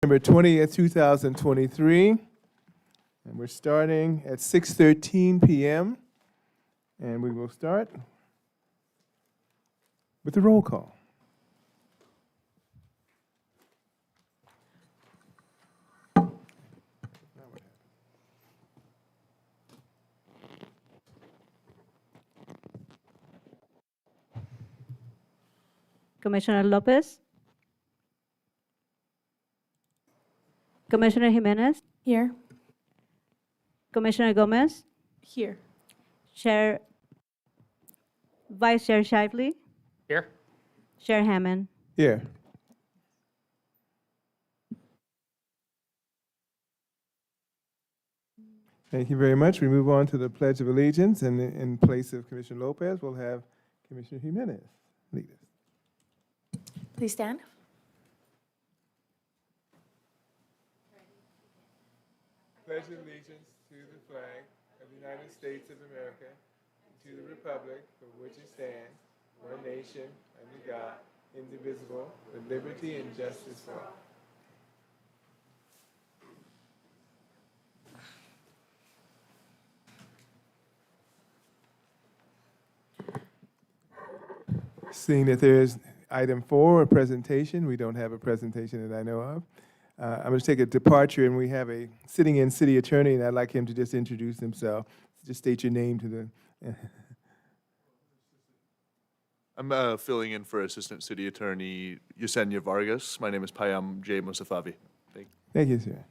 September 20th, 2023. And we're starting at 6:13 p.m. And we will start with the roll call. Commissioner Lopez? Commissioner Jimenez? Here. Commissioner Gomez? Here. Vice Chair Shively? Here. Chair Hammond? Here. Thank you very much. We move on to the Pledge of Allegiance, and in place of Commissioner Lopez, we'll have Commissioner Jimenez lead us. Please stand. Pledge allegiance to the flag of the United States of America, and to the republic for which it stands, one nation, under God, indivisible, with liberty and justice for all. Seeing that there is item 4, a presentation, we don't have a presentation that I know of. I'm going to take a departure, and we have a sitting-in city attorney, and I'd like him to just introduce himself. Just state your name to the. I'm filling in for Assistant City Attorney Yesenia Vargas. My name is Payam J. Musafavi. Thank you, sir.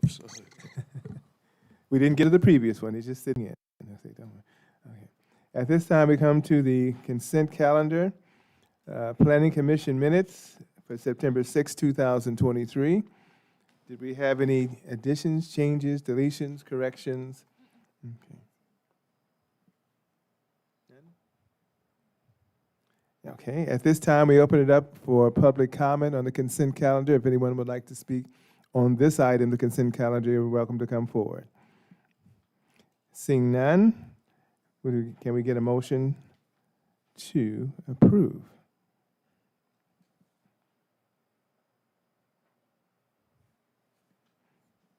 So, We didn't get to the previous one. He's just sitting in. Okay. At this time, we come to the consent calendar, Planning Commission minutes for September 6, 2023. Did we have any additions, changes, deletions, corrections? Okay, at this time, we open it up for public comment on the consent calendar. If anyone would like to speak on this item, the consent calendar, you're welcome to come forward. Seeing none, can we get a motion to approve?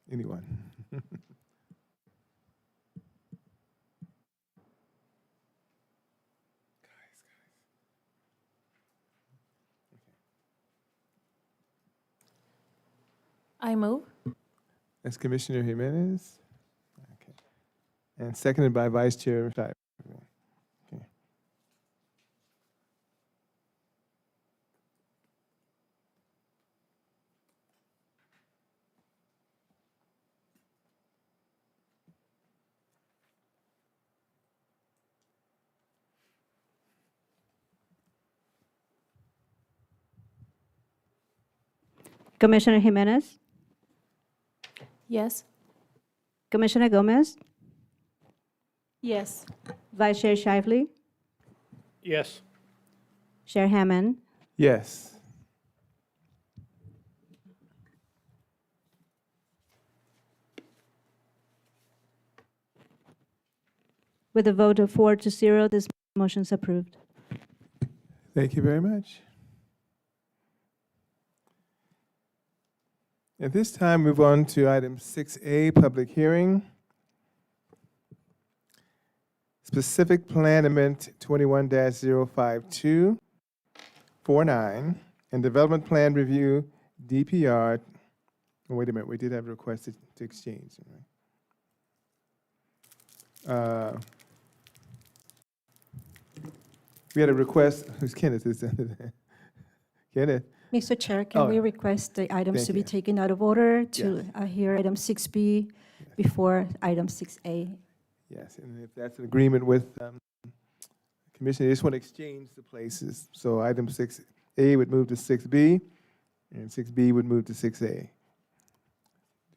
Anyone? I move. That's Commissioner Jimenez. Okay. And seconded by Vice Chair Shively. Okay. Commissioner Jimenez? Yes. Commissioner Gomez? Yes. Vice Chair Shively? Yes. Chair Hammond? Yes. With a vote of 4-0, this motion is approved. Thank you very much. At this time, move on to item 6A, public hearing. Specific Plan Amendment 21-05249 and Development Plan Review DPR. Oh, wait a minute, we did have a request to exchange. We had a request, who's Kenneth? Is that Kenneth? Mr. Chair, can Oh, we request the items thank to be you. taken out of order to Yes. hear item 6B before item 6A? Yes, and if that's an agreement with Commissioner, they just want to exchange the places. So item 6A would move to 6B, and 6B would move to 6A. Do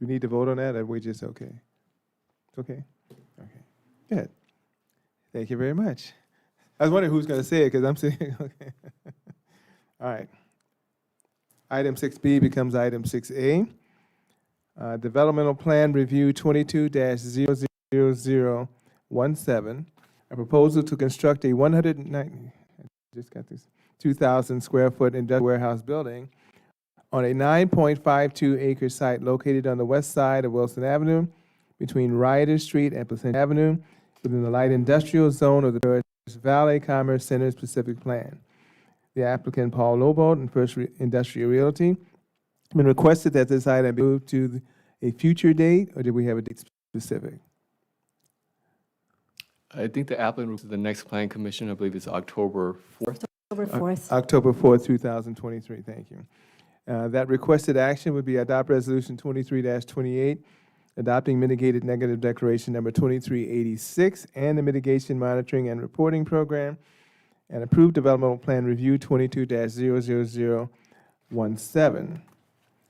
we need to vote on that, or we just okay? It's okay? Okay, good. Thank you very much. I was wondering who's going to say it, because I'm saying, okay. All right. Item 6B becomes item 6A. Developmental Plan Review 22-00017, a proposal to construct a 190, I just got this, 2,000 square foot industrial warehouse building on a 9.52 acre site located on the west side of Wilson Avenue between Ryder Street and Placentia Avenue within the light industrial zone of the Paris Valley Commerce Center specific plan. The applicant, Paul Lobold and First Industrial Realty, been requested that this item be moved to a future date, or did we have a date specific? I think the applicant to the next plan commission, I believe it's October 4th. October 4th. October 4th, 2023, thank you. That requested action would be adopt resolution 23-28, adopting mitigated negative declaration number 2386 and the mitigation monitoring and reporting program, and approved developmental plan review 22-00017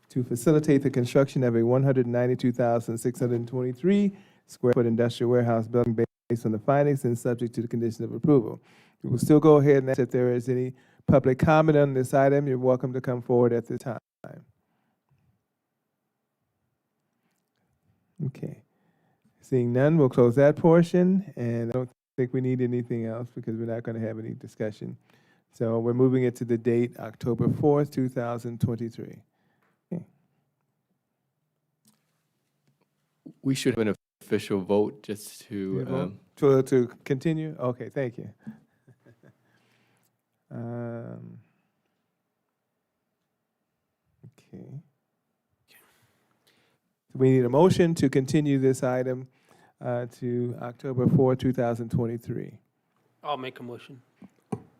to facilitate the construction of a 192,623 square foot industrial warehouse building based on the findings and subject to the condition of approval. We will still go ahead and ask if there is any public comment on this item. You're welcome to come forward at this time. Okay. Seeing none, we'll close that portion, and I don't think we need anything else because we're not going to have any discussion. So we're moving it to the date October 4th, 2023. Okay. We should have an official vote just Yeah, to, vote? To continue? Okay, thank you. Okay. We need a motion to continue this item to October 4, 2023. I'll make a motion.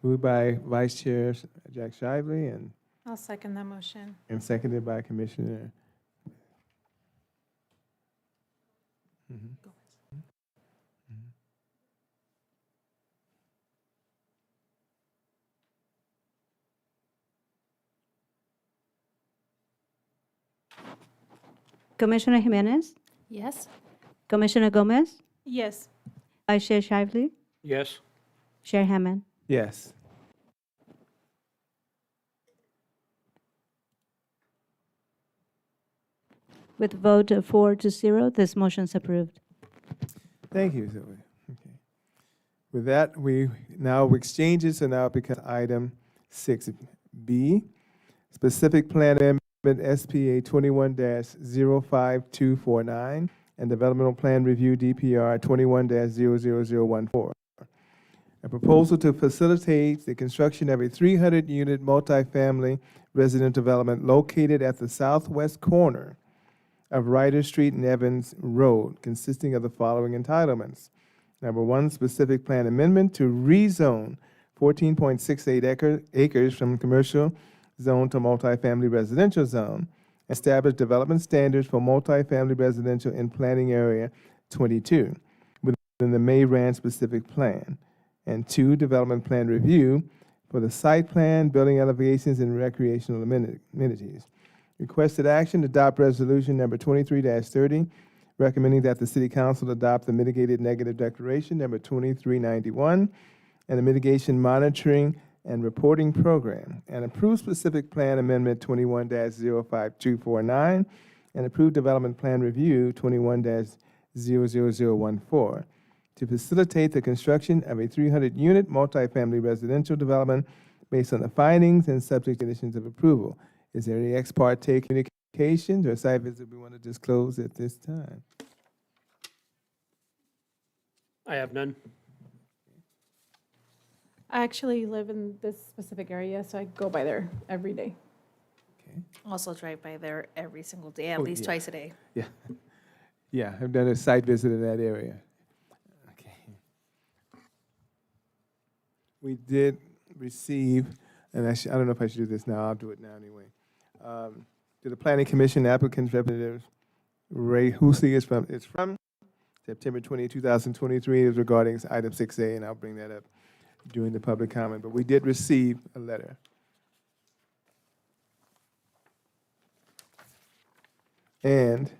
Moved by Vice Chair Jack Shively I'll second that motion. and seconded by Commissioner. Mhm. Commissioner Jimenez, Yes? Commissioner Gomez, Yes. Vice Chair Shively, Yes. Chair Hammond. Yes. With a vote of 4-0, this motion is approved. Thank you, Sylvia. Okay. With that, we now exchanges, so now it becomes item 6B, specific plan amendment SPA 21-05249 and developmental plan review DPR 21-00014. A proposal to facilitate the construction of a 300-unit multifamily resident development located at the southwest corner of Ryder Street and Evans Road, consisting of the following entitlements. Number one, specific plan amendment to rezone 14.68 acres from commercial zone to multifamily residential zone, establish development standards for multifamily residential in planning area 22 within the May Ranch specific plan. And two, development plan review for the site plan, building elevations, and recreational amenities. Requested action, adopt resolution number 23-30, recommending that the City Council adopt the mitigated negative declaration number 2391 and the mitigation monitoring and reporting program, and approve specific plan amendment 21-05249 and approve development plan review 21-00014 to facilitate the construction of a 300-unit multifamily residential development based on the findings and subject conditions of approval. Is there any ex parte communications or site visit we want to disclose at this time? I have none. I actually live in this specific area, so I go by there every day. Okay. Also drive by there every single day, at Oh, least yeah. twice a day. Yeah. Yeah, I've done a site visit in that area. Okay. We did receive, and I don't know if I should do this now, I'll do it now anyway. To the Planning Commission, applicant's representative Ray Hussey is from September 20, 2023. It is regarding item 6A, and I'll bring that up during the public comment. But we did receive a letter. And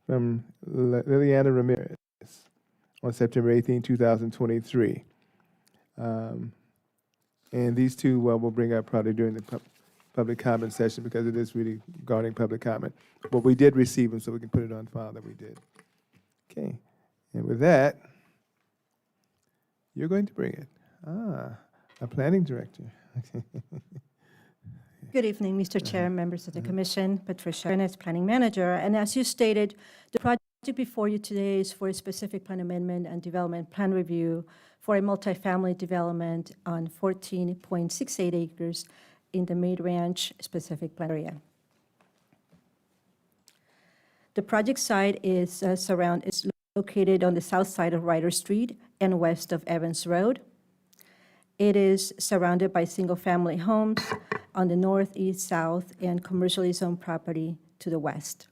from Liliana Ramirez on September 18, 2023. And these two, well, we'll bring up probably during the public comment session because it is really regarding public comment. But we did receive them, so we can put it on file that we did. Okay. And with that, you're going to bring it. Ah, a planning director. Okay. Good evening, Mr. Chair, members of the commission, Patricia Bennett, Planning Manager. And as you stated, the project before you today is for a specific plan amendment and development plan review for a multifamily development on 14.68 acres in the Maid Ranch specific plan area. The project site is located on the south side of Ryder Street and west of Evans Road. It is surrounded by single-family homes on the north, east, south, and commercially zoned property to the west.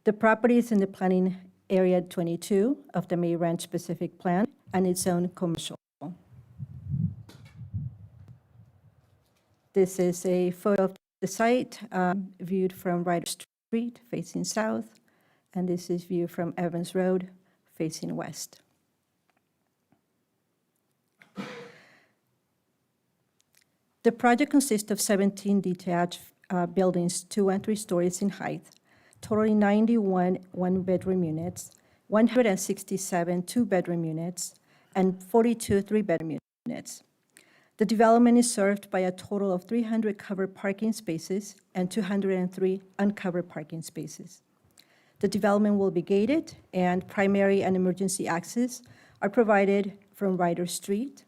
The property is in the planning area 22 of the Maid Ranch specific plan, and it's zoned commercial. This is a photo of the site viewed from Ryder Street facing south, and this is viewed from Evans Road facing west. The project consists of 17 detached buildings, 2 and 3 stories in height, totaling 91 one-bedroom units, 167 two-bedroom units, and 42 three-bedroom units. The development is served by a total of 300 covered parking spaces and 203 uncovered parking spaces. The development will be gated, and primary and emergency access are provided from Ryder Street,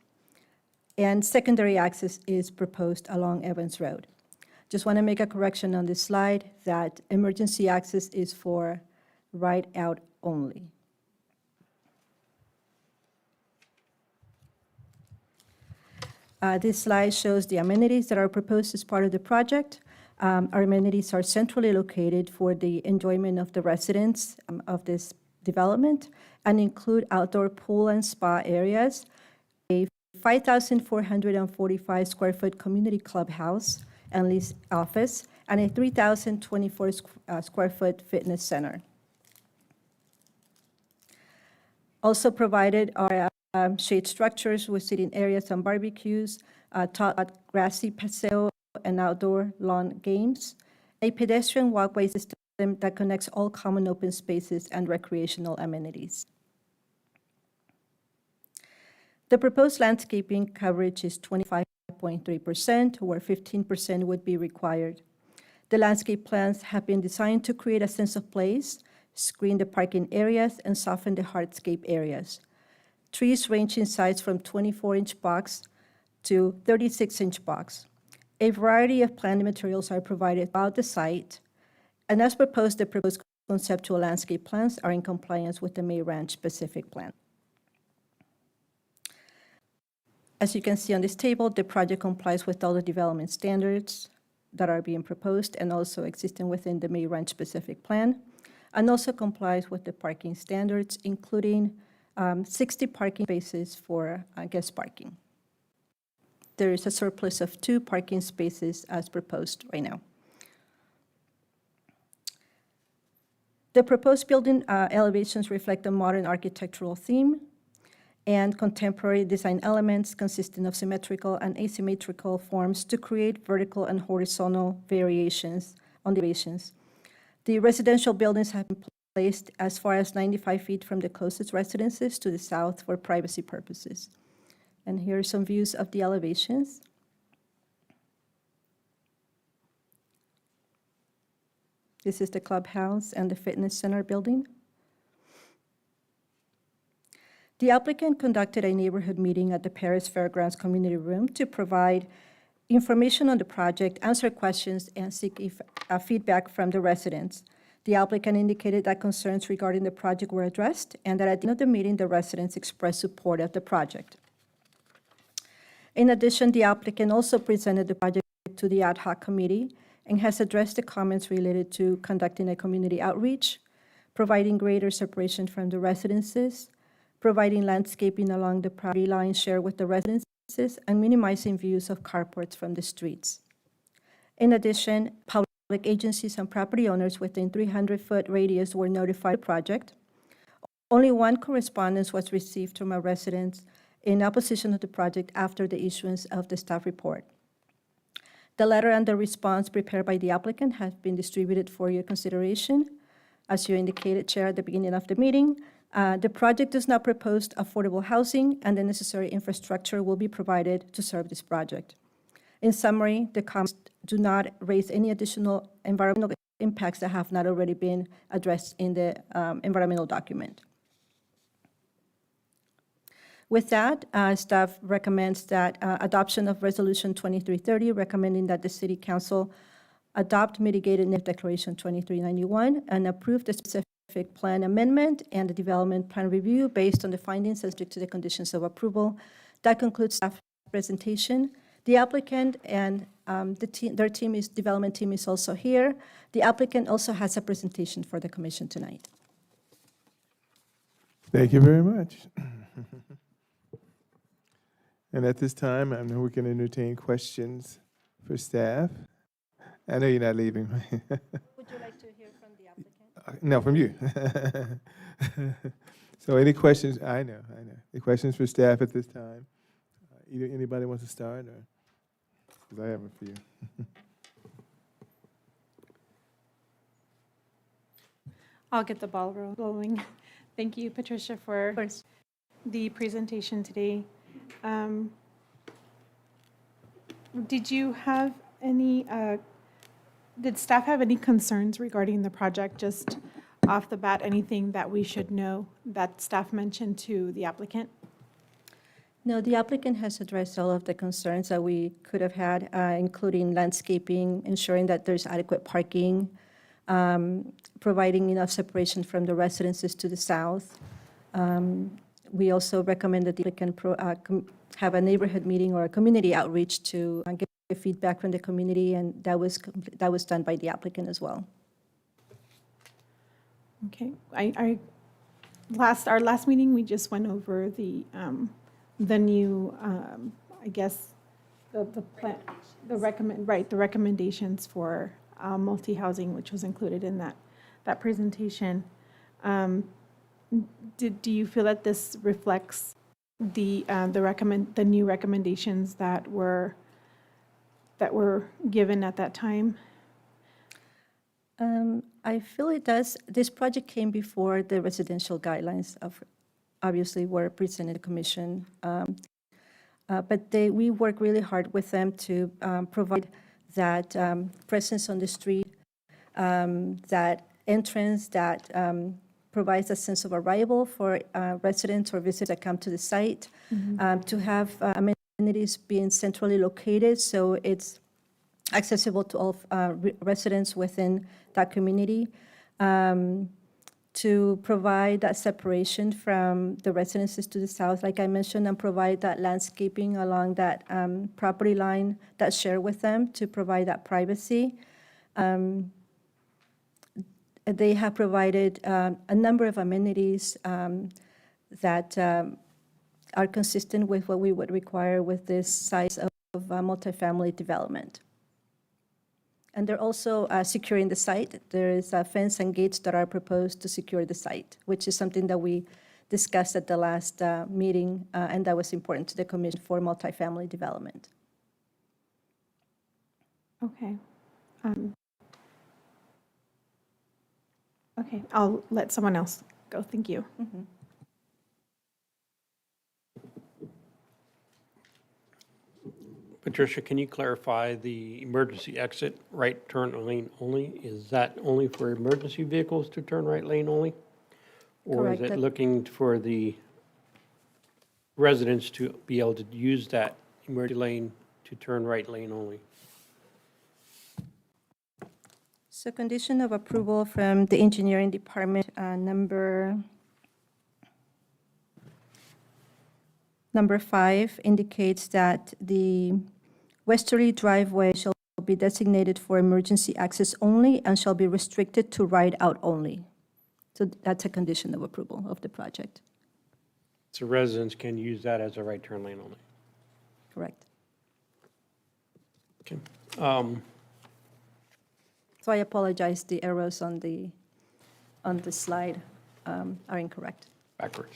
and secondary access is proposed along Evans Road. Just want to make a correction on this slide that emergency access is for ride out only. This slide shows the amenities that are proposed as part of the project. Our amenities are centrally located for the enjoyment of the residents of this development and include outdoor pool and spa areas, a 5,445 square foot community clubhouse and lease office, and a 3,024 square foot fitness center. Also provided are shade structures with seating areas and barbecues, grassy paseo and outdoor lawn games, a pedestrian walkway system that connects all common open spaces and recreational amenities. The proposed landscaping coverage is 25.3%, where 15% would be required. The landscape plans have been designed to create a sense of place, screen the parking areas, and soften the hardscape areas. Trees range in size from 24-inch box to 36-inch box. A variety of plant materials are provided throughout the site, and as proposed, the proposed conceptual landscape plans are in compliance with the Maid Ranch specific plan. As you can see on this table, the project complies with all the development standards that are being proposed and also existing within the Maid Ranch specific plan, and also complies with the parking standards, including 60 parking spaces for guest parking. There is a surplus of 2 parking spaces as proposed right now. The proposed building elevations reflect a modern architectural theme and contemporary design elements consisting of symmetrical and asymmetrical forms to create vertical and horizontal variations on the elevations. The residential buildings have been placed as far as 95 feet from the closest residences to the south for privacy purposes. And here are some views of the elevations. This is the clubhouse and the fitness center building. The applicant conducted a neighborhood meeting at the Paris Fairgrounds Community Room to provide information on the project, answer questions, and seek feedback from the residents. The applicant indicated that concerns regarding the project were addressed and that at the end of the meeting, the residents expressed support of the project. In addition, the applicant also presented the project to the ad hoc committee and has addressed the comments related to conducting a community outreach, providing greater separation from the residences, providing landscaping along the property line shared with the residences, and minimizing views of carports from the streets. In addition, public agencies and property owners within 300-foot radius were notified of the project. Only 1 correspondence was received from a resident in opposition of the project after the issuance of the staff report. The letter and the response prepared by the applicant have been distributed for your consideration. As you indicated, Chair, at the beginning of the meeting, the project does not propose affordable housing, and the necessary infrastructure will be provided to serve this project. In summary, the comments do not raise any additional environmental impacts that have not already been addressed in the environmental document. With that, staff recommends that adoption of Resolution 2330, recommending that the City Council adopt mitigated NIF Declaration 2391 and approve the specific plan amendment and the development plan review based on the findings subject to the conditions of approval. That concludes staff presentation. The applicant and their development team is also here. The applicant also has a presentation for the commission tonight. Thank you very much. And at this time, I know we can entertain questions for staff. I know you're not leaving, right? Would you like to hear from the applicant? No, from you. So any questions? I know. Any questions for staff at this time? Either anybody wants to start, or, because I have it for you. I'll get the ball rolling. Thank you, Patricia, for Of course. the presentation today. Did you have any, did staff have any concerns regarding the project, just off the bat, anything that we should know that staff mentioned to the applicant? No, the applicant has addressed all of the concerns that we could have had, including landscaping, ensuring that there's adequate parking, providing enough separation from the residences to the south. We also recommend that the applicant have a neighborhood meeting or a community outreach to get feedback from the community, and that was done by the applicant as well. Okay, our last meeting, we just went over the new, I guess, the plan, the recommendations for multi-housing, which was included in that presentation. Do you feel that this reflects the new recommendations that were given at that time? I feel it does. This project came before the residential guidelines obviously were presented to the commission. But we work really hard with them to provide that presence on the street, that entrance that provides a sense of arrival for residents or visitors that come to the site, to have amenities being centrally located so it's accessible to all residents within that community, to provide that separation from the residences to the south, like I mentioned, and provide that landscaping along that property line that's shared with them to provide that privacy. They have provided a number of amenities that are consistent with what we would require with this size of multifamily development. And they're also securing the site. There is a fence and gates that are proposed to secure the site, which is something that we discussed at the last meeting, and that was important to the Commission for Multifamily Development. Okay. Okay, I'll let someone else go. Thank you. Patricia, can you clarify the emergency exit right turn lane only? Is that only for emergency vehicles to turn right lane only? Or is Correct. it looking for the residents to be able to use that emergency lane to turn right lane only? So condition of approval from the engineering department, number 5 indicates that the westerly driveway shall be designated for emergency access only and shall be restricted to ride out only. So that's a condition of approval of the project, So residents can use that as a right turn lane only. correct? Okay. So I apologize, the arrows on the slide are incorrect. Backwards.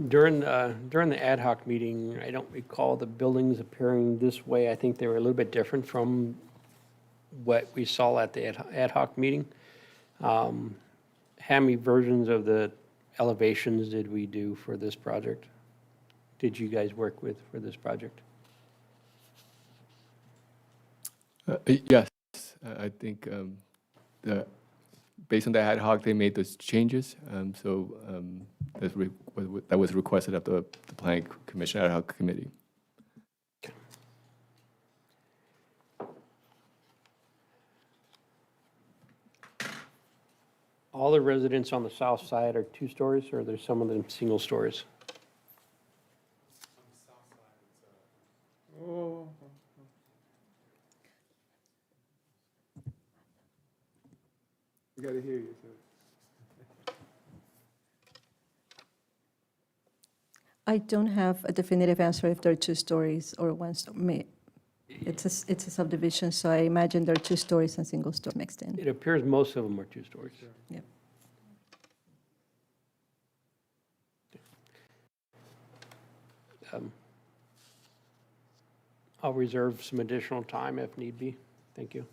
During the ad hoc meeting, I don't recall the buildings appearing this way. I think they were a little bit different from what we saw at the ad hoc meeting. How many versions of the elevations did we do for this project? Did you guys work with for this project? Yes, I think based on the ad hoc, they made those changes. So that was requested of the Planning Commission ad hoc committee. All the residents on the south side are 2 stories, or there's some of them single stories? We gotta hear you, sir. I don't have a definitive answer if they're 2 stories or 1 story. It's a subdivision, so I imagine there are 2 stories and single story mixed in. It appears most of them are 2 stories. Yep. I'll reserve some additional time if need be. Thank you.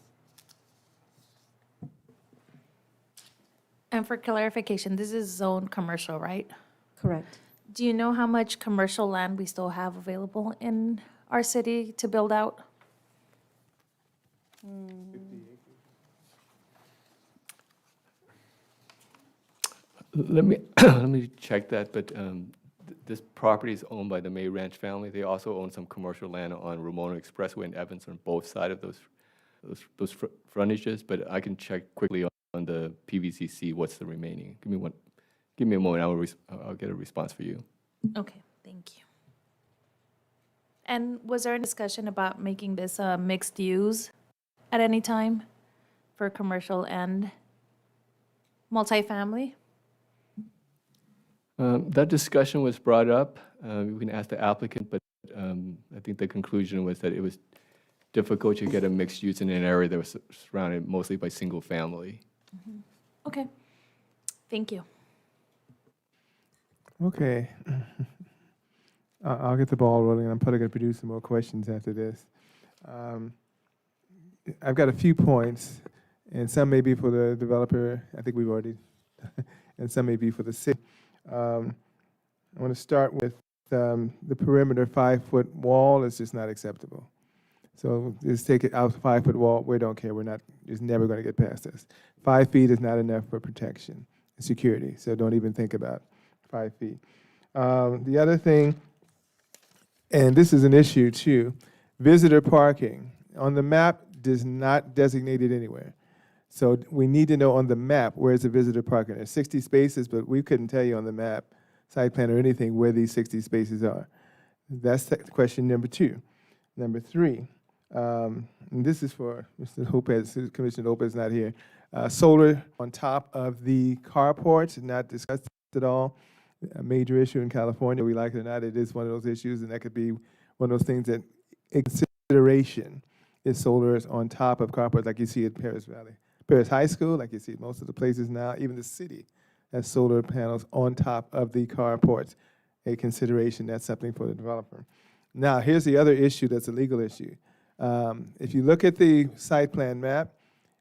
And for clarification, this is zone commercial, right? Correct. Do you know how much commercial land we still have available in our city to build out? Let me, let me check that, but this property is owned by the May Ranch family. They also own some commercial land on Ramona Expressway and Evans on both sides of those frontages, but I can check quickly on the PVCC what's the remaining. Give me a moment, I'll get a response for you. Okay, thank you. And was there a discussion about making this a mixed use at any time for commercial and multifamily? That discussion was brought up. We can ask the applicant, but I think the conclusion was that it was difficult to get a mixed use in an area that was surrounded mostly by single family. Okay, thank you. Okay. I'll get the ball rolling. I'm probably going to produce some more questions after this. I've got a few points, and some may be for the developer. I think we've already, and some may be for the city. I want to start with the perimeter 5-foot wall is just not acceptable. So just take it out 5-foot wall. We don't care. We're not. It's never going to get past this. 5 feet is not enough for protection and security. So don't even think about 5 feet. The other thing, and this is an issue too, visitor parking on the map does not designate it anywhere. So we need to know on the map where's the visitor parking. There's 60 spaces, but we couldn't tell you on the map, site plan or anything, where these 60 spaces are. That's question number 2. Number 3, and this is for Mr. Lopez, Commissioner Lopez not here. Solar on top of the carports, not discussed at all. A major issue in California, we like it or not, it is one of those issues, and that could be one of those things that in consideration is solar on top of carports, like you see at Paris Valley. Paris High School, like you see most of the places now, even the city has solar panels on top of the carports. A consideration, that's something for the developer. Now, here's the other issue that's a legal issue. If you look at the site plan map,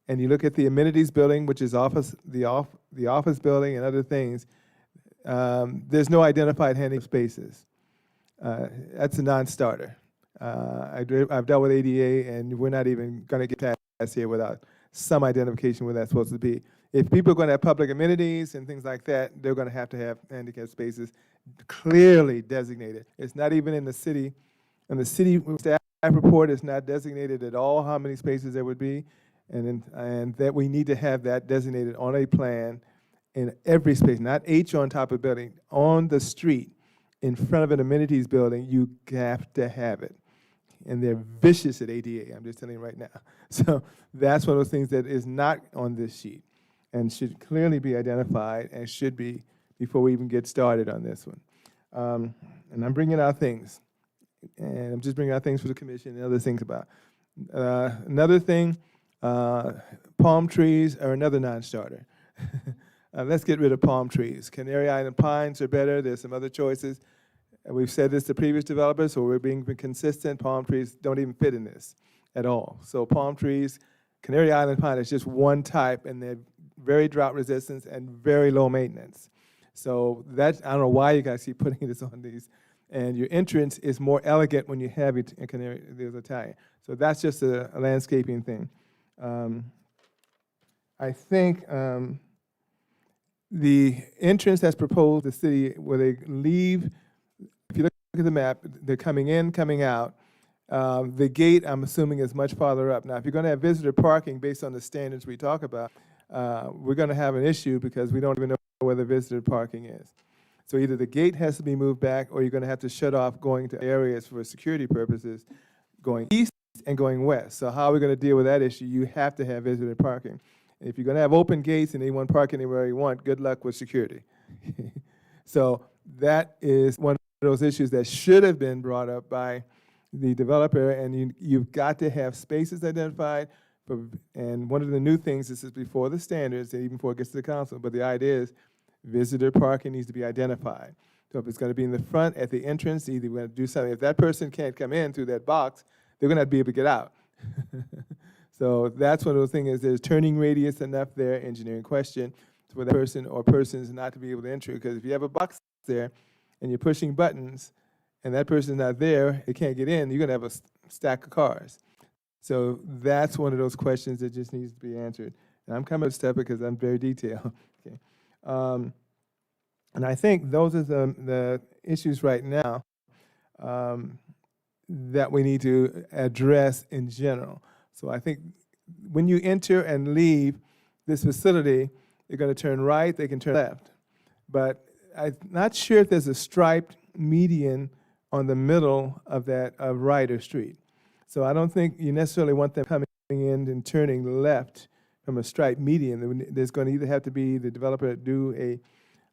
and you look at the amenities building, which is the office building and other things, there's no identified handicap spaces. That's a non-starter. I've dealt with ADA, and we're not even going to get past here without some identification where that's supposed to be. If people are going to have public amenities and things like that, they're going to have handicap spaces clearly designated. It's not even in the city. In the city staff report, it's not designated at all how many spaces there would be, and that we need to have that designated on a plan in every space, not H on top of the building, on the street, in front of an amenities building, you have to have it. And they're vicious at ADA, I'm just telling you right now. So that's one of those things that is not on this sheet and should clearly be identified and should be before we even get started on this one. And I'm bringing out things, and I'm just bringing out things for the commission and other things about. Another thing, palm trees are another non-starter. Let's get rid of palm trees. Canary Island pines are better. There's some other choices. And we've said this to previous developers, so we're being consistent. Palm trees don't even fit in this at all. So palm trees Canary Island pine is just one type, and they're very drought resistant and very low maintenance. So that, I don't know why you guys keep putting this on these. And your entrance is more elegant when you have it in Canary, there's Italian. So that's just a landscaping thing. I think the entrance that's proposed, the city, where they leave, if you look at the map, they're coming in, coming out. The gate, I'm assuming, is much farther up. Now, if you're going to have visitor parking based on the standards we talk about, we're going to have an issue because we don't even know where the visitor parking is. So either the gate has to be moved back, or you're going to have to shut off going to areas for security purposes, going east and going west. So how are we going to deal with that issue? You have to have visitor parking. And if you're going to have open gates and anyone park anywhere you want, good luck with security. So that is one of those issues that should have been brought up by the developer, and you've got to have spaces identified. And one of the new things, this is before the standards, and even before it gets to the council, but the idea is visitor parking needs to be identified. So if it's going to be in the front at the entrance, either we're going to do something. If that person can't come in through that box, they're going to have to be able to get out. So that's one of those things, is there's turning radius enough there, engineering question, for that person or persons not to be able to enter. Because if you have a box there and you're pushing buttons and that person's not there, they can't get in, you're going to have a stack of cars. So that's one of those questions that just needs to be answered. And I'm coming to step because I'm very detailed. Okay. And I think those are the issues right now that we need to address in general. So I think when you enter and leave this facility, they're going to turn right, they can turn left. But I'm not sure if there's a striped median on the middle of that Ryder Street. So I don't think you necessarily want them coming in and turning left from a striped median. There's going to either have to be the developer do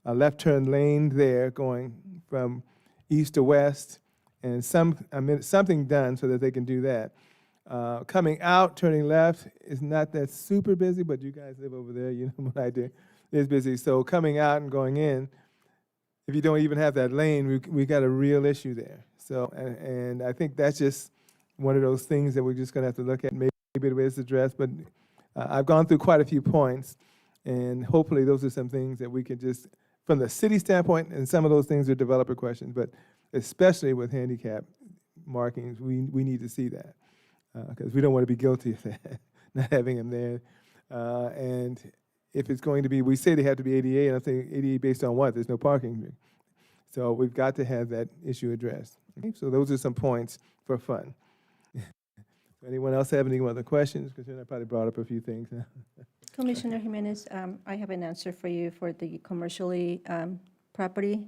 a left turn lane there going from east to west, and something done so that they can do that. Coming out, turning left is not that super busy, but you guys live over there, you know what I do. It's busy. So coming out and going in, if you don't even have that lane, we got a real issue there. So, and I think that's just one of those things that we're just going to have to look at. Maybe the way it's addressed, but I've gone through quite a few points, and hopefully those are some things that we can just, from the city standpoint, and some of those things are developer questions, but especially with handicap markings, we need to see that, because we don't want to be guilty of that, not having them there. And if it's going to be, we say they have to be ADA, and I think ADA based on what? There's no parking. So we've got to have that issue addressed. Okay? So those are some points for fun. Anyone else have any other questions? Because I probably brought up a few things now. Commissioner Jimenez, I have an answer for you for the commercially property.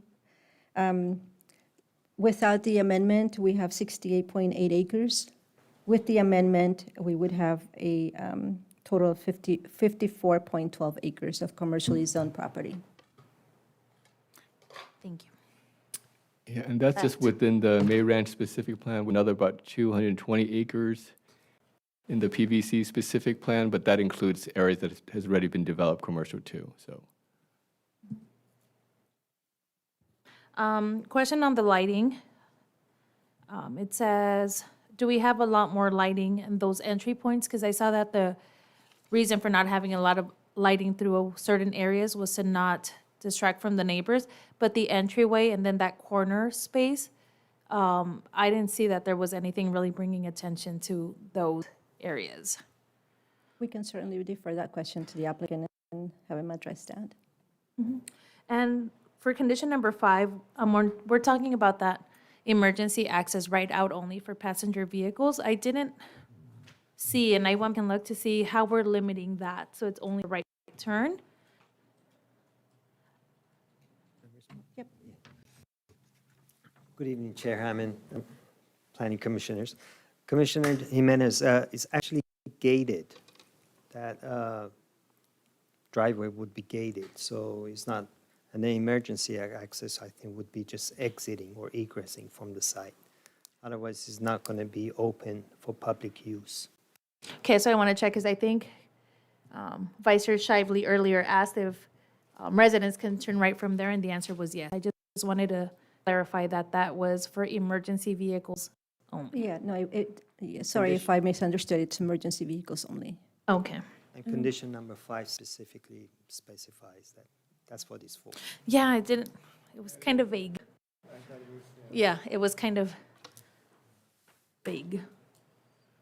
Without the amendment, we have 68.8 acres. With the amendment, we would have a total of 54.12 acres of commercially zoned property. Thank you. Yeah, and that's just within the May Ranch specific plan, with another about 220 acres in the PVC specific plan, but that includes areas that has already been developed commercial too, so. Question on the lighting. It says, do we have a lot more lighting in those entry points? Because I saw that the reason for not having a lot of lighting through certain areas was to not distract from the neighbors, but the entryway and then that corner space, I didn't see that there was anything really bringing attention to those areas. We can certainly defer that question to the applicant and have him address that. And for condition number 5, we're talking about that emergency access right out only for passenger vehicles. I didn't see, and I can look to see how we're limiting that, so it's only a right turn. Yep. Good evening, Chair Hammond, Planning Commissioners. Commissioner Jimenez, is actually gated. That driveway would be gated, so it's not, and the emergency access, I think, would be just exiting or egressing from the site. Otherwise, it's not going to be open for public use. Okay, so I want to check, because I think Vice Chair Shively earlier asked if residents can turn right from there, and the answer was yes. I just wanted to clarify that that was for emergency vehicles only. Yeah, no, sorry if I misunderstood, it's emergency vehicles only. Okay. And condition number 5 specifically specifies that that's what it's for. Yeah, I didn't, it was kind of vague. Yeah, it was kind of vague.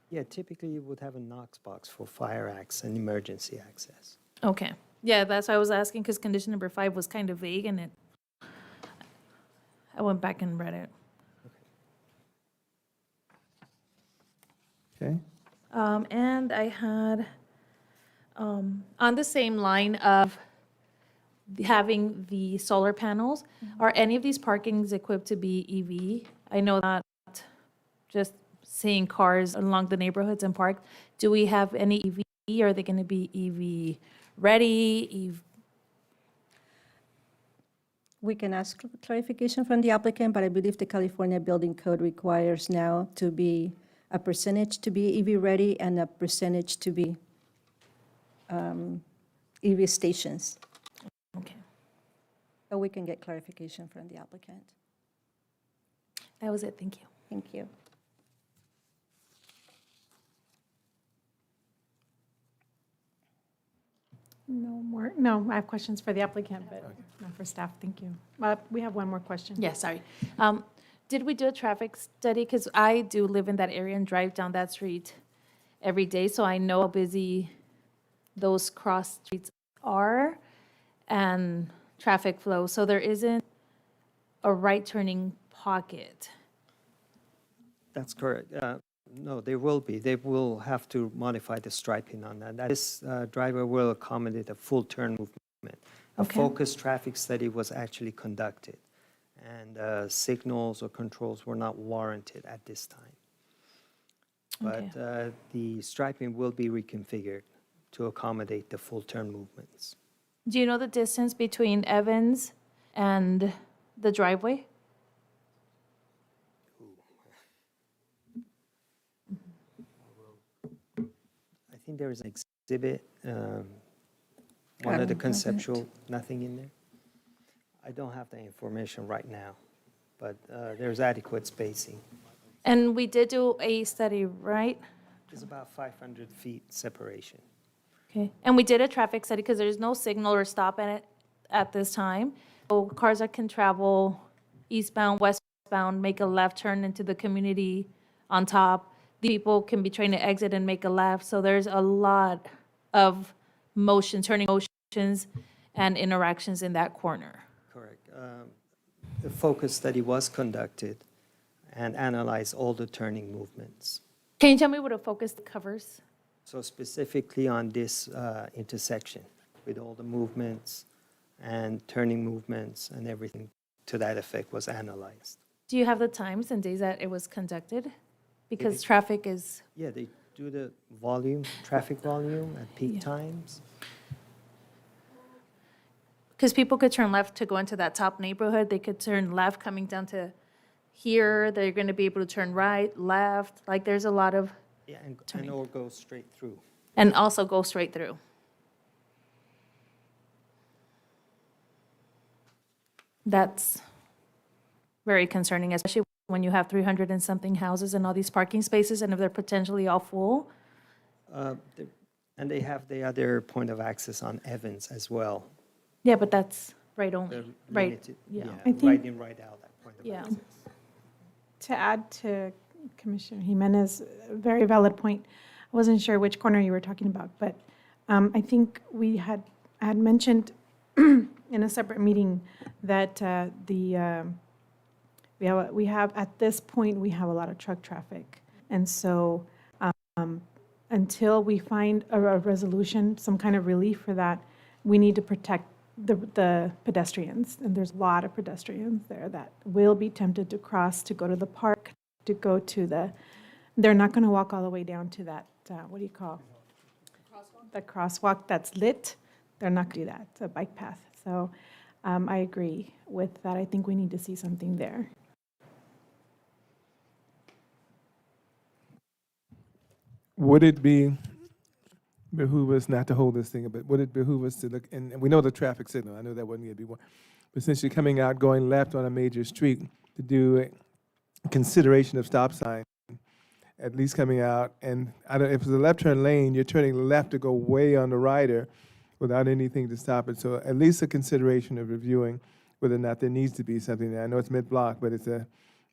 Yeah, typically you would have a Knox box for fire access and emergency access. Okay. Yeah, that's why I was asking, because condition number 5 was kind of vague, and I went back and read it. Okay. And I had, on the same line of having the solar panels, are any of these parkings equipped to be EV? I know that just seeing cars along the neighborhoods and park, do we have any EV? Are they going to be EV ready? We can ask clarification from the applicant, but I believe the California Building Code requires now to be a percentage to be EV-ready and a percentage to be EV stations. Okay, But we can get clarification from the applicant. that was it. Thank you. Thank you. No, I have questions for the applicant, but not for staff. Thank you. We have one more question. Yeah, sorry. Did we do a traffic study? Because I do live in that area and drive down that street every day, so I know how busy those cross streets are and traffic flow. So there isn't a right turning pocket. That's correct. No, there will be. They will have to modify the striping on that. This driver will accommodate a full turn movement. A Okay. focused traffic study was actually conducted, and signals or controls were not warranted at this time. But the striping will be reconfigured to accommodate the full turn movements. Do you know the distance between Evans and the driveway? I think there is an exhibit, one of the Haven't it. conceptual, nothing in there. I don't have the information right now, but there's adequate spacing. And we did do a study, right? It's about 500 feet separation. Okay, and we did a traffic study because there's no signal or stop at it at this time. So cars that can travel eastbound, westbound, make a left turn into the community on top. The people can be trying to exit and make a left. So there's a lot of motion, turning motions and interactions in that corner. Correct. The focus study was conducted and analyzed all the turning movements. Can you tell me what a focus covers? So specifically on this intersection, with all the movements and turning movements and everything to that effect was analyzed. Do you have the times and days that it was conducted? Because traffic is, Yeah, they do the volume, traffic volume at peak Yeah. times. because people could turn left to go into that top neighborhood. They could turn left coming down to here. They're going to be able to turn right, left. Like there's a lot of, Yeah, and Turning. or go straight through. and also go straight through. That's very concerning, especially when you have 300 and something houses and all these parking spaces, and if they're potentially all full. And they have the other point of access on Evans as well. Yeah, but that's right They're only, right? limited- yeah. I think- right in, right out, that point of Yeah. access. To add to Commissioner Jimenez, a very valid point. I wasn't sure which corner you were talking about, but I think I had mentioned in a separate meeting that we have, at this point, we have a lot of truck traffic. And so until we find a resolution, some kind of relief for that, we need to protect the pedestrians. And there's a lot of pedestrians there that will be tempted to cross, to go to the park, to go to they're not going to walk all the way down to that, what do you call? The crosswalk that's lit. They're not going to do that. It's a bike path. So I agree with that. I think we need to see something there. Would it behoove us not to hold this thing, but would it behoove us to look, and we know the traffic signal, I know that wasn't going to be one, but since you're coming out, going left on a major street, to do a consideration of stop sign at least coming out, and I don't, if it's a left turn lane, you're turning left to go way on the rider without anything to stop it. So at least a consideration of reviewing whether or not there needs to be something there. I know it's mid-block, but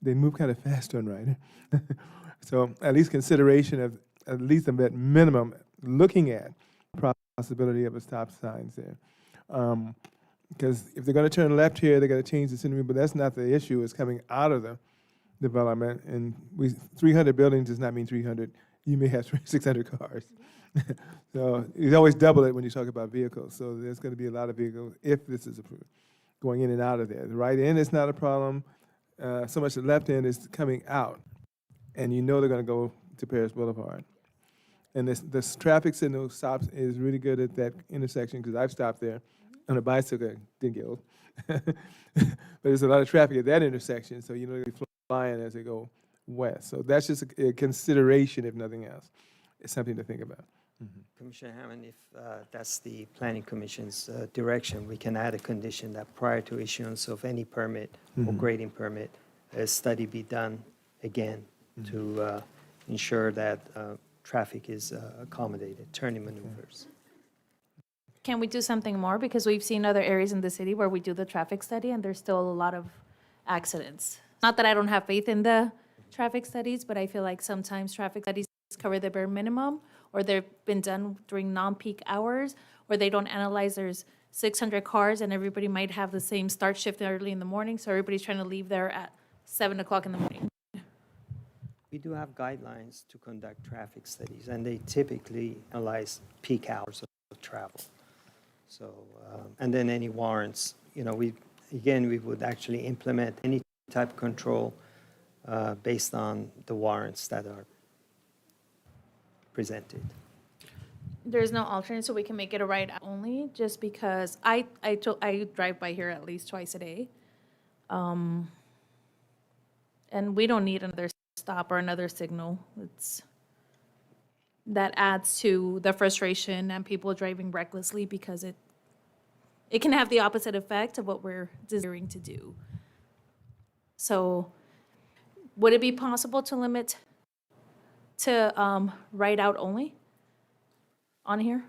they move kind of fast on rider. So at least consideration of, at least at minimum, looking at possibility of a stop signs there. Because if they're going to turn left here, they're going to change the scenery, but that's not the issue. It's coming out of the development, and 300 buildings does not mean 300. You may have 600 cars. So you always double it when you talk about vehicles. So there's going to be a lot of vehicles if this is approved, going in and out of there. The right end is not a problem. So much the left end is coming out, and you know they're going to go to Paris Boulevard. And this traffic signal stops is really good at that intersection because I've stopped there on a bicycle, didn't get old. But there's a lot of traffic at that intersection, so you know they're flying as they go west. So that's just a consideration, if nothing else. It's something to think about. Commissioner Hammond, if that's the Planning Commission's direction, we can add a condition that prior to issuance of any permit or grading permit, a study be done again to ensure that traffic is accommodated, turning maneuvers. Can we do something more? Because we've seen other areas in the city where we do the traffic study and there's still a lot of accidents. Not that I don't have faith in the traffic studies, but I feel like sometimes traffic studies cover the bare minimum, or they've been done during non-peak hours, or they don't analyze there's 600 cars and everybody might have the same start shift early in the morning, so everybody's trying to leave there at 7 o'clock in the morning. We do have guidelines to conduct traffic studies, and they typically analyze peak hours of travel. So, and then any warrants, you know, we would actually implement any type of control based on the warrants that are presented. There's no alternate, so we can make it a ride only, just because I drive by here at least twice a day. And we don't need another stop or another signal. That adds to the frustration and people driving recklessly because it can have the opposite effect of what we're desiring to do. So would it be possible to limit to ride out only on here?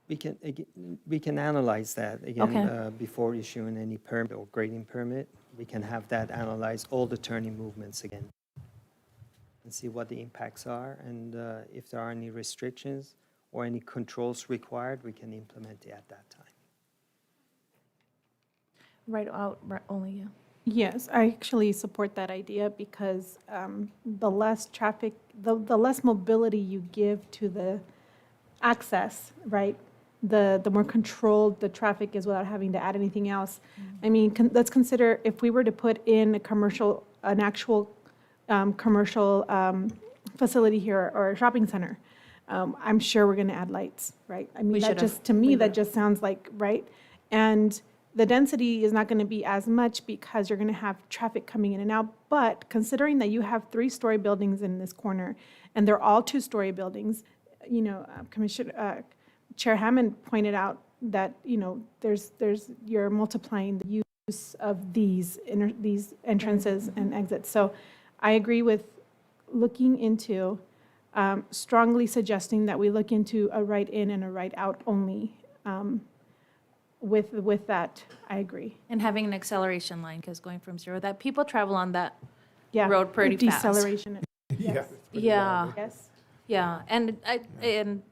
We can analyze that again Okay. before issuing any permit or grading permit. We can have that analyze all the turning movements again and see what the impacts are, and if there are any restrictions or any controls required, we can implement it at that time. Ride out only, yeah. Yes, I actually support that idea because the less traffic, the less mobility you give to the access, right? The more controlled the traffic is without having to add anything else. I mean, let's consider if we were to put in an actual commercial facility here or a shopping center, I'm sure we're going to add lights, right? I mean, We that should've. just, to me, We that would've. just sounds like, right? And the density is not going to be as much because you're going to have traffic coming in and out. But considering that you have 3-story buildings in this corner, and they're all 2-story buildings, you know, Chair Hammond pointed out that, you know, you're multiplying the use of these entrances and exits. So I agree with looking into, strongly suggesting that we look into a right in and a right out only. With that, I agree. And having an acceleration line, because going from 0, that people travel on that Yeah. road pretty fast. Deceleration. Yeah. Yeah, Yes. yeah, and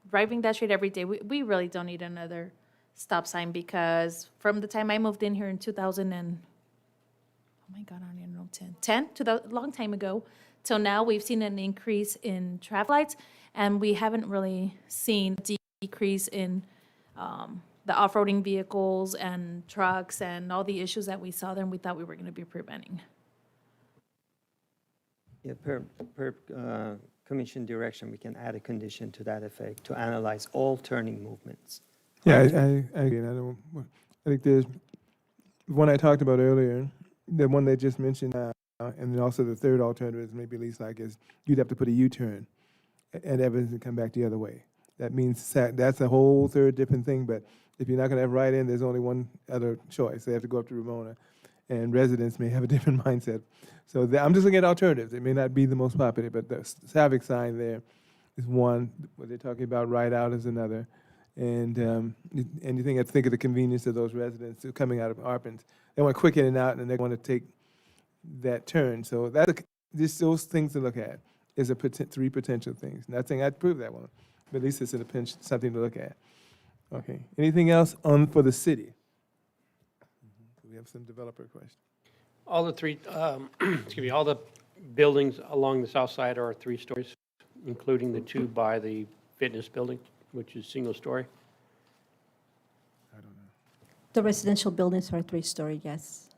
driving that street every day, we really don't need another stop sign, because from the time I moved in here in 2000 and, oh my God, I don't even know, 10, to the long time ago, till now, we've seen an increase in traffic lights, and we haven't really seen a decrease in the off-roading vehicles and trucks and all the issues that we saw there, and we thought we were going to be preventing. Yeah, per commission direction, we can add a condition to that effect to analyze all turning movements. Yeah, I agree. I think there's one I talked about earlier, the one they just mentioned, and then also the third alternative is maybe least like is you'd have to put a U-turn at Evans and come back the other way. That means that's a whole third different thing, but if you're not going to have right in, there's only one other choice. They have to go up to Ramona. and residents may have a different mindset. So I'm just looking at alternatives. It may not be the most popular, but the Savick sign there is one. What they're talking about right out is another. And anything, I think of the convenience of those residents who are coming out of Arpins. They want quick in and out, and they want to take that turn. So that's just those things to look at is three potential things. Not saying I'd prove that one, but at least it's something to look at. Okay. Anything else for the city? We have some developer questions. All the three, excuse me, all the buildings along the south side are 3 stories, including the 2 by the fitness building, which is single story. I don't know. The residential buildings are 3-story, yes.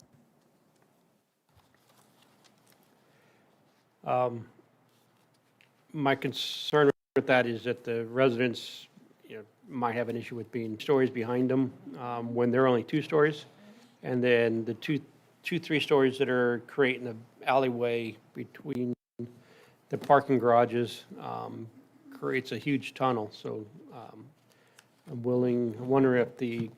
My concern with that is that the residents, might have an issue with being stories behind them when they're only 2 stories. And then the two 3 stories that are creating the alleyway between the parking garages creates a huge tunnel. So I wonder if the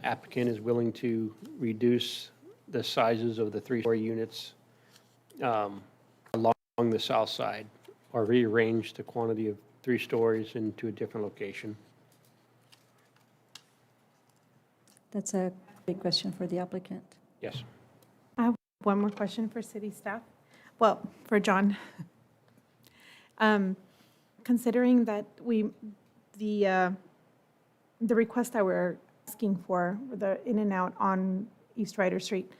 applicant is willing to reduce the sizes of the 3-story units along the south side, or rearrange the quantity of 3 stories into a different location. That's a big question for the applicant. Yes. One more question for city staff. Well, for John. Considering that the request that we're asking for, the in and out on East Ryder Street,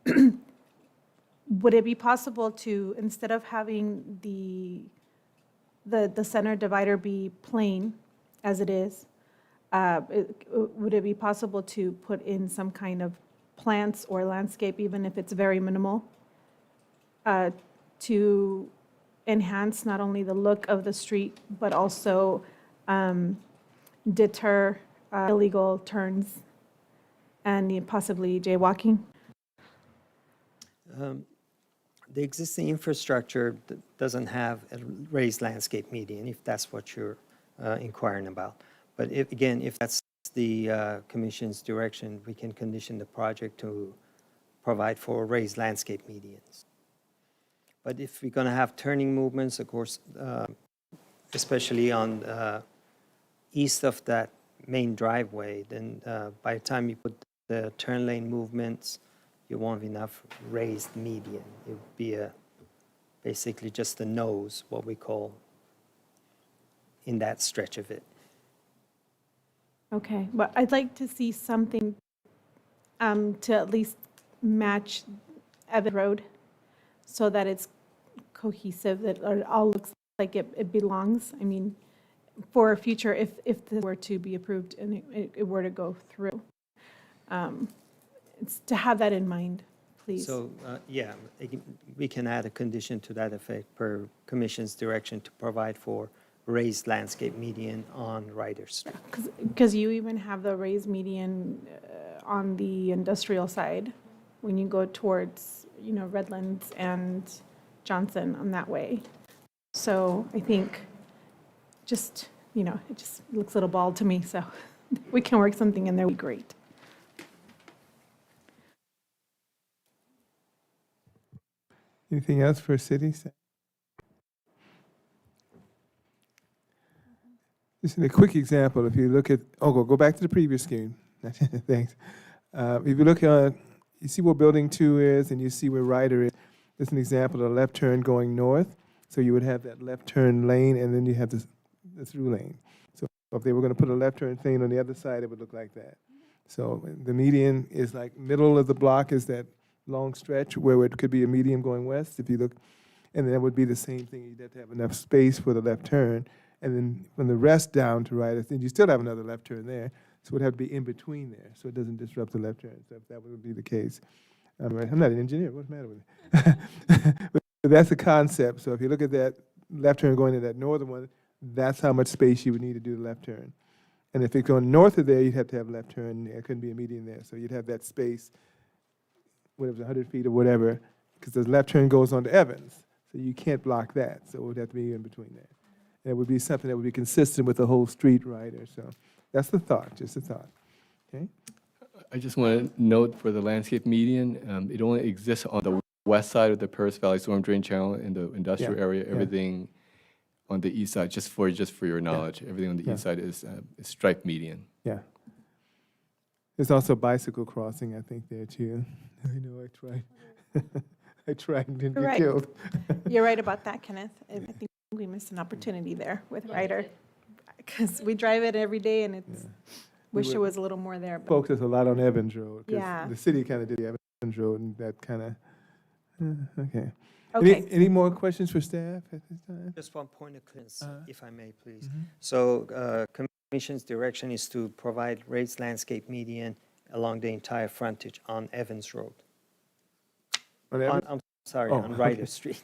would it be possible to, instead of having the center divider be plain as it is, would it be possible to put in some kind of plants or landscape, even if it's very minimal, to enhance not only the look of the street, but also deter illegal turns and possibly jaywalking? The existing infrastructure doesn't have a raised landscape median, if that's what you're inquiring about. But if that's the commission's direction, we can condition the project to provide for raised landscape medians. But if we're going to have turning movements, of course, especially on east of that main driveway, then by the time you put the turn lane movements, you won't have enough raised median. It would be basically just the nose, what we call, in that stretch of it. Okay, but I'd like to see something to at least match Evan Road so that it's cohesive, that it all looks like it belongs. I mean, for future, if this were to be approved and it were to go through. It's to have that in mind, please. So, yeah, we can add a condition to that effect per commission's direction to provide for raised landscape median on Ryder Street. Because you even have the raised median on the industrial side when you go towards, Redlands and Johnson on that way. So I think just, it just looks a little bald to me, so we can work something in there, would be great. Anything else for cities? Just in a quick example, if you look at, go back to the previous screen. Thanks. If you look at, you see where building 2 is and you see where Ryder is. That's an example of a left turn going north. So you would have that left turn lane and then you have the through lane. So if they were going to put a left turn lane on the other side, it would look like that. So the median is like middle of the block is that long stretch where it could be a median going west if you look, and then that would be the same thing. You'd have to have enough space for the left turn. And then from the rest down to right, then you still have another left turn there. So it would have to be in between there, so it doesn't disrupt the left turn. So if that would be the case. I'm not an engineer, what's the matter with me? But that's the concept. So if you look at that left turn going to that northern one, that's how much space you would need to do the left turn. And if it's going north of there, you'd have to have a left turn. There couldn't be a median there. So you'd have that space, whatever, 100 feet or whatever, because the left turn goes on to Evans. So you can't block that. So it would have to be in between there. And it would be something that would be consistent with the whole street, Ryder. So that's the thought, just a thought. Okay? I just want to note for the landscape median, it only exists on the west side of the Paris Valley Storm Drain Channel in the industrial Yeah, area. yeah. Everything on the east side, just for your knowledge, everything on the Yeah. east side is striped median. Yeah. There's also bicycle crossing, I think, there too. I know, I tried. I tried and didn't get Right. killed. You're right about that, Kenneth. I think we missed an opportunity there with Ryder. Because we drive it every day and it's, We wish there were- was a little more there. But Focus a lot on Evans Road. 'cause Yeah. The city kind of did the Evans Road and that kind of, okay. Okay, Any more questions for staff at this time? Just one point of clearance, if I may, please. Mhm. So Commission's direction is to provide raised landscape median along the entire frontage on Evans Road. On Evans? I'm sorry, Oh, on Ryder okay. Street.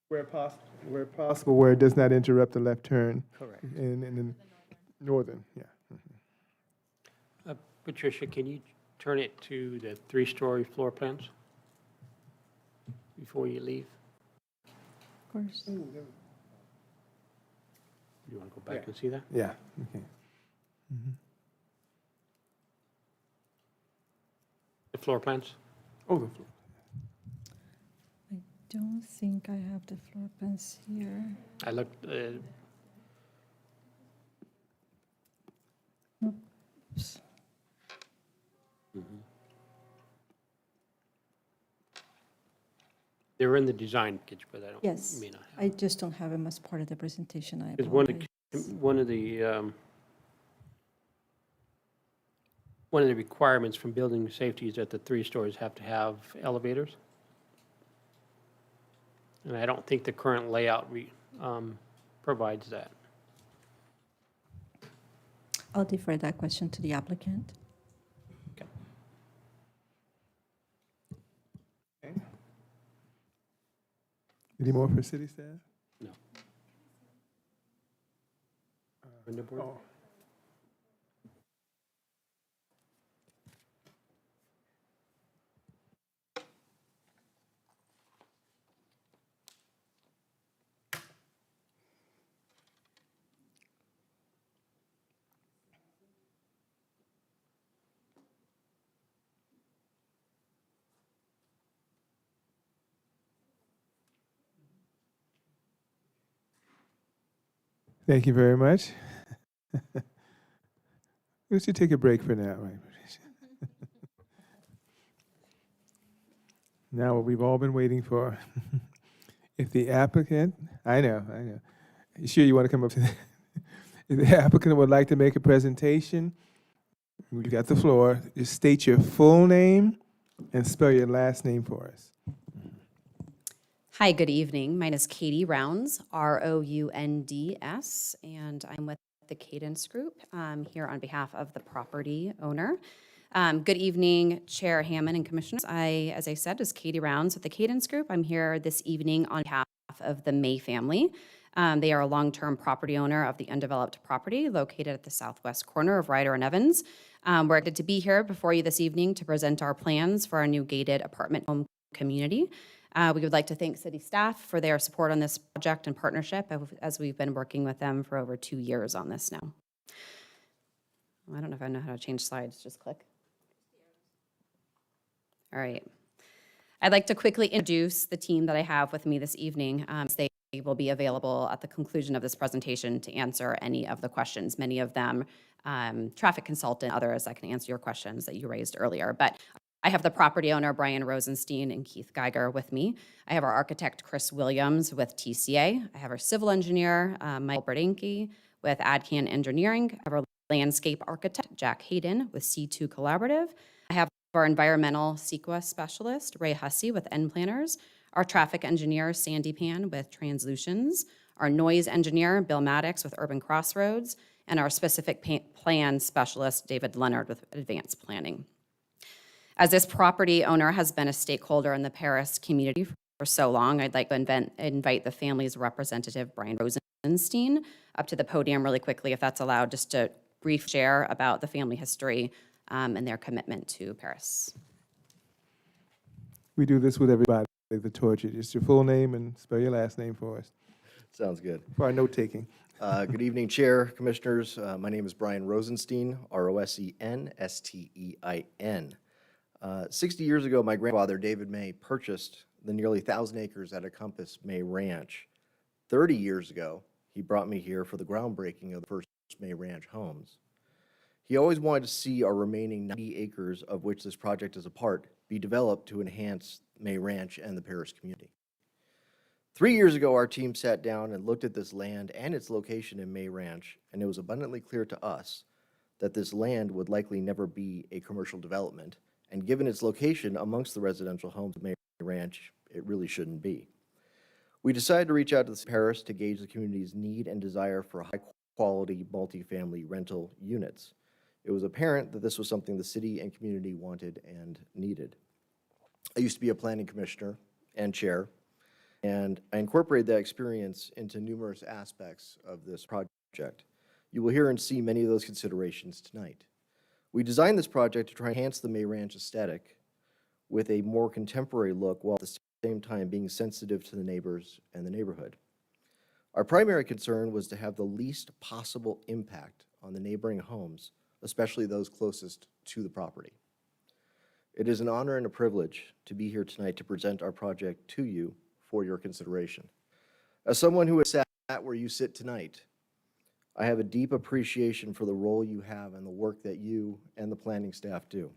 Where possible, where it does not interrupt the left turn Correct. in the northern, yeah. Patricia, can you turn it to the 3-story floor plans before you leave? Of course. You want to go back Yeah. and see that? Yeah, okay. The floor plans? Oh, the floor. I don't think I have the floor plans here. I looked, Oops. they were in the design package, but I don't, Yes. may not have. I just don't have them as part of the presentation. I Because apologize. one of the requirements from building safety is that the 3 stories have to have elevators. And I don't think the current layout provides that. I'll defer that question to the applicant. Any more for city staff? Window board? Oh. Thank you very much. We should take a break for now, right? Now, what we've all been waiting for. If the applicant, I know. You sure you want to come up to that? If the applicant would like to make a presentation, you got the floor. Just state your full name and spell your last name for us. Hi, good evening. My name is Katie Rounds, Rounds, and I'm with the Cadence Group here on behalf of the property owner. Good evening, Chair Hammond and Commissioners. As I said, is Katie Rounds with the Cadence Group. I'm here this evening on behalf of the May family. They are a long-term property owner of the undeveloped property located at the southwest corner of Ryder and Evans. We're excited to be here before you this evening to present our plans for our new gated apartment home community. We would like to thank city staff for their support on this project and partnership as we've been working with them for over 2 years on this now. I don't know if I know how to change slides, just click. All right. I'd like to quickly introduce the team that I have with me this evening. They will be available at the conclusion of this presentation to answer any of the questions, many of them traffic consultant, others that can answer your questions that you raised earlier. But I have the property owner, Brian Rosenstein, and Keith Geiger with me. I have our architect, Chris Williams, with TCA. I have our civil engineer, Michael Berdinke, with AdCan Engineering. I have our landscape architect, Jack Hayden, with C2 Collaborative. I have our environmental CEQA specialist, Ray Hussey, with End Planners. Our traffic engineer, Sandy Pan, with Translutions. Our noise engineer, Bill Maddox, with Urban Crossroads. And our specific plan specialist, David Leonard, with Advanced Planning. As this property owner has been a stakeholder in the Paris community for so long, I'd like to invite the family's representative, Brian Rosenstein, up to the podium really quickly, if that's allowed, just to brief share about the family history and their commitment to Paris. We do this with everybody, the torture. Just your full name and spell your last name for us, Sounds good. for our note-taking. Good evening, Chair, Commissioners. My name is Brian Rosenstein, Rosenstein. 60 years ago, my grandfather, David May, purchased the nearly 1,000 acres at Compass May Ranch. 30 years ago, he brought me here for the groundbreaking of the first May Ranch homes. He always wanted to see our remaining 90 acres, of which this project is a part, be developed to enhance May Ranch and the Paris community. 3 years ago, our team sat down and looked at this land and its location in May Ranch, and it was abundantly clear to us that this land would likely never be a commercial development, and given its location amongst the residential homes of May Ranch, it really shouldn't be. We decided to reach out to the Paris to gauge the community's need and desire for high-quality multifamily rental units. It was apparent that this was something the city and community wanted and needed. I used to be a planning commissioner and chair, and I incorporated that experience into numerous aspects of this project. You will hear and see many of those considerations tonight. We designed this project to try and enhance the May Ranch aesthetic with a more contemporary look while at the same time being sensitive to the neighbors and the neighborhood. Our primary concern was to have the least possible impact on the neighboring homes, especially those closest to the property. It is an honor and a privilege to be here tonight to present our project to you for your consideration. As someone who has sat where you sit tonight, I have a deep appreciation for the role you have and the work that you and the planning staff do.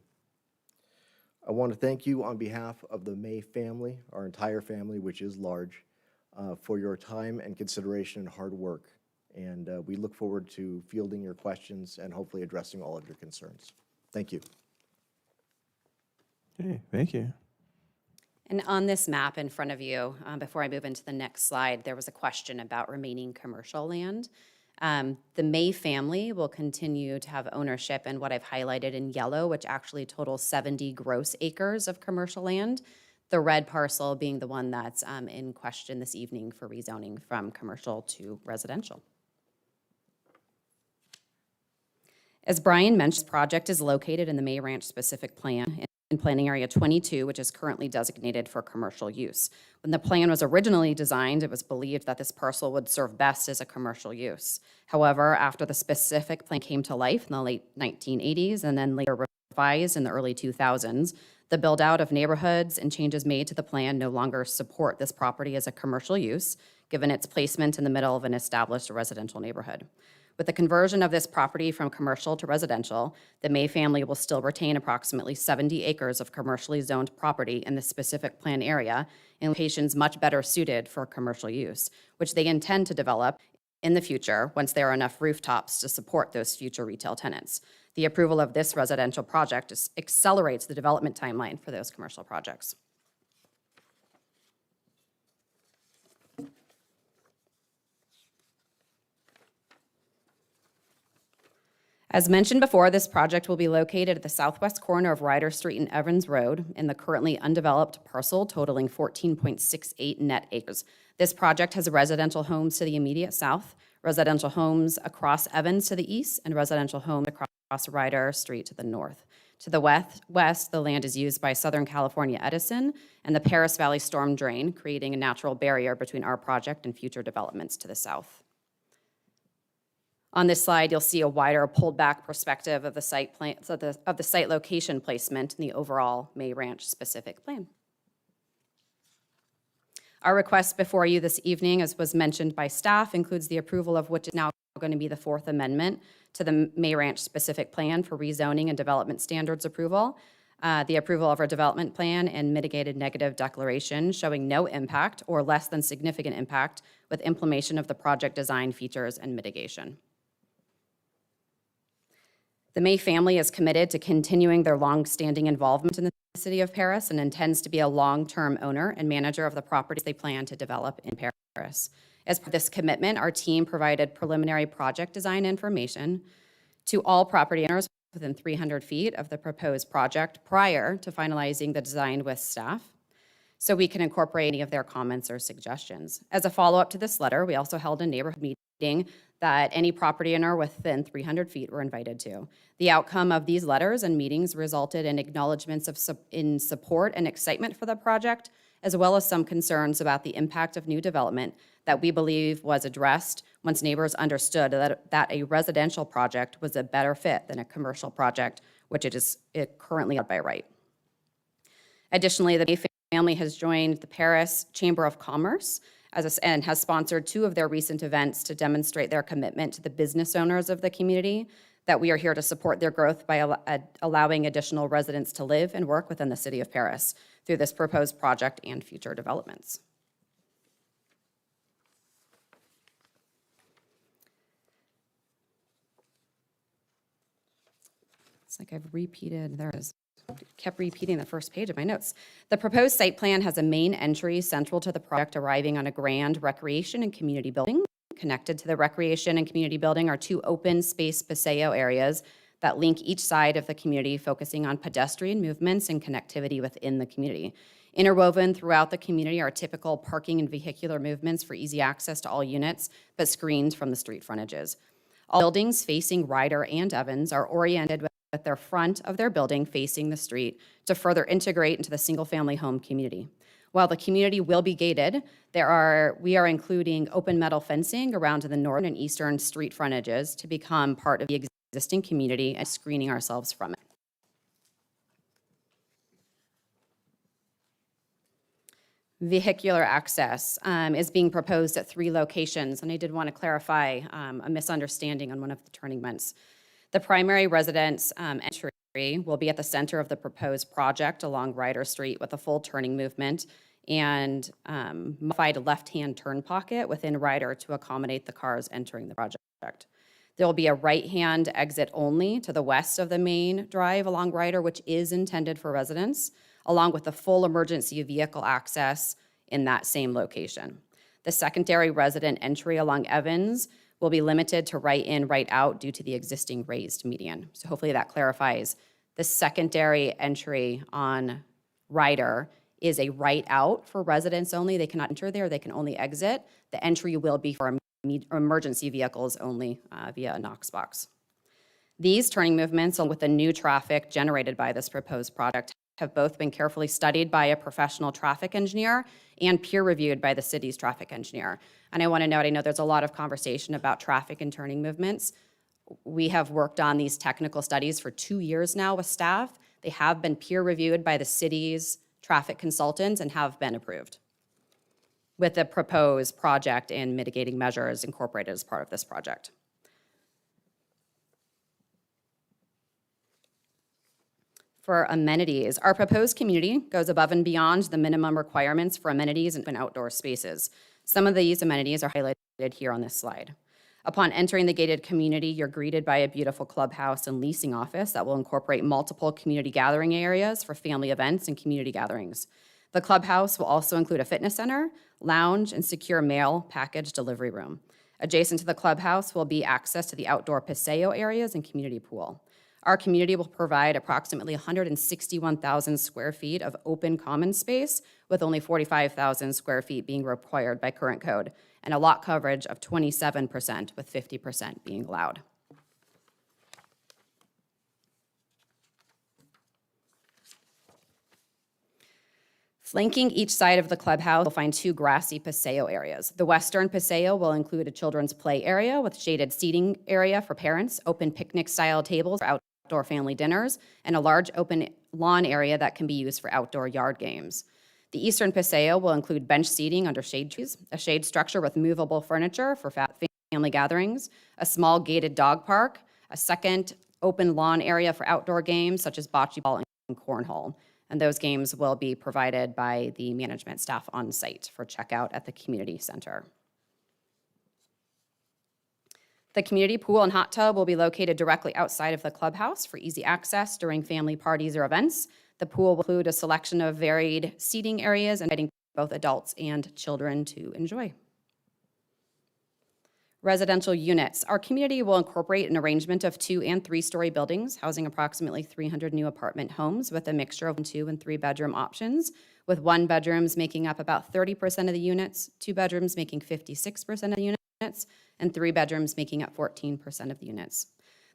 I want to thank you on behalf of the May family, our entire family, which is large, for your time and consideration and hard work. And we look forward to fielding your questions and hopefully addressing all of your concerns. Thank you. Okay, thank you. And on this map in front of you, before I move into the next slide, there was a question about remaining commercial land. The May family will continue to have ownership in what I've highlighted in yellow, which actually totals 70 gross acres of commercial land. The red parcel being the one that's in question this evening for rezoning from commercial to residential. As Brian mentioned, this project is located in the May Ranch specific plan in Planning Area 22, which is currently designated for commercial use. When the plan was originally designed, it was believed that this parcel would serve best as a commercial use. However, after the specific plan came to life in the late 1980s and then later revised in the early 2000s, the build out of neighborhoods and changes made to the plan no longer support this property as a commercial use, given its placement in the middle of an established residential neighborhood. With the conversion of this property from commercial to residential, the May family will still retain approximately 70 acres of commercially zoned property in the specific plan area in locations much better suited for commercial use, which they intend to develop in the future once there are enough rooftops to support those future retail tenants. The approval of this residential project accelerates the development timeline for those commercial projects. As mentioned before, this project will be located at the southwest corner of Ryder Street and Evans Road in the currently undeveloped parcel totaling 14.68 net acres. This project has residential homes to the immediate south, residential homes across Evans to the east, and residential homes across Ryder Street to the north. To the west, the land is used by Southern California Edison and the Paris Valley Storm Drain, creating a natural barrier between our project and future developments to the south. On this slide, you'll see a wider pulled back perspective of the site plan, of the site location placement in the overall May Ranch specific plan. Our request before you this evening, as was mentioned by staff, includes the approval of which is now going to be the fourth amendment to the May Ranch specific plan for rezoning and development standards approval. The approval of our development plan and mitigated negative declaration showing no impact or less than significant impact with implementation of the project design features and mitigation. The May family is committed to continuing their long-standing involvement in the city of Paris and intends to be a long-term owner and manager of the properties they plan to develop in Paris. As part of this commitment, our team provided preliminary project design information to all property owners within 300 feet of the proposed project prior to finalizing the design with staff, so we can incorporate any of their comments or suggestions. As a follow-up to this letter, we also held a neighborhood meeting that any property owner within 300 feet were invited to. The outcome of these letters and meetings resulted in acknowledgments in support and excitement for the project, as well as some concerns about the impact of new development that we believe was addressed once neighbors understood that a residential project was a better fit than a commercial project, which it currently is by right. Additionally, the May family has joined the Paris Chamber of Commerce and has sponsored 2 of their recent events to demonstrate their commitment to the business owners of the community, that we are here to support their growth by allowing additional residents to live and work within the city of Paris through this proposed project and future developments. It's like I've repeated, there it is. Kept repeating the first page of my notes. The proposed site plan has a main entry central to the project arriving on a grand recreation and community building. Connected to the recreation and community building are 2 open space paseo areas that link each side of the community, focusing on pedestrian movements and connectivity within the community. Interwoven throughout the community are typical parking and vehicular movements for easy access to all units, but screened from the street frontages. All buildings facing Ryder and Evans are oriented with their front of their building facing the street to further integrate into the single-family home community. While the community will be gated, we are including open metal fencing around the northern and eastern street frontages to become part of the existing community and screening ourselves from it. Vehicular access is being proposed at 3 locations, and I did want to clarify a misunderstanding on one of the turning points. The primary residence entry will be at the center of the proposed project along Ryder Street with a full turning movement and modified left-hand turn pocket within Ryder to accommodate the cars entering the project. There will be a right-hand exit only to the west of the main drive along Ryder, which is intended for residents, along with the full emergency vehicle access in that same location. The secondary resident entry along Evans will be limited to right in, right out due to the existing raised median. So hopefully that clarifies. The secondary entry on Ryder is a right out for residents only. They cannot enter there, they can only exit. The entry will be for emergency vehicles only via a Knox box. These turning movements, along with the new traffic generated by this proposed project, have both been carefully studied by a professional traffic engineer and peer-reviewed by the city's traffic engineer. And I want to note, I know there's a lot of conversation about traffic and turning movements. We have worked on these technical studies for 2 years now with staff. They have been peer-reviewed by the city's traffic consultants and have been approved with the proposed project and mitigating measures incorporated as part of this project. For amenities, our proposed community goes above and beyond the minimum requirements for amenities and outdoor spaces. Some of these amenities are highlighted here on this slide. Upon entering the gated community, you're greeted by a beautiful clubhouse and leasing office that will incorporate multiple community gathering areas for family events and community gatherings. The clubhouse will also include a fitness center, lounge, and secure mail package delivery room. Adjacent to the clubhouse will be access to the outdoor paseo areas and community pool. Our community will provide approximately 161,000 square feet of open common space, with only 45,000 square feet being required by current code, and a lot coverage of 27%, with 50% being allowed. Flanking each side of the clubhouse, you'll find 2 grassy paseo areas. The western paseo will include a children's play area with shaded seating area for parents, open picnic-style tables for outdoor family dinners, and a large open lawn area that can be used for outdoor yard games. The eastern paseo will include bench seating under shade trees, a shade structure with movable furniture for family gatherings, a small gated dog park, a second open lawn area for outdoor games such as bocce ball and cornhole. And those games will be provided by the management staff on site for checkout at the community center. The community pool and hot tub will be located directly outside of the clubhouse for easy access during family parties or events. The pool will include a selection of varied seating areas, inviting both adults and children to enjoy. Residential units. Our community will incorporate an arrangement of 2- and 3-story buildings, housing approximately 300 new apartment homes with a mixture of 2- and 3-bedroom options, with 1 bedrooms making up about 30% of the units, 2 bedrooms making 56% of the units, and 3 bedrooms making up 14% of the units.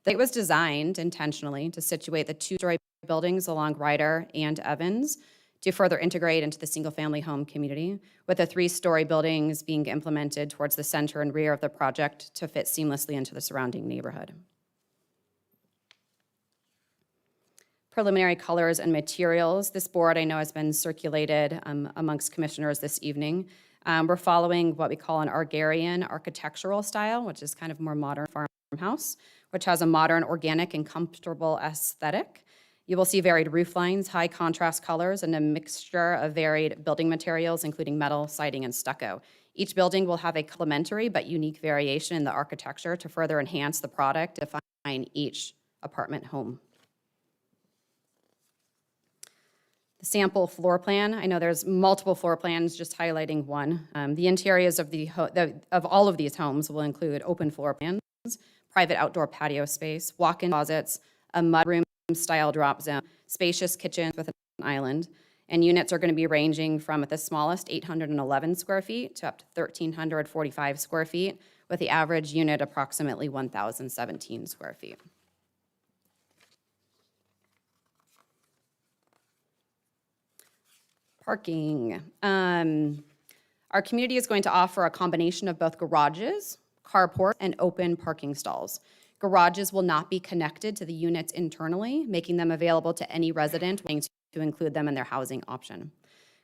It was designed intentionally to situate the 2-story buildings along Ryder and Evans to further integrate into the single-family home community, with the 3-story buildings being implemented towards the center and rear of the project to fit seamlessly into the surrounding neighborhood. Preliminary colors and materials. This board, I know, has been circulated amongst commissioners this evening. We're following what we call an Argarian architectural style, which is kind of more modern farmhouse, which has a modern, organic, and comfortable aesthetic. You will see varied roof lines, high contrast colors, and a mixture of varied building materials, including metal, siding, and stucco. Each building will have a complementary but unique variation in the architecture to further enhance the product, define each apartment home. The sample floor plan, I know there's multiple floor plans, just highlighting one. The interiors of all of these homes will include open floor plans, private outdoor patio space, walk-in closets, a mudroom style drop zone, spacious kitchens with an island, and units are going to be ranging from, at the smallest, 811 square feet to up to 1,345 square feet, with the average unit approximately 1,017 square feet. Parking. Our community is going to offer a combination of both garages, carport, and open parking stalls. Garages will not be connected to the units internally, making them available to any resident wanting to include them in their housing option.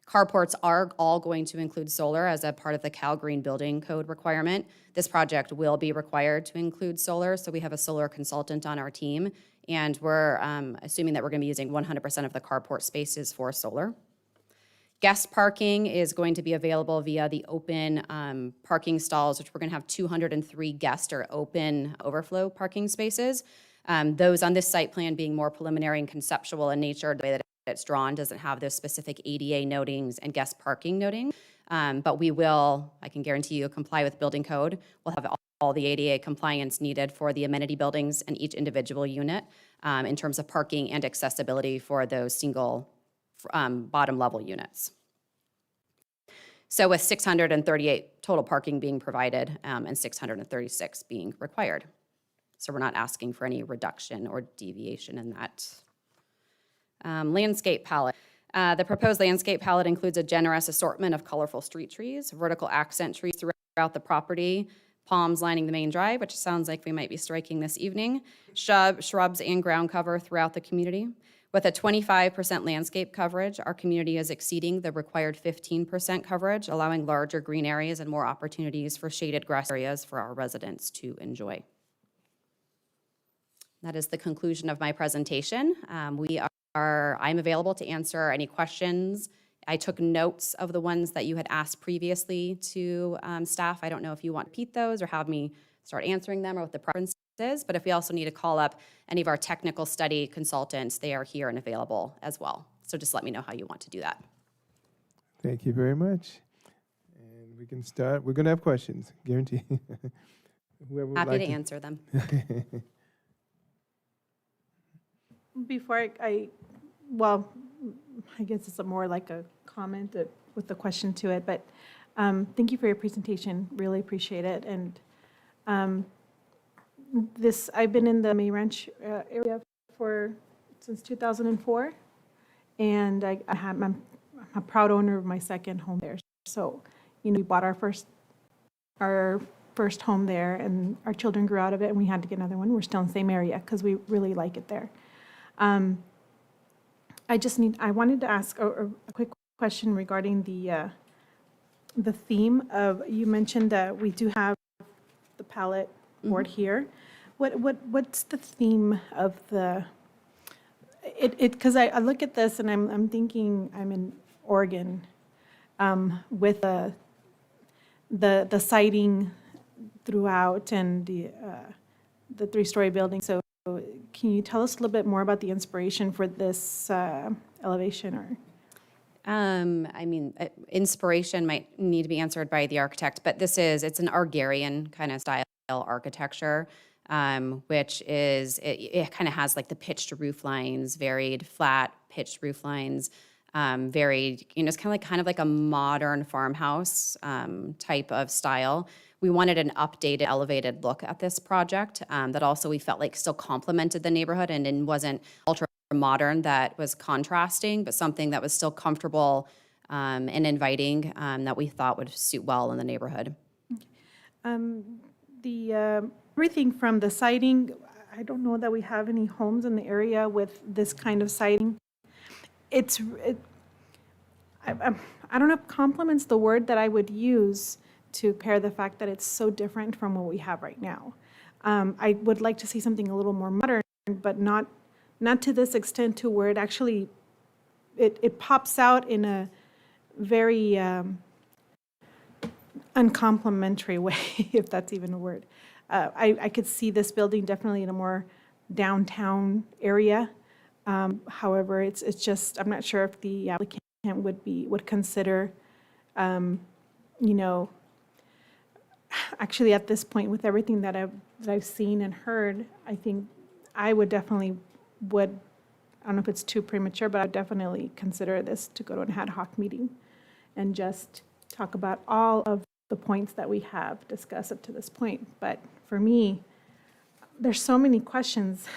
Carports are all going to include solar as a part of the Cal Green Building Code requirement. This project will be required to include solar, so we have a solar consultant on our team, and we're assuming that we're going to be using 100% of the carport spaces for solar. Guest parking is going to be available via the open parking stalls, which we're going to have 203 guest or open overflow parking spaces. Those on this site plan being more preliminary and conceptual in nature, the way that it's drawn doesn't have those specific ADA notings and guest parking noting. But we will, I can guarantee you, comply with building code. We'll have all the ADA compliance needed for the amenity buildings and each individual unit in terms of parking and accessibility for those single bottom level units. So with 638 total parking being provided and 636 being required. So we're not asking for any reduction or deviation in that. Landscape palette. The proposed landscape palette includes a generous assortment of colorful street trees, vertical accent trees throughout the property, palms lining the main drive, which sounds like we might be striking this evening, shrubs and ground cover throughout the community. With a 25% landscape coverage, our community is exceeding the required 15% coverage, allowing larger green areas and more opportunities for shaded grass areas for our residents to enjoy. That is the conclusion of my presentation. I'm available to answer any questions. I took notes of the ones that you had asked previously to staff. I don't know if you want to repeat those or have me start answering them or what the preference is, but if we also need to call up any of our technical study consultants, they are here and available as well. So just let me know how you want to do that. Thank you very much. And we can start. We're going to have questions, guarantee. Whoever would Happy like to answer them. Before well, I guess it's more like a comment with the question to it, but thank you for your presentation. Really appreciate it. And I've been in the May Ranch area since 2004, and I'm a proud owner of my second home there. So, we bought our first home there, and our children grew out of it, and we had to get another one. We're still in the same area because we really like it there. I wanted to ask a quick question regarding the theme of, you mentioned that we do have the palette board here. What's the theme of because I look at this and I'm thinking I'm in Oregon with the siding throughout and the 3-story building. So can you tell us a little bit more about the inspiration for this elevation? Or Inspiration might need to be answered by the architect, but it's an Argarian kind of style architecture, which is, it kind of has like the pitched roof lines, varied flat pitched roof lines, varied, it's kind of like a modern farmhouse type of style. We wanted an updated, elevated look at this project that also we felt like still complemented the neighborhood and wasn't ultra modern that was contrasting, but something that was still comfortable and inviting that we thought would suit well in the neighborhood. Everything from the siding, I don't know that we have any homes in the area with this kind of siding. I don't know if compliment's the word that I would use to pair the fact that it's so different from what we have right now. I would like to see something a little more modern, but not to this extent to where it actually, it pops out in a very uncomplimentary way, if that's even a word. I could see this building definitely in a more downtown area. However, it's just, I'm not sure if the applicant would consider, actually at this point with everything that I've seen and heard, I think I would definitely I don't know if it's too premature, but I'd definitely consider this to go to an ad hoc meeting and just talk about all of the points that we have discussed up to this point. But for me, there's so many questions.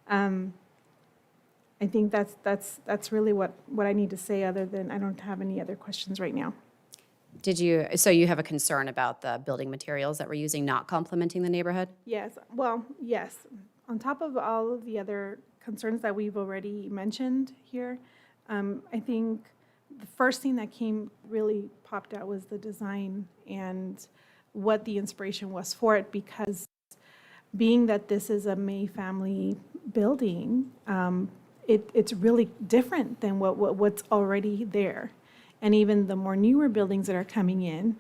I think that's really what I need to say, other than I don't have any other questions right now. So you have a concern about the building materials that we're using not complementing the neighborhood? Yes, well, yes. On top of all of the other concerns that we've already mentioned here, I think the first thing that really popped out was the design and what the inspiration was for it, because being that this is a May family building, it's really different than what's already there. And even the more newer buildings that are coming in,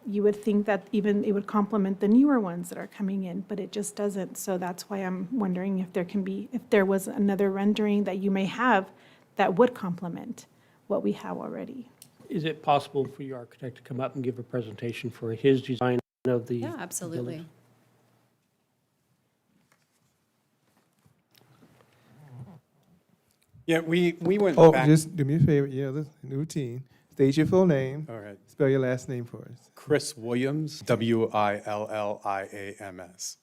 you would think that even it would complement the newer ones that are coming in, but it just doesn't. So that's why I'm wondering if there was another rendering that you may have that would complement what we have already. Is it possible for your architect to come up and give a presentation for his design of the Yeah, absolutely. buildings? Yeah, we went Oh, back. just do me a favor, the routine. State your full name, All right. spell your last name for us. Chris Williams, Williams.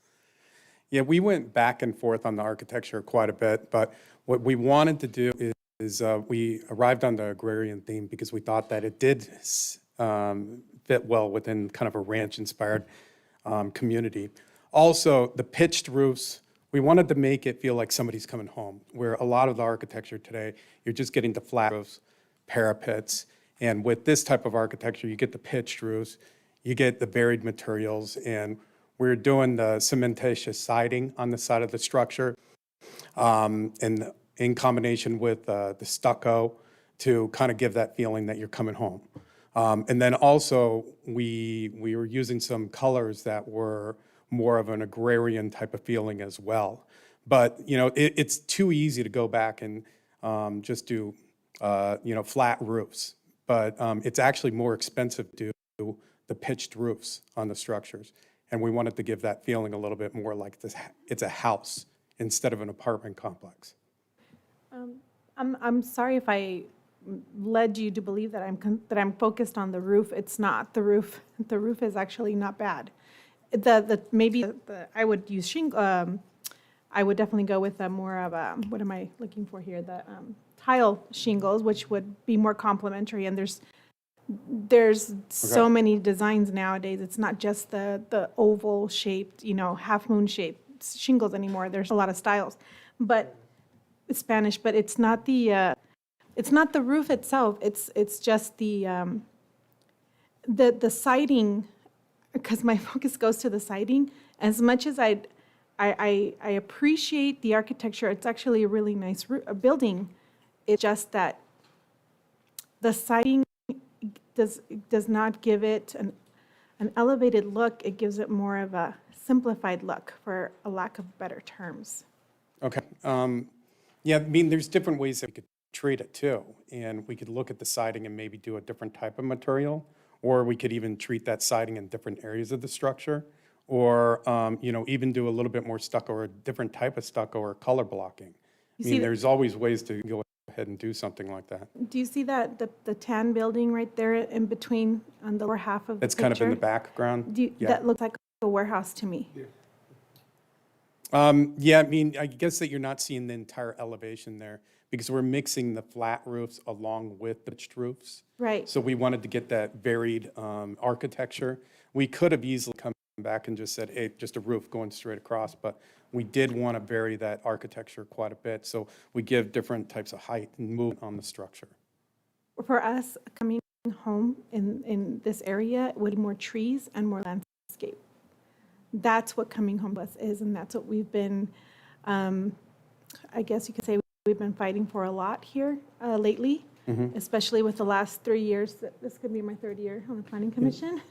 Yeah, we went back and forth on the architecture quite a bit, but what we wanted to do is we arrived on the agrarian theme because we thought that it did fit well within kind of a ranch-inspired community. Also, the pitched roofs, we wanted to make it feel like somebody's coming home, where a lot of the architecture today, you're just getting the flat roofs, parapets, and with this type of architecture, you get the pitched roofs, you get the buried materials, and we're doing the cementatious siding on the side of the structure, and in combination with the stucco to kind of give that feeling that you're coming home. And then also, we were using some colors that were more of an agrarian type of feeling as well. But, it's too easy to go back and just do, flat roofs. But it's actually more expensive to do the pitched roofs on the structures. And we wanted to give that feeling a little bit more like it's a house instead of an apartment complex. I'm sorry if I led you to believe that I'm focused on the roof. It's not. The roof is actually not bad. I would use shingle. I would definitely go with more of a, what am I looking for here? The tile shingles, which would be more complementary. And there's so many designs nowadays. It's not just the oval shaped, half moon shaped shingles anymore. There's a lot of styles, but it's Spanish. But it's not the roof itself. It's just the siding. Because my focus goes to the siding. As much as I appreciate the architecture, it's actually a really nice building. It's just that the siding does not give it an elevated look. It gives it more of a simplified look, for a lack of better terms. Okay. Yeah, there's different ways that we could treat it too. And we could look at the siding and maybe do a different type of material. Or we could even treat that siding in different areas of the structure, or even do a little bit more stucco or a different type of stucco or color blocking. There's always ways to go ahead and do something like that. Do you see that the tan building right there in between on the lower half of the It's kind of in the picture? background. That looks like a warehouse to me. Yeah, I mean, I guess that you're not seeing the entire elevation there because we're mixing the flat roofs along with the pitched roofs. Right. So we wanted to get that varied architecture. We could have easily come back and just said, hey, just a roof going straight across, but we did want to vary that architecture quite a bit. So we give different types of height and movement on the structure. For us, coming home in this area, with more trees and more landscape. That's what coming home to us is, and that's what we've been, I guess you could say, we've been fighting for a lot here lately, especially with the last 3 years. This could be my third year on the Planning Commission.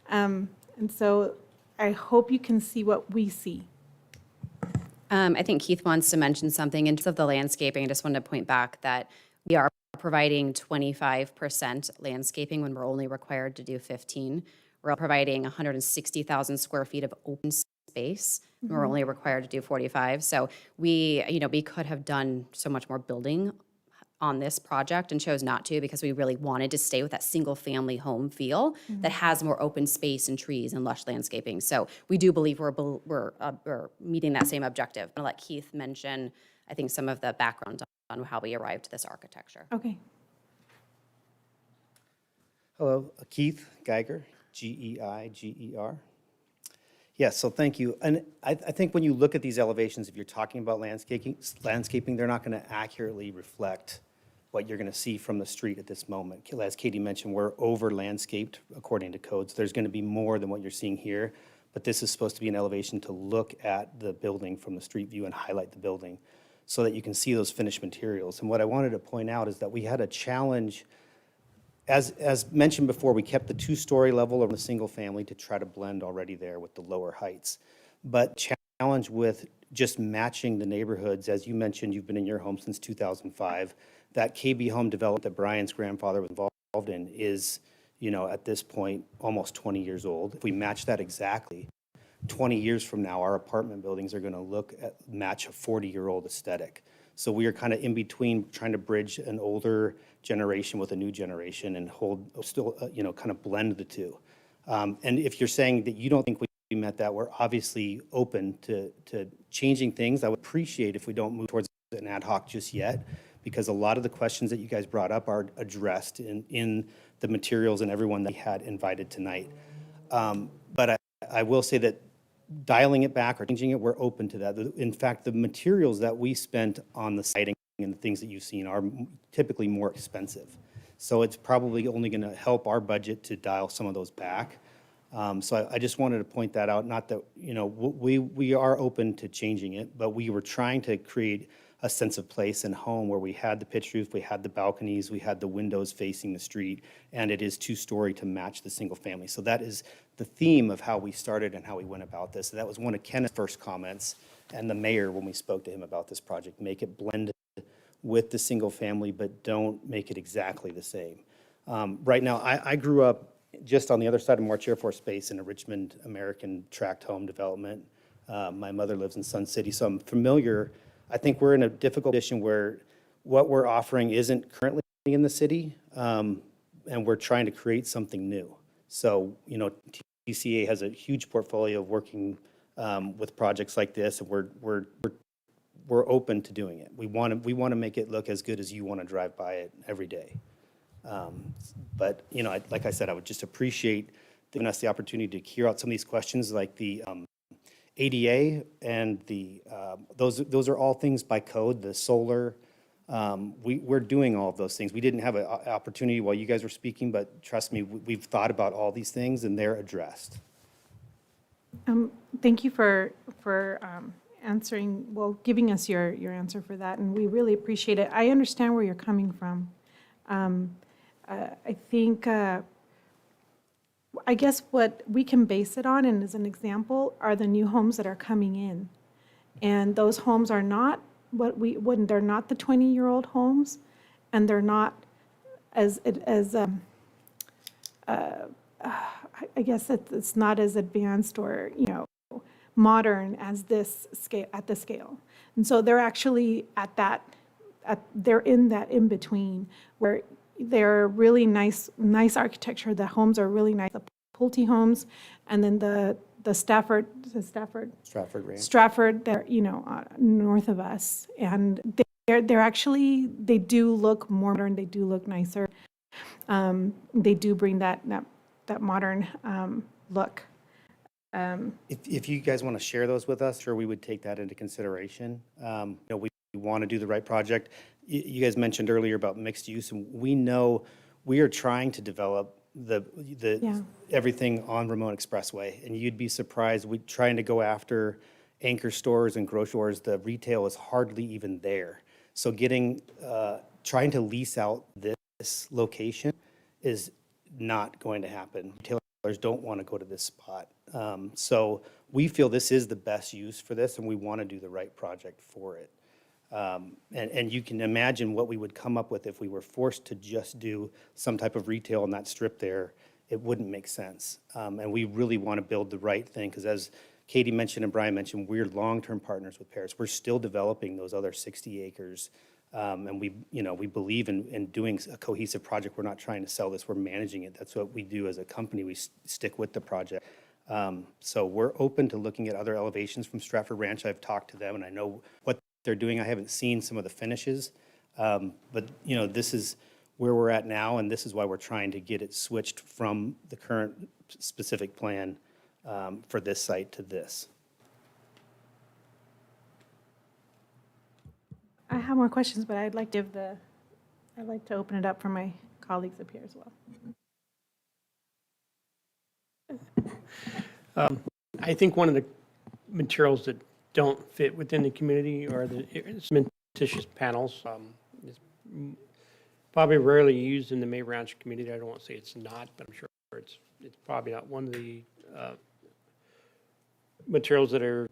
And so I hope you can see what we see. I think Keith wants to mention something in terms of the landscaping. I just wanted to point back that we are providing 25% landscaping when we're only required to do 15. We're providing 160,000 square feet of open space. And we're only required to do 45. So we could have done so much more building on this project and chose not to because we really wanted to stay with that single family home feel that has more open space and trees and lush landscaping. So we do believe we're meeting that same objective. I'll let Keith mention, I think, some of the background on how we arrived to this architecture. Okay. Hello, Keith Geiger, Geiger. Yes, so thank you. And I think when you look at these elevations, if you're talking about landscaping, they're not going to accurately reflect what you're going to see from the street at this moment. As Katie mentioned, we're over landscaped according to codes. There's going to be more than what you're seeing here, but this is supposed to be an elevation to look at the building from the street view and highlight the building so that you can see those finished materials. And what I wanted to point out is that we had a challenge. As mentioned before, we kept the two-story level of the single family to try to blend already there with the lower heights. But challenge with just matching the neighborhoods, as you mentioned, you've been in your home since 2005. That KB home development that Brian's grandfather was involved in is, at this point, almost 20 years old. If we match that exactly, 20 years from now, our apartment buildings are going to match a 40-year-old aesthetic. So we are kind of in between trying to bridge an older generation with a new generation and kind of blend the two. And if you're saying that you don't think we met that, we're obviously open to changing things. I would appreciate if we don't move towards an ad hoc just yet, because a lot of the questions that you guys brought up are addressed in the materials and everyone that we had invited tonight. But I will say that dialing it back or changing it, we're open to that. In fact, the materials that we spent on the siding and the things that you've seen are typically more expensive. So it's probably only going to help our budget to dial some of those back. So I just wanted to point that out. Not that, we are open to changing it, but we were trying to create a sense of place and home where we had the pitched roof, we had the balconies, we had the windows facing the street, and it is two-story to match the single family. So that is the theme of how we started and how we went about this. That was one of Kenneth's first comments and the mayor when we spoke to him about this project. Make it blended with the single family, but don't make it exactly the same. Right now, I grew up just on the other side of March Air Force Base in a Richmond American tract home development. My mother lives in Sun City, so I'm familiar. I think we're in a difficult position where what we're offering isn't currently in the city, and we're trying to create something new. So, TCA has a huge portfolio of working with projects like this, and we're open to doing it. We want to make it look as good as you want to drive by it every day. But like I said, I would just appreciate giving us the opportunity to hear out some of these questions, like the ADA and the those are all things by code. The solar, we're doing all of those things. We didn't have an opportunity while you guys were speaking, but trust me, we've thought about all these things and they're addressed. Thank you for answering, giving us your answer for that, and we really appreciate it. I understand where you're coming from. I think, I guess what we can base it on, and as an example, are the new homes that are coming in. And those homes are not they're not the 20-year-old homes, and they're not as I guess it's not as advanced or, modern as this scale, at the scale. And so they're actually they're in that in-between where they're really nice architecture. The homes are really nice, the Pulte homes, and then the Stratford Ranch. they're, north of us. And they're actually, they do look more modern, they do look nicer. They do bring that modern look. If you guys want to share those with us, sure, we would take that into consideration. We want to do the right project. You guys mentioned earlier about mixed use, and we know we are trying to develop everything on Ramon Expressway, and you'd be surprised, we're trying to go after anchor stores and grocery stores, the retail is hardly even there. So trying to lease out this location is not going to happen. Retailers don't want to go to this spot. So we feel this is the best use for this, and we want to do the right project for it. And you can imagine what we would come up with if we were forced to just do some type of retail on that strip there. It wouldn't make sense. And we really want to build the right thing, because as Katie mentioned and Brian mentioned, we're long-term partners with Paris. We're still developing those other 60 acres. And we believe in doing a cohesive project. We're not trying to sell this, we're managing it. That's what we do as a company. We stick with the project. So we're open to looking at other elevations from Stratford Ranch. I've talked to them and I know what they're doing. I haven't seen some of the finishes. But this is where we're at now, and this is why we're trying to get it switched from the current specific plan for this site to this. I have more questions, but I'd like to open it up for my colleagues up here as well. I think one of the materials that don't fit within the community are the cementitious panels. It's probably rarely used in the May Ranch community. I don't want to say it's not, but I'm sure it's probably not one of the materials that are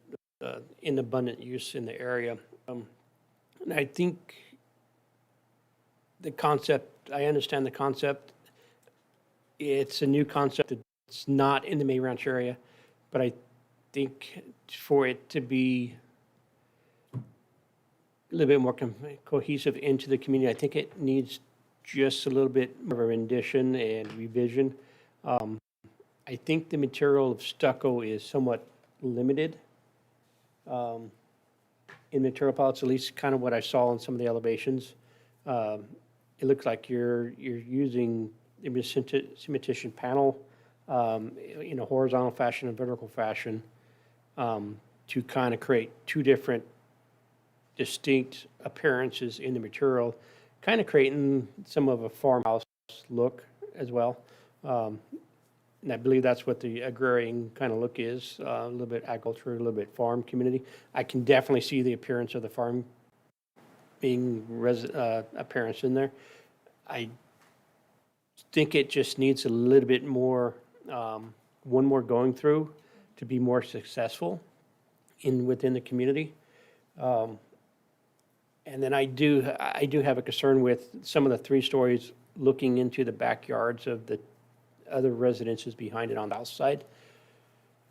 in abundant use in the area. And I think the concept, I understand the concept. It's a new concept that's not in the May Ranch area, but I think for it to be a little bit more cohesive into the community, I think it needs just a little bit more of a rendition and revision. I think the material of stucco is somewhat limited in material palettes, at least kind of what I saw in some of the elevations. It looks like you're using a cementitious panel in a horizontal fashion and vertical fashion to kind of create two different distinct appearances in the material, kind of creating some of a farmhouse look as well. And I believe that's what the agrarian kind of look is, a little bit agriculture, a little bit farm community. I can definitely see the appearance of the farm being appearance in there. I think it just needs a little bit more, one more going through to be more successful within the community. And then I do have a concern with some of the 3 stories looking into the backyards of the other residences behind it on the outside.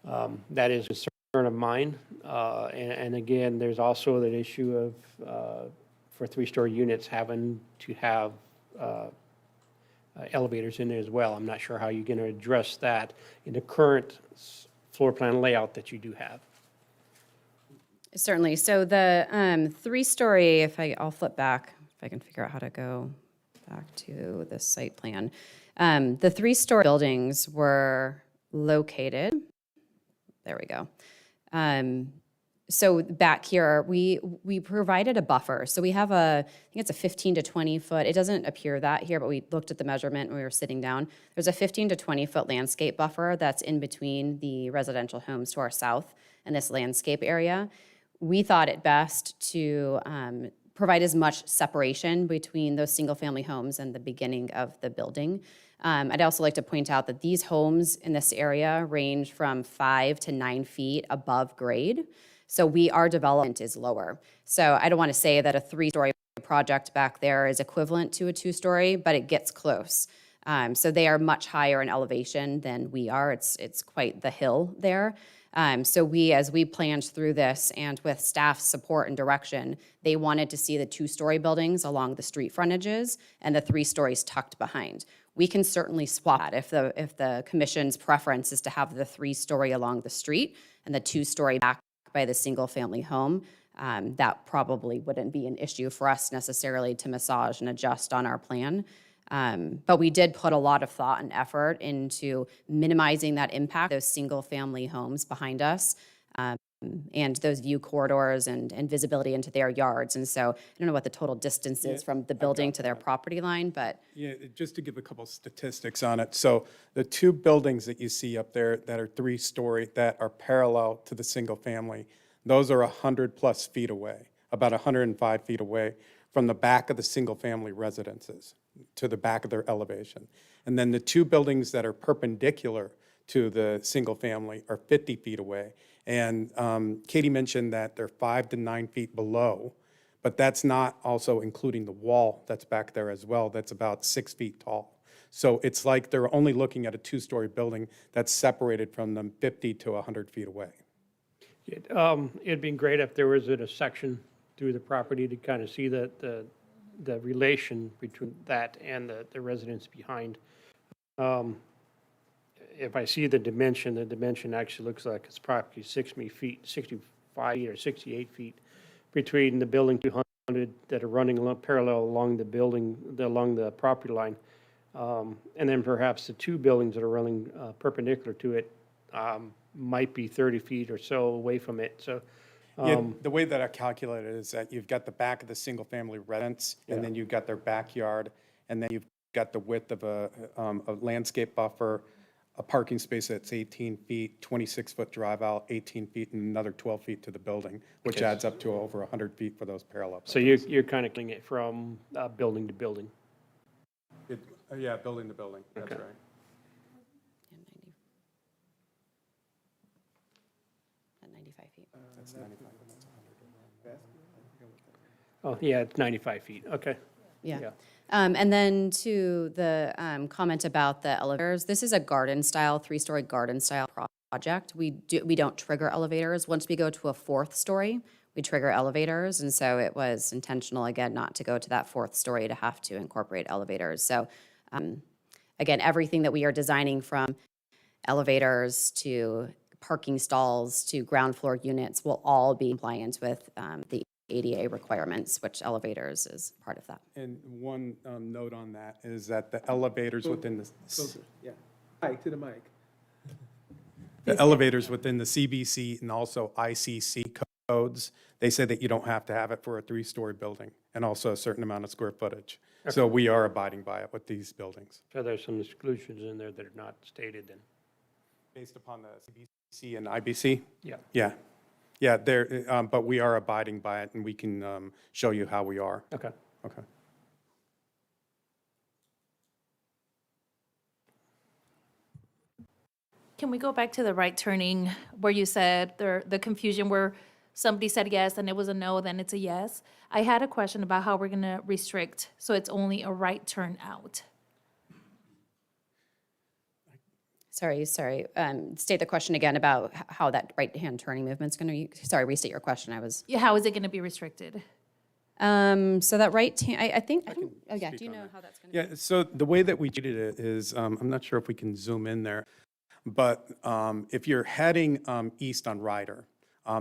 That is a concern of mine. And again, there's also that issue of, for 3-story units, having to have elevators in there as well. I'm not sure how you're going to address that in the current floor plan layout that you do have. Certainly. So the 3-story, I'll flip back, if I can figure out how to go back to the site plan. The 3-story buildings were located, there we go. So back here, we provided a buffer. So we have I think it's a 15 to 20 foot, it doesn't appear that here, but we looked at the measurement when we were sitting down. There's a 15 to 20 foot landscape buffer that's in between the residential homes to our south and this landscape area. We thought it best to provide as much separation between those single-family homes and the beginning of the building. I'd also like to point out that these homes in this area range from 5 to 9 feet above grade. So our development is lower. So I don't want to say that a 3-story project back there is equivalent to a 2-story, but it gets close. So they are much higher in elevation than we are. It's quite the hill there. So as we planned through this and with staff support and direction, they wanted to see the 2-story buildings along the street frontages and the 3 stories tucked behind. we can certainly swap that if the commission's preference is to have the 3-story along the street and the 2-story back by the single-family home. That probably wouldn't be an issue for us necessarily to massage and adjust on our plan. But we did put a lot of thought and effort into minimizing that impact, those single-family homes behind us, and those view corridors and visibility into their yards. And so I don't know what the total distance is from the building to their property line, but Yeah, just to give a couple statistics on it. So the 2 buildings that you see up there that are 3-story, that are parallel to the single family, those are 100+ feet away, about 105 feet away from the back of the single family residences to the back of their elevation. And then the 2 buildings that are perpendicular to the single family are 50 feet away. And Katie mentioned that they're 5 to 9 feet below, but that's not also including the wall that's back there as well. That's about 6 feet tall. So it's like they're only looking at a 2-story building that's separated from them 50 to 100 feet away. It'd be great if there was a section through the property to kind of see the relation between that and the residents behind. If I see the dimension actually looks like it's probably 60 feet, 65 or 68 feet between the building 200 that are running parallel along the building, along the property line. And then perhaps the 2 buildings that are running perpendicular to it might be 30 feet or so away from it. So Yeah, the way that I calculate it is that you've got the back of the single-family residence, and then you've got their backyard, and then you've got the width of a landscape buffer, a parking space that's 18 feet, 26-foot drive out, 18 feet, and another 12 feet to the building, which adds up to over 100 feet for those parallel. So you're kind of getting it from building to building. Yeah, building to building, that's Okay. right. at 95 feet. That's 95. Oh, yeah, it's 95 feet. Okay. Yeah. And then to the comment about the elevators, this is a garden-style, 3-story garden-style project. We don't trigger elevators. Once we go to a 4th story, we trigger elevators, and so it was intentional, again, not to go to that 4th story to have to incorporate elevators. So, again, everything that we are designing, from elevators to parking stalls to ground floor units, will all be compliant with the ADA requirements, which elevators is part of that. And one note on that is that the elevators within the, Closer, yeah. Mike, to the mic. the elevators within the CBC and also ICC codes, they say that you don't have to have it for a 3-story building, and also a certain amount of square footage. So we are abiding by it with these buildings. So there's some exclusions in there that are not stated then. Based upon the CBC and IBC? Yeah. Yeah. Yeah, but we are abiding by it, and we can show you how we are. Okay. Okay. Can we go back to the right turning where you said the confusion where somebody said yes and it was a no, then it's a yes? I had a question about how we're gonna restrict, so it's only a right turn out. Sorry. State the question again about how that right-hand turning movement's going to, sorry, restate your question. Yeah, how is it gonna be restricted? So that I think, oh yeah, speak do you on know that. how that's going to be? Yeah, so the way that we treated it is, I'm not sure if we can zoom in there, but if you're heading east on Ryder,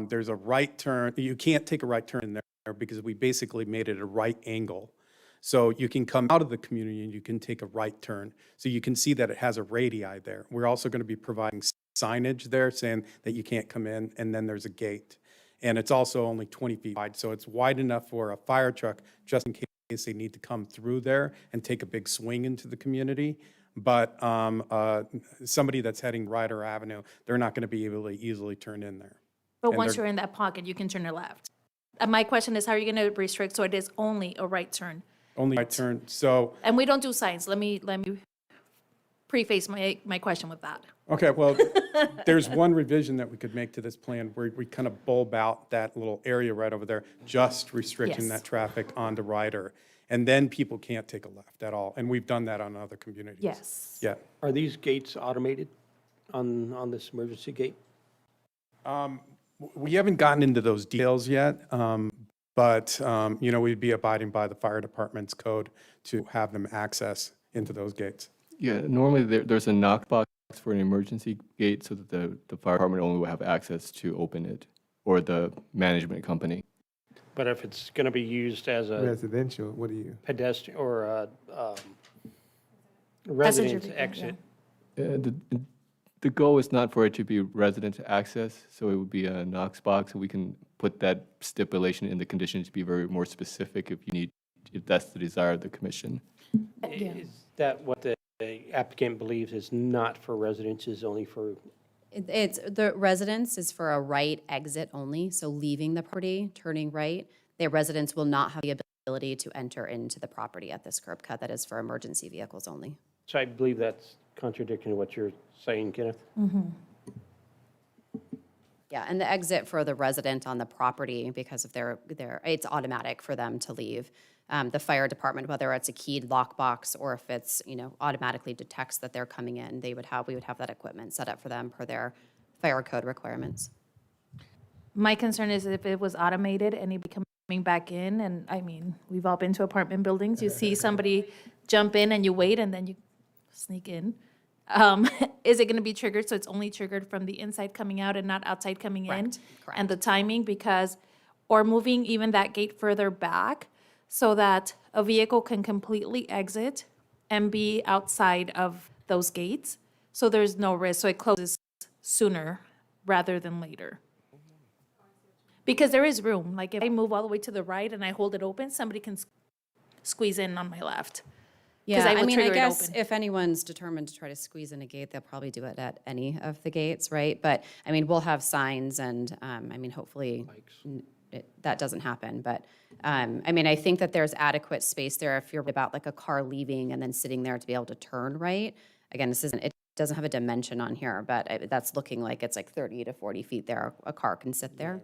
there's a right turn. You can't take a right turn in there because we basically made it a right angle. So you can come out of the community and you can take a right turn. So you can see that it has a radii there. We're also going to be providing signage there saying that you can't come in, and then there's a gate. And it's also only 20 feet wide, so it's wide enough for a fire truck just in case they need to come through there and take a big swing into the community. But somebody that's heading Ryder Avenue, they're not going to be able to easily turn in there. But And once they're- you're in that pocket, you can turn your left. And my question is, how are you gonna restrict so it is only a right turn? Only right turn, so, And we don't do signs. Let me preface my question with that. okay, well, there's one revision that we could make to this plan where we kind of bulb out that little area right over there, just restricting Yes. that traffic onto Ryder. And then people can't take a left at all, and we've done that on other communities. Yes. Yeah. Are these gates automated on this emergency gate? We haven't gotten into those details yet, but, we'd be abiding by the fire department's code to have them access into those gates. Yeah, normally there's a knock box for an emergency gate so that the fire department only will have access to open it, or the management company. But if it's going to be used as a Residential, what do you? pedestrian or a resident vehicle, exit, The goal is not for it to be resident access, so it would be a Knox box. We can put that stipulation in the conditions to be very more specific if that's the desire of the commission. is that what the applicant believes is not for residents, is only for, It's, the residence is for a right exit only, so leaving the property, turning right. The residents will not have the ability to enter into the property at this curb cut. That is for emergency vehicles only. so I believe that's contradicting what you're saying, Kenneth? Yeah, and the exit for the resident on the property, because of it's automatic for them to leave. The fire department, whether it's a keyed lockbox or if it's, automatically detects that they're coming in, we would have that equipment set up for them per their fire code requirements. My concern is if it was automated, anybody coming back in, and I mean, we've all been to apartment buildings, you see somebody jump in and you wait and then you sneak in. Is it gonna be triggered, so it's only triggered from the inside coming out and not outside coming in? Correct. And the timing, or moving even that gate further back so that a vehicle can completely exit and be outside of those gates, so there's no risk, so it closes sooner rather than later. Because there is room, like if I move all the way to the right and I hold it open, somebody can squeeze in on my left. 'Cause Yeah, I will I trigger it guess open. if anyone's determined to try to squeeze in a gate, they'll probably do it at any of the gates, right? But, we'll have signs and, hopefully that doesn't happen. But, I think that there's adequate space there if you're about like a car leaving and then sitting there to be able to turn right. Again, it doesn't have a dimension on here, but that's looking like it's like 30 to 40 feet there. A car can sit there.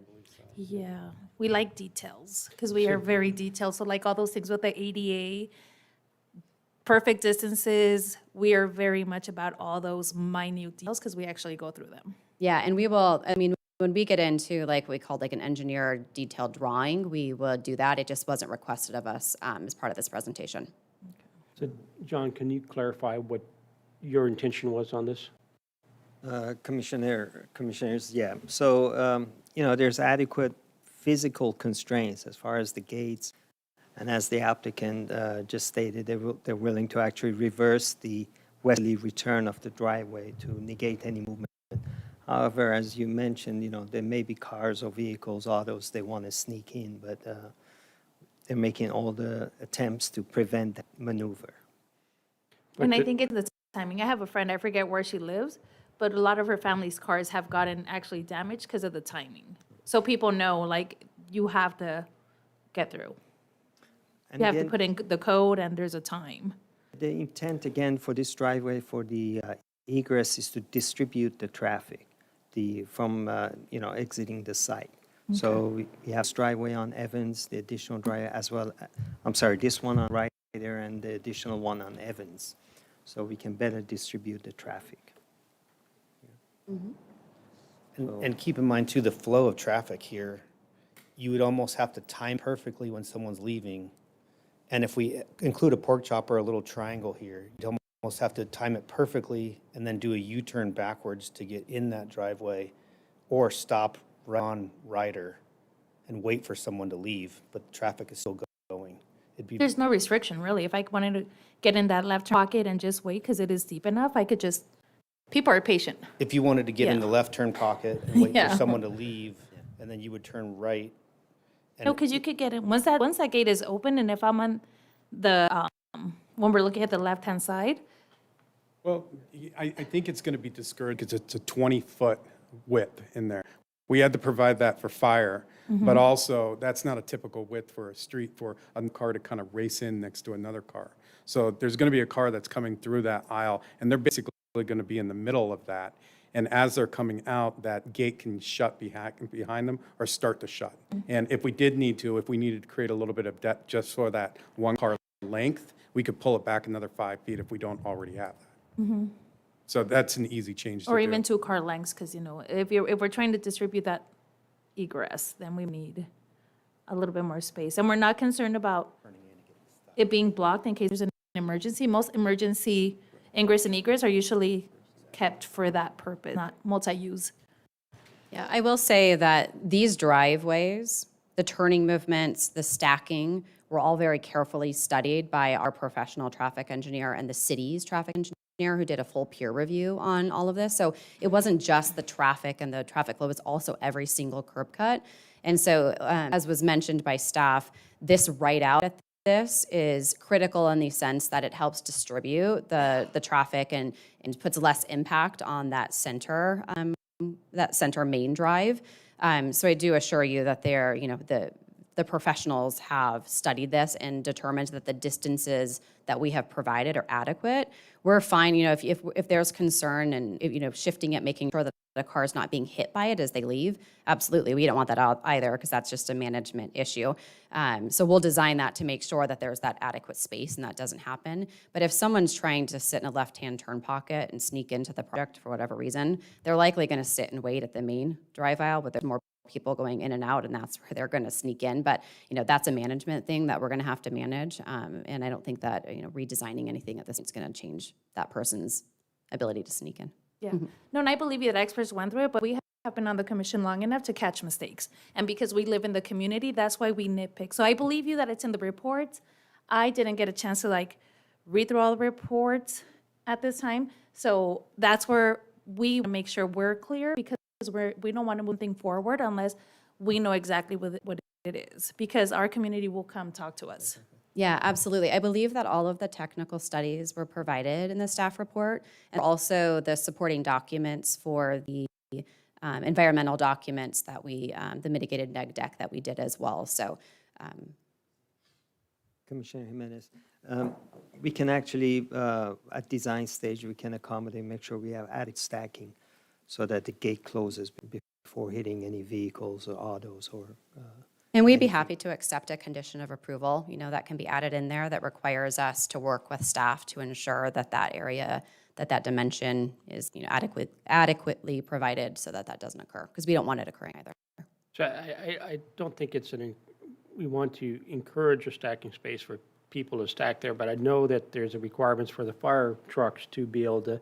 Yeah, we like details, because we are very detailed, so like all those things with the ADA, perfect distances, we are very much about all those minute details, because we actually go through them. Yeah, and we will, when we get into like what we call like an engineer detailed drawing, we will do that. It just wasn't requested of us as part of this presentation. So, John, can you clarify what your intention was on this? Commissioners, yeah. So, there's adequate physical constraints as far as the gates. And as the applicant just stated, they're willing to actually reverse the westerly return of the driveway to negate any movement. However, as you mentioned, there may be cars or vehicles, autos, they want to sneak in, but they're making all the attempts to prevent that maneuver. And I think it's the timing. I have a friend, I forget where she lives, but a lot of her family's cars have gotten actually damaged because of the timing. So people know, like, you have to get through. And You have to again, put in the code and there's a time. the intent, again, for this driveway, for the egress is to distribute the traffic from exiting the site. So we have this driveway on Evans, the additional driveway as well, this one on Ryder and the additional one on Evans. So we can better distribute the traffic. And keep in mind too, the flow of traffic here, you would almost have to time perfectly when someone's leaving. And if we include a pork chop or a little triangle here, you'd almost have to time it perfectly and then do a U-turn backwards to get in that driveway, or stop right on Ryder and wait for someone to leave, but the traffic is still going. It'd be, There's no restriction, really. If I wanted to get in that left pocket and just wait because it is deep enough, I could just, people are patient. if you wanted to get in Yeah. the left turn pocket and wait Yeah. for someone to leave, and then you would turn right. and- No, because you could get in, once that gate is open, and if I'm on the, when we're looking at the left-hand side, Well, I think it's going to be discouraged because it's a 20-foot width in there. We had to provide that for fire, but also that's not a typical width for a street for a car to kind of race in next to another car. So there's going to be a car that's coming through that aisle, and they're basically going to be in the middle of that. And as they're coming out, that gate can shut behind them or start to shut. And if we needed to create a little bit of depth just for that one car length, we could pull it back another 5 feet if we don't already have that. So that's an easy change to do. or even 2 car lengths, because, if we're trying to distribute that egress, then we need a little bit more space. And we're not concerned about it being blocked in case there's an emergency. Most emergency ingress and egress are usually kept for that purpose, not multi-use. Yeah, I will say that these driveways, the turning movements, the stacking, were all very carefully studied by our professional traffic engineer and the city's traffic engineer who did a full peer review on all of this. So it wasn't just the traffic and the traffic flow, it's also every single curb cut. And so, as was mentioned by staff, this right out at this is critical in the sense that it helps distribute the traffic and puts less impact on that center main drive. So I do assure you that they're, the professionals have studied this and determined that the distances that we have provided are adequate. We're fine, if there's concern and, shifting it, making sure that the car is not being hit by it as they leave. Absolutely, we don't want that out either because that's just a management issue. So we'll design that to make sure that there's that adequate space and that doesn't happen. But if someone's trying to sit in a left-hand turn pocket and sneak into the project for whatever reason, they're likely going to sit and wait at the main drive aisle, but there's more people going in and out, and that's where they're going to sneak in. But, that's a management thing that we're going to have to manage. And I don't think that, redesigning anything at this is going to change that person's ability to sneak in. Yeah. No, and I believe you that experts went through it, but we have been on the commission long enough to catch mistakes. And because we live in the community, that's why we nitpick. So I believe you that it's in the reports. I didn't get a chance to read through all the reports at this time. So that's where we make sure we're clear, because we don't want to move things forward unless we know exactly what it is, because our community will come talk to us. Yeah, absolutely. I believe that all of the technical studies were provided in the staff report, and also the supporting documents for the environmental documents that the mitigated neg deck that we did as well. So, Commissioner Jimenez, we can actually, at design stage, we can accommodate, make sure we have added stacking so that the gate closes before hitting any vehicles or autos or. And we'd be happy to accept a condition of approval, that can be added in there that requires us to work with staff to ensure that that area, that dimension is, adequately provided so that doesn't occur, because we don't want it occurring either. So I don't think we want to encourage a stacking space for people to stack there, but I know that there's a requirements for the fire trucks to be able to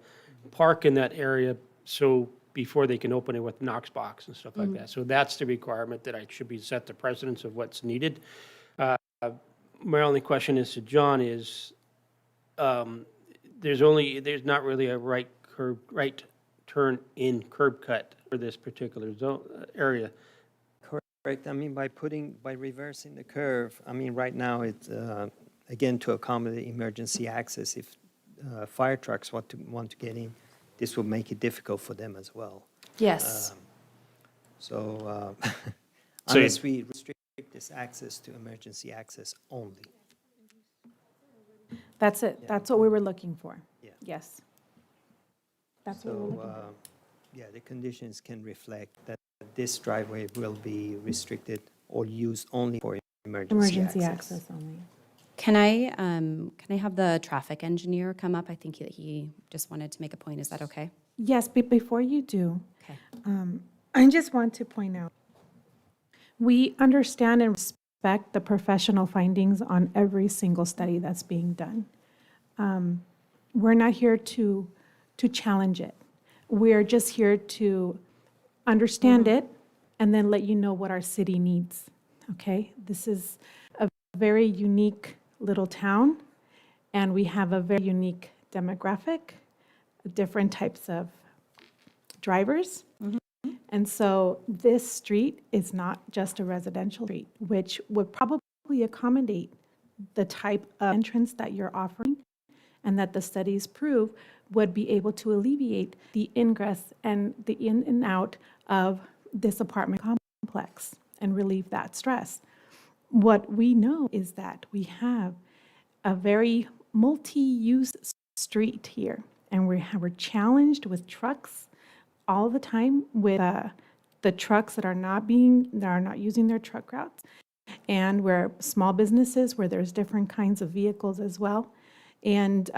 park in that area so before they can open it with Knox box and stuff like that. So that's the requirement that I should be set the precedence of what's needed. My only question is to John is, there's not really a right turn in curb cut for this particular area. Correct. By reversing the curve, right now it's, again, to accommodate emergency access. If fire trucks want to get in, this will make it difficult for them as well. Yes. Unless we restrict this access to emergency access only. That's it. That's what we were looking for. Yeah. Yes. That's what we were looking for. The conditions can reflect that this driveway will be restricted or used only for emergency access only. Can I have the traffic engineer come up? I think that he just wanted to make a point. Is that okay? Yes, but before you do, Okay. I just want to point out, we understand and respect the professional findings on every single study that's being done. We're not here to challenge it. We're just here to understand it and then let you know what our city needs, okay? This is a very unique little town, and we have a very unique demographic, different types of drivers. And so this street is not just a residential street, which would probably accommodate the type of entrance that you're offering, and that the studies prove would be able to alleviate the ingress and the in and out of this apartment complex and relieve that stress. What we know is that we have a very multi-use street here, and we're challenged with trucks all the time, with the trucks that are not using their truck routes, and we're small businesses where there's different kinds of vehicles as well, and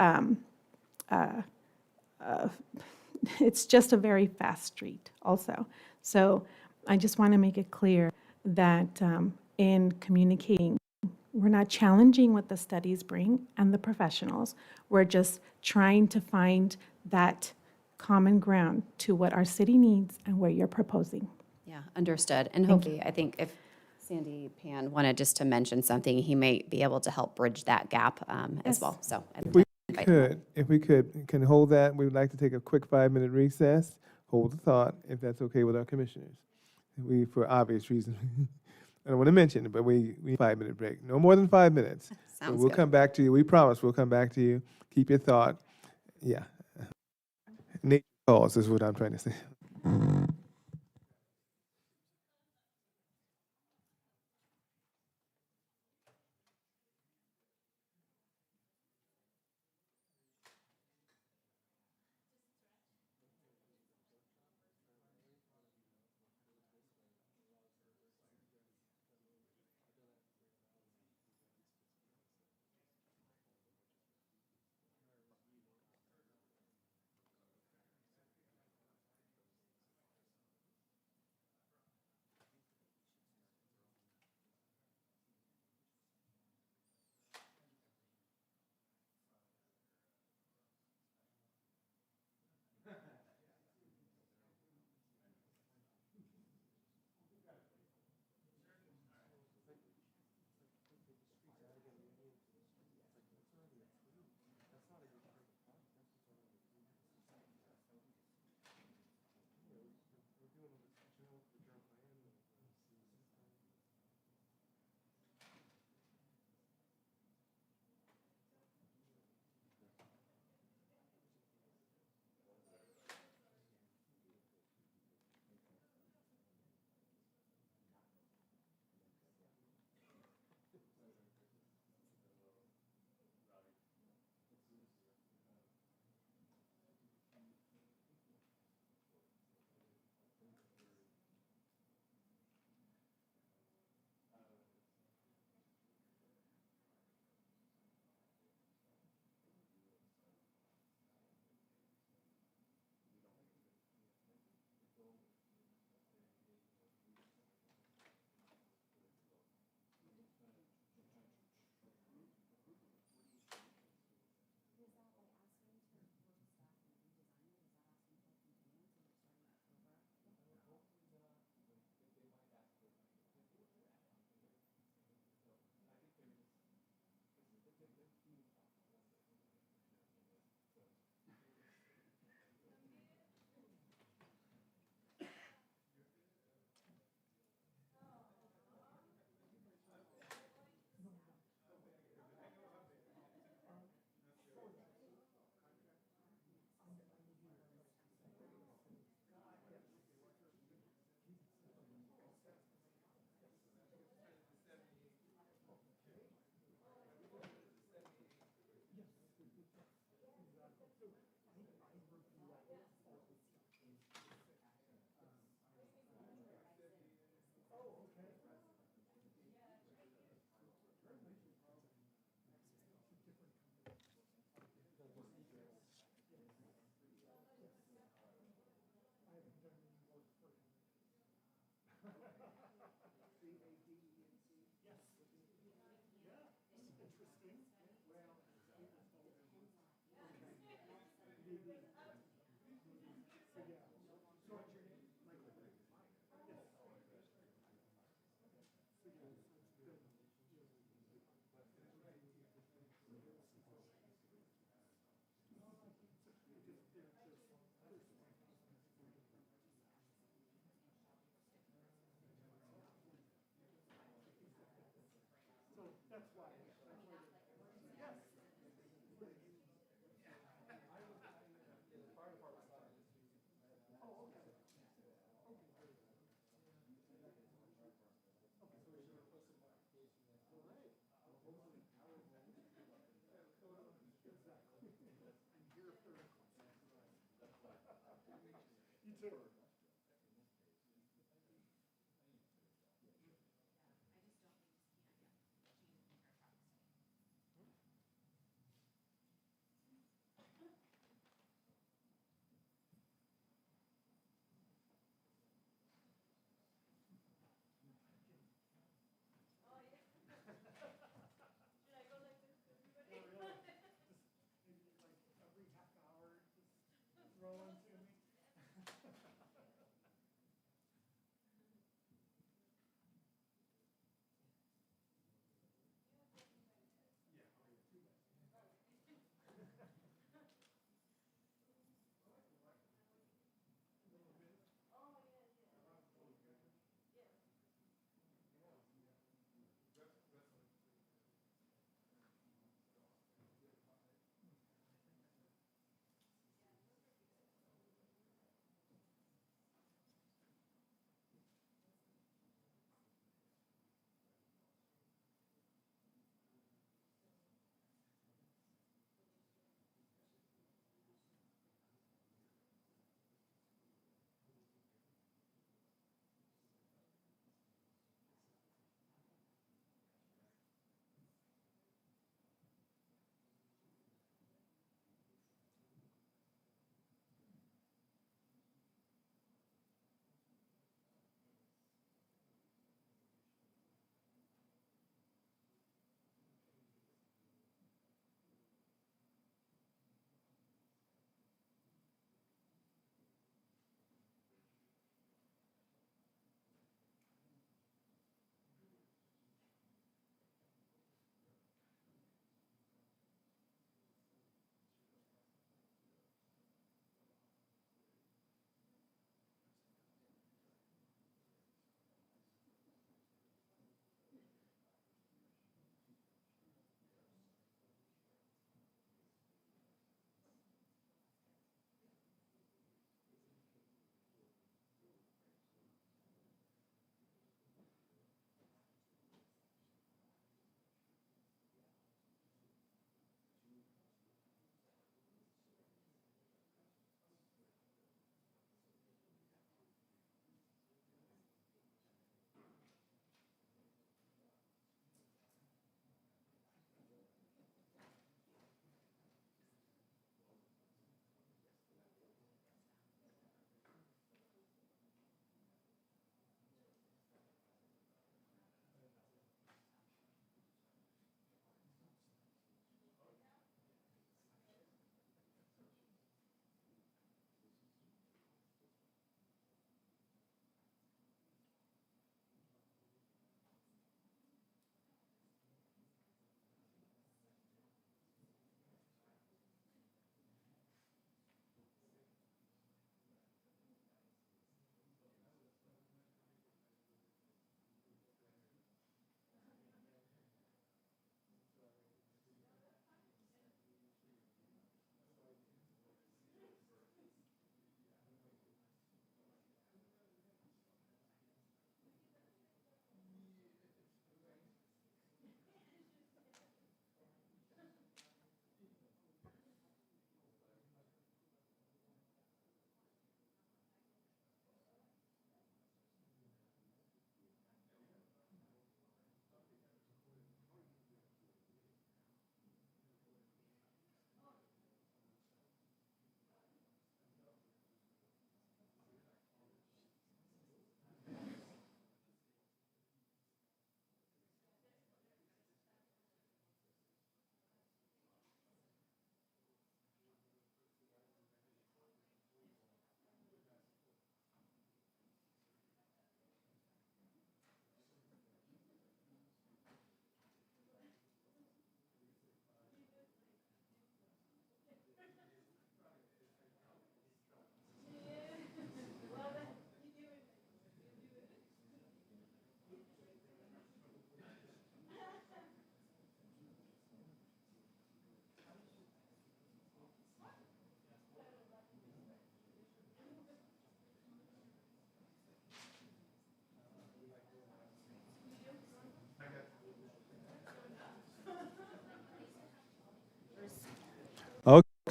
it's just a very fast street also. So I just want to make it clear that in communicating We're not challenging what the studies bring and the professionals. We're just trying to find that common ground to what our city needs and what you're proposing. Yeah, understood. And hopefully, I think if Sandy Pan wanted just to mention something, he may be able to help bridge that gap as Yes. well. So I'd If we invite him. could, if we could, can hold that, we would like to take a quick 5-minute recess, hold the thought, if that's okay with our commissioners. We, for obvious reasons, I don't want to mention it, but we 5-minute break, no more than 5 minutes. So Sounds we'll good. come back to you, we promise, we'll come back to you, keep your thought, yeah. Nature calls is what I'm trying to say.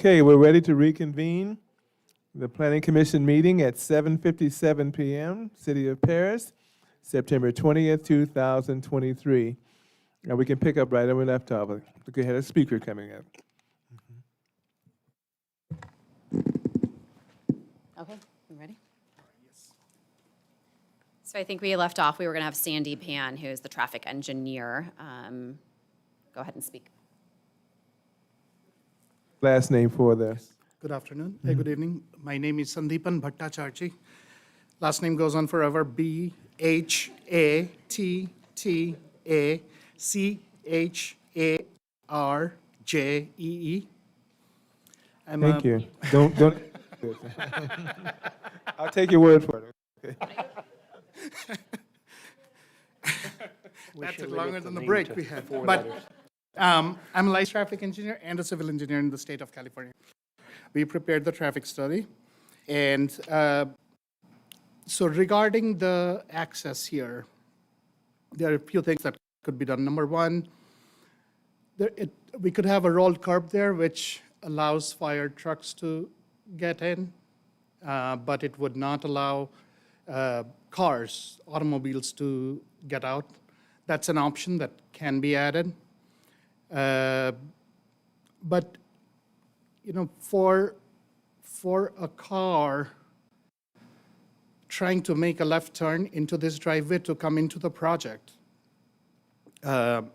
Okay, we're ready to reconvene the Planning Commission meeting at 7:57 PM, City of Paris, September 20th, 2023. And we can pick up right where we left off. Look ahead, a speaker coming up. Okay, you ready? So I think we left off, we were going to have Sandy Pan, who is the traffic engineer. Go ahead and speak. Last name for the, Good afternoon, good evening. My name is Sandeepan Bhattacharjee. Last name goes on forever, Bhattatacharjee. I'm a- thank you. Don't. I'll take your word for it. Okay. That took longer than the break we had. But I'm a licensed traffic engineer and a civil engineer in the state of California. We prepared the traffic study. And so regarding the access here, there are a few things that could be done. Number one, we could have a rolled curb there, which allows fire trucks to get in, but it would not allow cars, automobiles to get out. That's an option that can be added. But, you know, for a car trying to make a left turn into this driveway to come into the project, so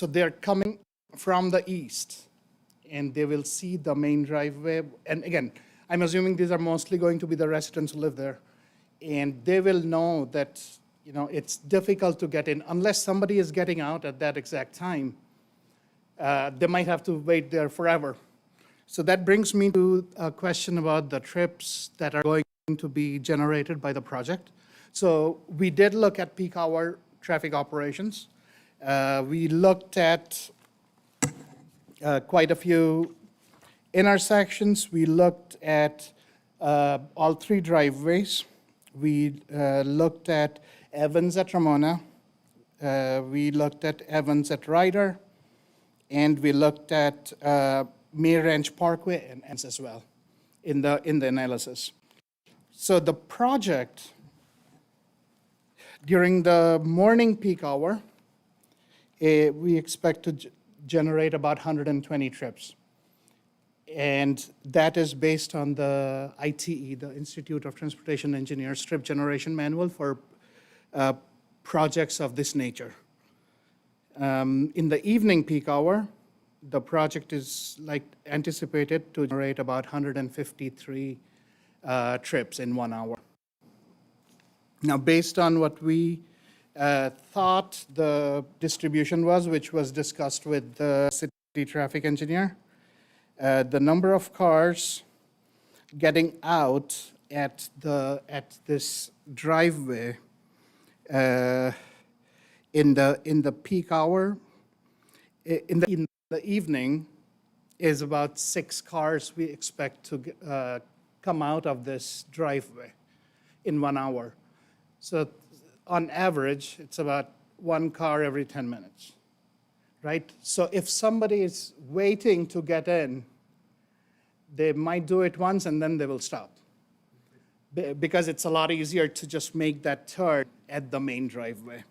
they're coming from the east, and they will see the main driveway. And again, I'm assuming these are mostly going to be the residents who live there. And they will know that, you know, it's difficult to get in unless somebody is getting out at that exact time. They might have to wait there forever. So that brings me to a question about the trips that are going to be generated by the project. So we did look at peak hour traffic operations. We looked at quite a few intersections. We looked at all three driveways. We looked at Evans at Ramona. We looked at Evans at Ryder. And we looked at May Ranch Parkway and Evans as well in the analysis. So the project, during the morning peak hour, we expect to generate about 120 trips. And that is based on the ITE, the Institute of Transportation Engineers trip generation manual for projects of this nature. In the evening peak hour, the project is anticipated to generate about 153 trips in 1 hour. Now, based on what we thought the distribution was, which was discussed with the city traffic engineer, the number of cars getting out at this driveway in the peak hour, in the evening, is about 6 cars we expect to come out of this driveway in 1 hour. So on average, it's about 1 car every 10 minutes, right? So if somebody is waiting to get in, they might do it once and then they will stop. Because it's a lot easier to just make that turn at the main driveway.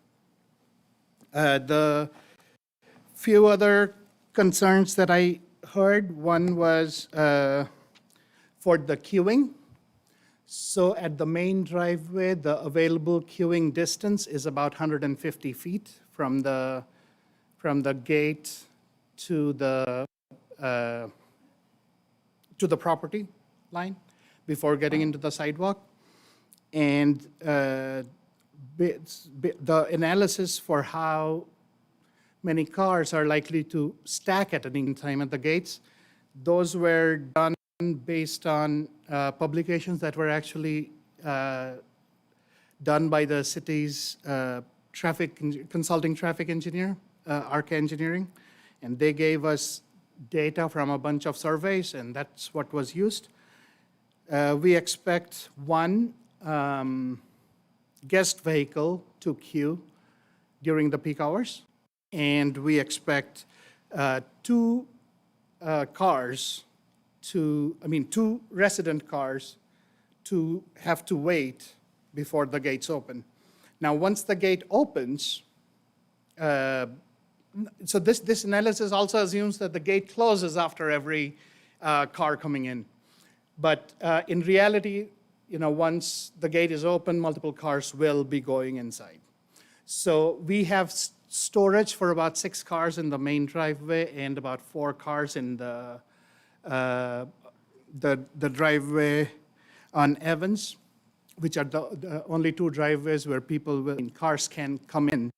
The few other concerns that I heard, one was for the queuing. So at the main driveway, the available queuing distance is about 150 feet from the gate to the property line before getting into the sidewalk. And the analysis for how many cars are likely to stack at any time at the gates, those were done based on publications that were actually done by the city's consulting traffic engineer, ARC Engineering, and they gave us data from a bunch of surveys, and that's what was used. We expect 1 guest vehicle to queue during the peak hours, and we expect 2 cars two resident cars to have to wait before the gates open. Now, once the gate opens, so this analysis also assumes that the gate closes after every car coming in. But in reality, once the gate is open, multiple cars will be going inside. So we have storage for about 6 cars in the main driveway and about 4 cars in the driveway on Evans, which are the only 2 driveways where cars can come in.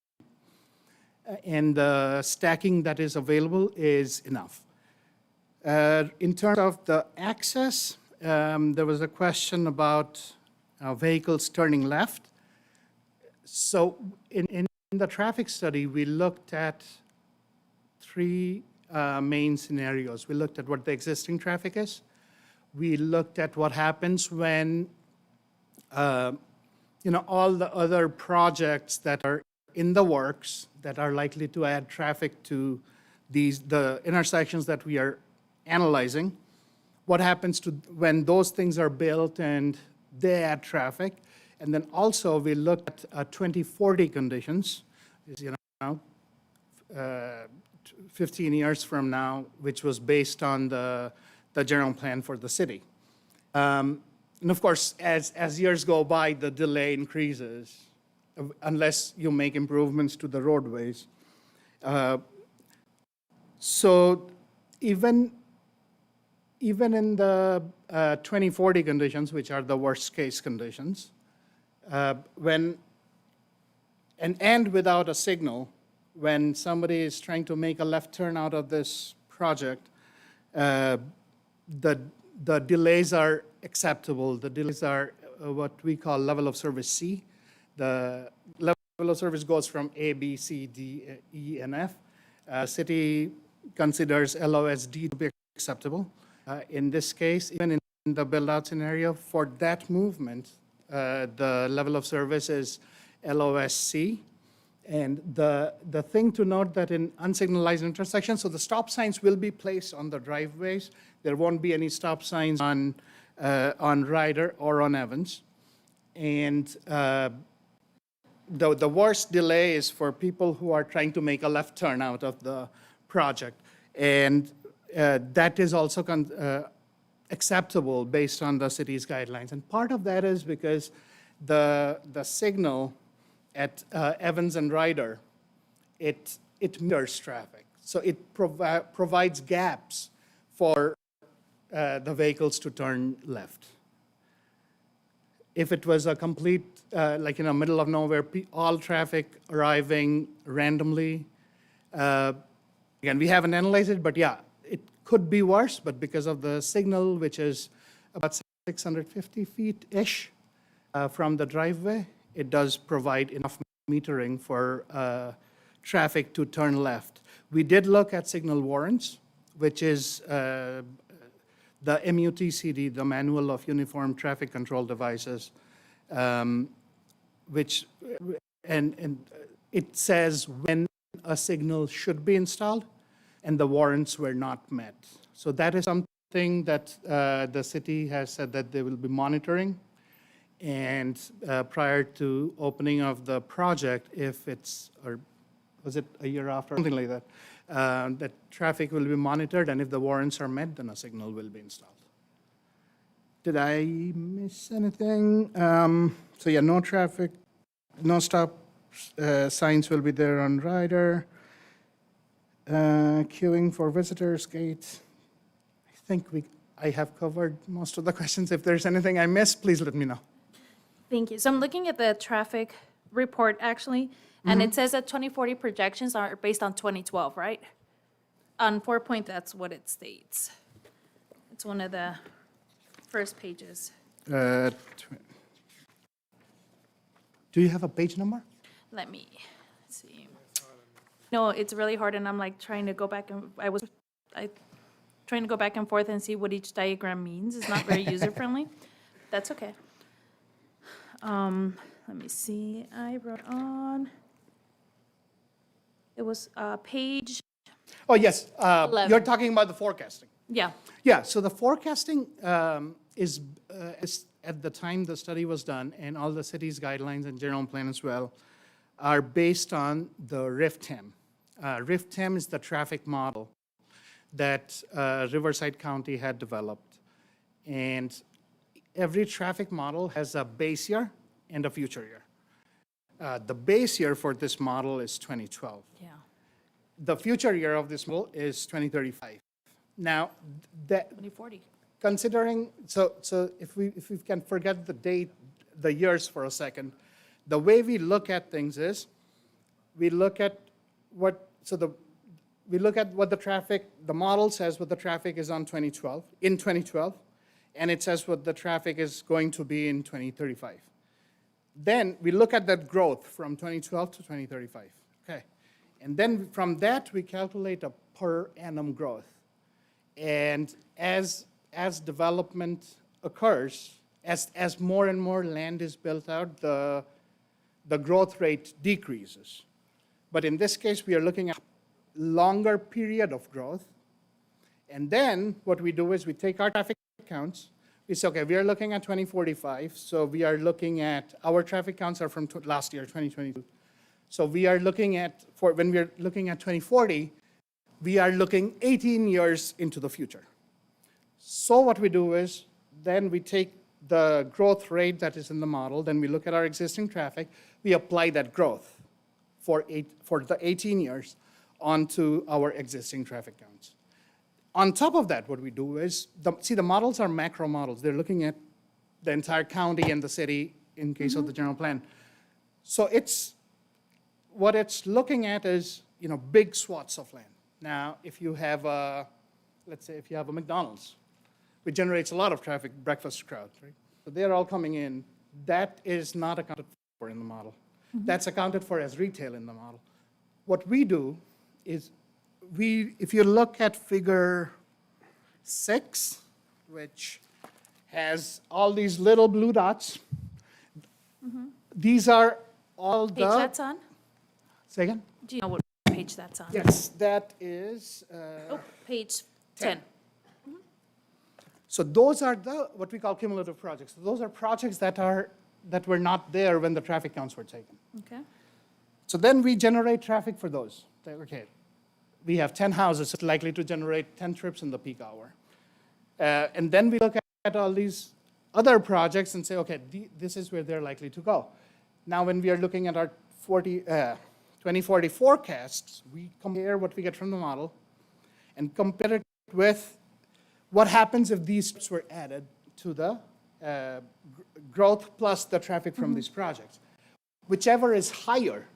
And the stacking that is available is enough. In terms of the access, there was a question about vehicles turning left. So in the traffic study, we looked at 3 main scenarios. We looked at what the existing traffic is. We looked at what happens when, all the other projects that are in the works that are likely to add traffic to the intersections that we are analyzing. What happens when those things are built and they add traffic? And then also we looked at 2040 conditions, 15 years from now, which was based on the general plan for the city. And of course, as years go by, the delay increases unless you make improvements to the roadways. So even in the 2040 conditions, which are the worst case conditions, and without a signal, when somebody is trying to make a left turn out of this project, the delays are acceptable. The delays are what we call level of service C. The level of service goes from A, B, C, D, E, and F. City considers LOSD to be acceptable. In this case, even in the build-out scenario, for that movement, the level of service is LOSC. And the thing to note that in unsignalized intersections, so the stop signs will be placed on the driveways. There won't be any stop signs on Ryder or on Evans. And the worst delay is for people who are trying to make a left turn out of the project. And that is also acceptable based on the city's guidelines. And part of that is because the signal at Evans and Ryder, it mirrors traffic. So it provides gaps for the vehicles to turn left. If it was a complete, middle of nowhere, all traffic arriving randomly, again, we haven't analyzed it, but yeah, it could be worse, but because of the signal, which is about 650 feet-ish from the driveway, it does provide enough metering for traffic to turn left. We did look at signal warrants, which is the MUTCD, the Manual of Uniform Traffic Control Devices, which it says when a signal should be installed, and the warrants were not met. So that is something that the city has said that they will be monitoring. And prior to opening of the project, if it's, or was it a year after, something like that, that traffic will be monitored, and if the warrants are met, then a signal will be installed. Did I miss anything? So yeah, no traffic, no stop signs will be there on Ryder. Queuing for visitors gate. I think I have covered most of the questions. If there's anything I missed, please let me know. Thank you. So I'm looking at the traffic report, actually, and it says that 2040 projections are based on 2012, right? On 4 point, that's what it states. It's one of the first pages. Do you have a page number? Let me see. No, it's really hard, and I'm like trying to go back and, trying to go back and forth and see what each diagram means. It's not very user-friendly. That's okay. Let me see, I wrote on, it was page Oh, yes, 11. you're talking about the forecasting. Yeah. Yeah, so the forecasting is at the time the study was done, and all the city's guidelines and general plan as well, are based on the RIFTEM. RIFTEM is the traffic model that Riverside County had developed. And every traffic model has a base year and a future year. The base year for this model is 2012. Yeah. The future year of this model is 2035. Now, that, 2040. considering, so if we can forget the date, the years for a second, the way we look at things is, we look at what, we look at what the traffic, the model says what the traffic is in 2012, and it says what the traffic is going to be in 2035. Then we look at that growth from 2012 to 2035, okay? And then from that, we calculate a per annum growth. And as development occurs, as more and more land is built out, the growth rate decreases. But in this case, we are looking at longer period of growth. And then what we do is we take our traffic counts. We say, okay, we are looking at 2045. So we are looking at, our traffic counts are from last year, 2022. So we are looking at, when we are looking at 2040, we are looking 18 years into the future. So what we do is, then we take the growth rate that is in the model, then we look at our existing traffic, we apply that growth for the 18 years onto our existing traffic counts. On top of that, what we do is, the models are macro models. They're looking at the entire county and the city in case of the general plan. So what it's looking at is, big swaths of land. Now, if you have let's say if you have a McDonald's, which generates a lot of traffic, breakfast crowd, right? So they're all coming in. That is not accounted for in the model. That's accounted for as retail in the model. What we do is, if you look at figure 6, which has all these little blue dots, these are all Page the. that's on? Say again? Do you know what page that's on? Yes, that is. Oh, page 10. So those are what we call cumulative projects. So those are projects that were not there when the traffic counts were taken. Okay. So then we generate traffic for those. Okay, we have 10 houses, it's likely to generate 10 trips in the peak hour. And then we look at all these other projects and say, okay, this is where they're likely to go. Now, when we are looking at our 2040 forecasts, we compare what we get from the model and compare it with what happens if these trips were added to the growth plus the traffic from these projects. Whichever is higher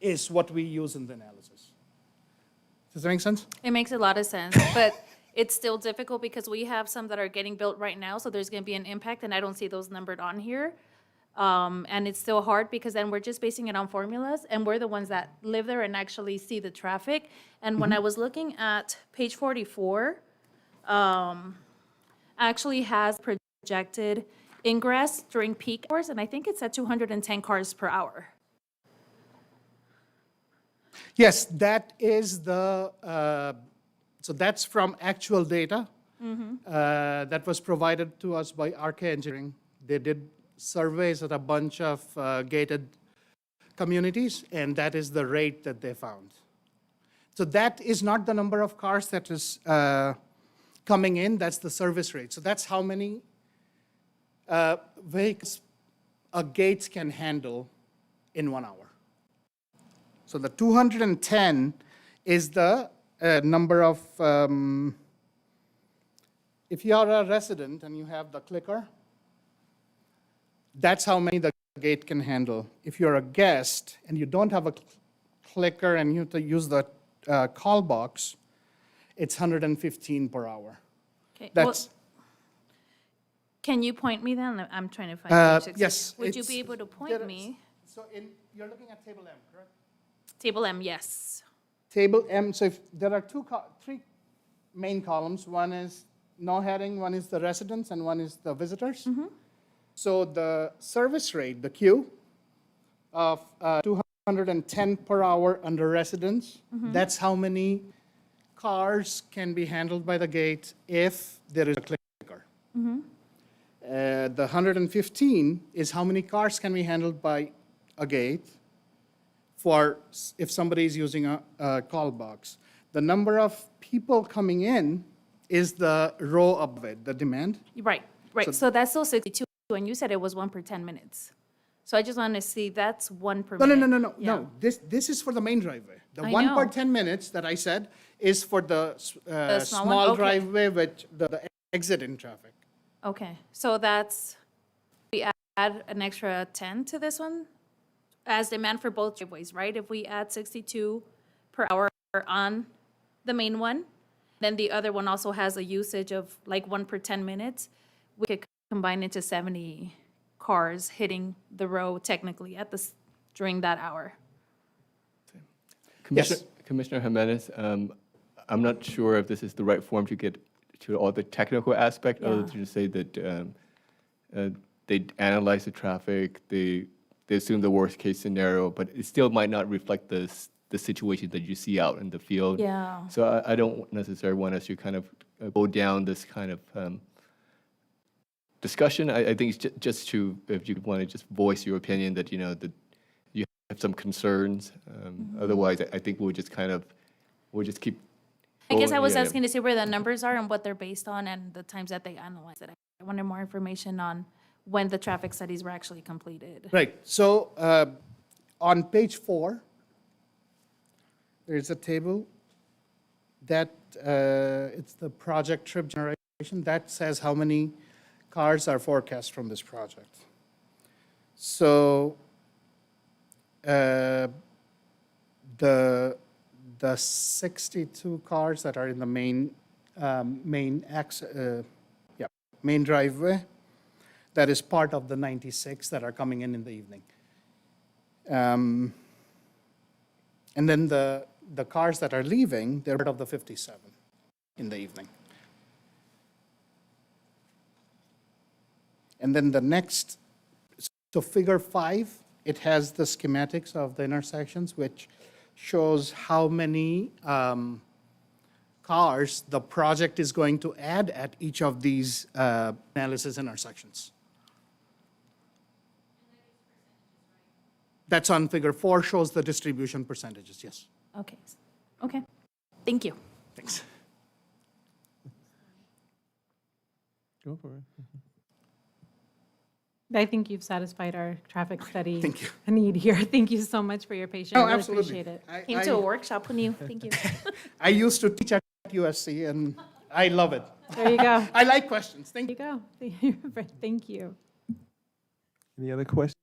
is what we use in the analysis. Does that make sense? It makes a lot of sense, but it's still difficult because we have some that are getting built right now, so there's going to be an impact, and I don't see those numbered on here. And it's still hard because then we're just basing it on formulas, and we're the ones that live there and actually see the traffic. And when I was looking at page 44, actually has projected ingress during peak hours, and I think it's at 210 cars per hour. Yes, that is so that's from actual data that was provided to us by RK Engineering. They did surveys at a bunch of gated communities, and that is the rate that they found. So that is not the number of cars that is coming in, that's the service rate. So that's how many vehicles a gate can handle in 1 hour. So the 210 is the number of, if you are a resident and you have the clicker, that's how many the gate can handle. If you're a guest and you don't have a clicker and you have to use the call box, it's 115 per hour. Okay. That's, Can you point me then? I'm trying to find page 6. yes, Would you it's- be able to point me? so you're looking at table M, correct? Table M, yes. Table M, so if there are three main columns. One is no heading, one is the residents, and one is the visitors. So the service rate, the Q, of 210 per hour under residents, that's how many cars can be handled by the gate if there is a clicker. The 115 is how many cars can be handled by a gate for if somebody is using a call box. The number of people coming in is the row above it, the demand. Right, right. So that's still 62, and you said it was 1 per 10 minutes. So I just want to see, that's 1 per No, minute. no. Yeah. This is for the main driveway. The I 1 per know. 10 minutes that I said is for the small one? small Okay. driveway with the exit in traffic. Okay, so that's, we add an extra 10 to this one as demand for both driveways, right? If we add 62 per hour on the main one, then the other one also has a usage of like 1 per 10 minutes, we could combine it to 70 cars hitting the road technically at this, during that hour. Commissioner Jimenez, I'm not sure if this is the right form to get to all the technical aspect, other Yeah. than to say that they analyze the traffic, they assume the worst-case scenario, but it still might not reflect the situation that you see out in the field. Yeah. So I don't necessarily want us to kind of go down this kind of discussion. I think it's just to, if you want to just voice your opinion that, that you have some concerns. Otherwise, I think we'll just keep. I guess I was yeah. asking to see where the numbers are and what they're based on and the times that they analyze it. I wanted more information on when the traffic studies were actually completed. Right, so on page 4, there's a table that, it's the project trip generation, that says how many cars are forecast from this project. So the 62 cars that are in the main driveway, that is part of the 96 that are coming in the evening. And then the cars that are leaving, they're part of the 57 in the evening. And then the next, so figure 5, it has the schematics of the intersections, which shows how many cars the project is going to add at each of these analysis intersections. That's on figure 4, shows the distribution percentages, yes. Okay, okay. Thank you. Thanks. Go for it. I think you've satisfied our traffic study Thank you. need here. Thank you so much for your patience. Oh, I really absolutely. appreciate it. Came to a workshop with you. Thank you. I used to teach at USC, and I love it. There you go. I like questions. Thank There you. you go. Thank you. Any other questions?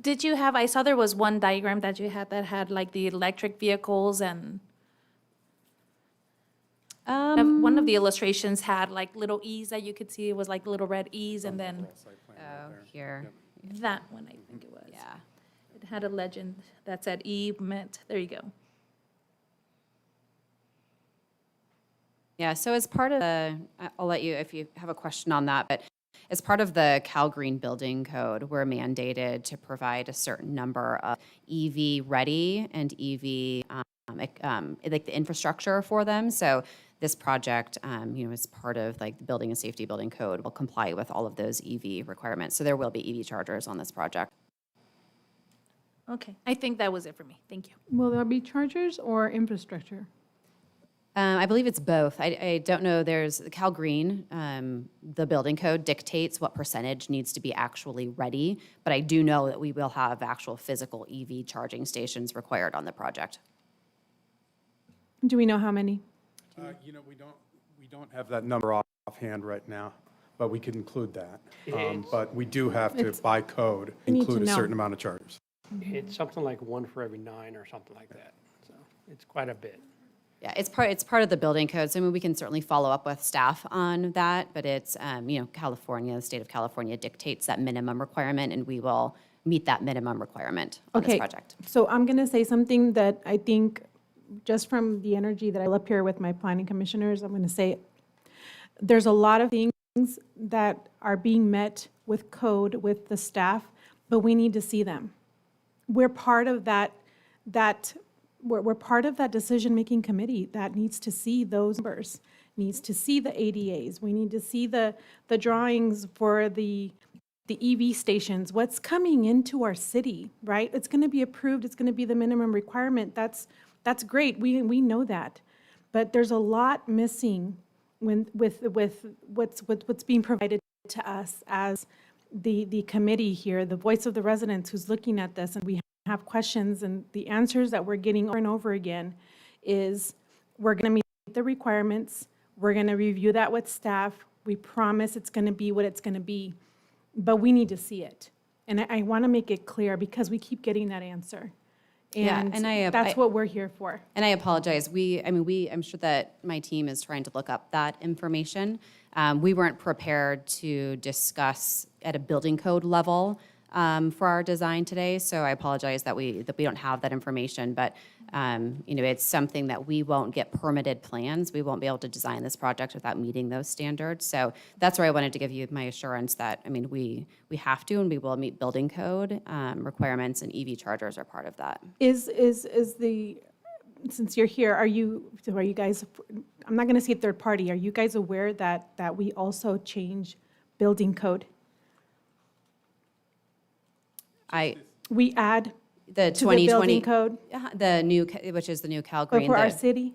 Did you have, I saw there was one diagram that you had that had like the electric vehicles and one of the illustrations had like little E's that you could see. It was like little red E's and then Oh, here, that one, I think it was. yeah. It had a legend that said E meant, there you go. Yeah, so as part of the, I'll let you, if you have a question on that, but as part of the Cal Green Building Code, we're mandated to provide a certain number of EV-ready and EV, like the infrastructure for them. So this project, as part of like the Building and Safety Building Code, will comply with all of those EV requirements. So there will be EV chargers on this project. Okay, I think that was it for me. Thank you. Will there be chargers or infrastructure? I believe it's both. I don't know, there's Cal Green, the building code dictates what percentage needs to be actually ready, but I do know that we will have actual physical EV charging stations required on the project. Do we know how many? We don't have that number offhand right now, but we could include that. It's- But we do have to, It's- by code, We need to include a know. certain amount of chargers. It's something like 1 for every 9 or something like that. So it's quite a bit. Yeah, it's part of the building code, so I mean, we can certainly follow up with staff on that, but it's, California, the state of California dictates that minimum requirement, and we will meet that minimum requirement on this Okay. project. So I'm going to say something that I think, just from the energy that I up here with my planning commissioners, I'm going to say, there's a lot of things that are being met with code, with the staff, but we need to see them. We're part of we're part of that decision-making committee that needs to see those numbers, needs to see the ADAs. We need to see the drawings for the EV stations, what's coming into our city, right? It's going to be approved, it's going to be the minimum requirement. That's great, we know that. But there's a lot missing with what's being provided to us as the committee here, the voice of the residents who's looking at this, and we have questions, and the answers that we're getting over and over again is, we're going to meet the requirements, we're going to review that with staff, we promise it's going to be what it's going to be, but we need to see it. And I want to make it clear, because we keep getting that answer. Yeah, And and that's what we're here for. And I apologize. I'm sure that my team is trying to look up that information. We weren't prepared to discuss at a building code level for our design today, so I apologize that we don't have that information. But it's something that we won't get permitted plans. We won't be able to design this project without meeting those standards. So that's where I wanted to give you my assurance that we have to, and we will meet building code requirements, and EV chargers are part of that. Since you're here, are you guys, I'm not going to say third party, are you guys aware that we also change building code? We add The to the 2020 building code, which is the new Cal but Green. for our city?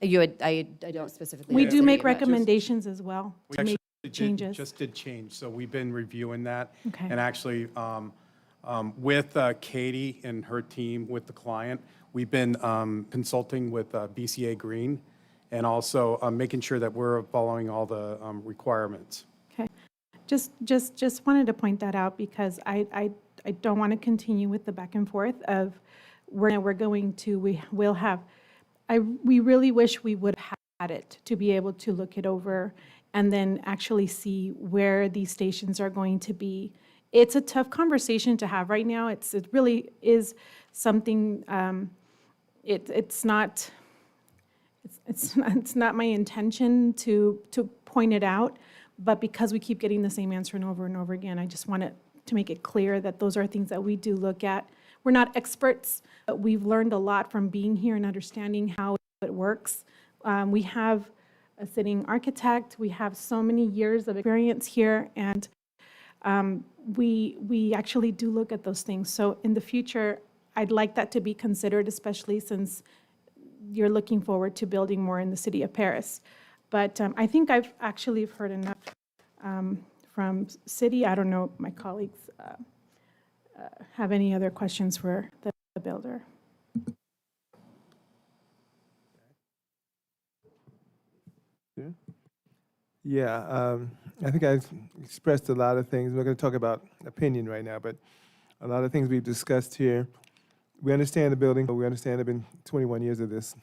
I don't specifically. We know do the make city, but- recommendations as well We to make actually changes. just did change, so we've been reviewing that. Okay. And actually, with Katie and her team, with the client, we've been consulting with BCA Green, and also making sure that we're following all the requirements. Okay. Just wanted to point that out, because I don't want to continue with the back and forth of we will have, we really wish we would have had it to be able to look it over and then actually see where these stations are going to be. It's a tough conversation to have right now. It really is something, it's not my intention to point it out, but because we keep getting the same answer and over again, I just wanted to make it clear that those are things that we do look at. We're not experts, but we've learned a lot from being here and understanding how it works. We have a sitting architect, we have so many years of experience here, and we actually do look at those things. So in the future, I'd like that to be considered, especially since you're looking forward to building more in the city of Paris. But I think I've actually heard enough from city. I don't know, my colleagues have any other questions for the builder? Yeah, I think I've expressed a lot of things. We're going to talk about opinion right now, but a lot of things we've discussed here. We understand the building, but we understand there have been 21 years of this,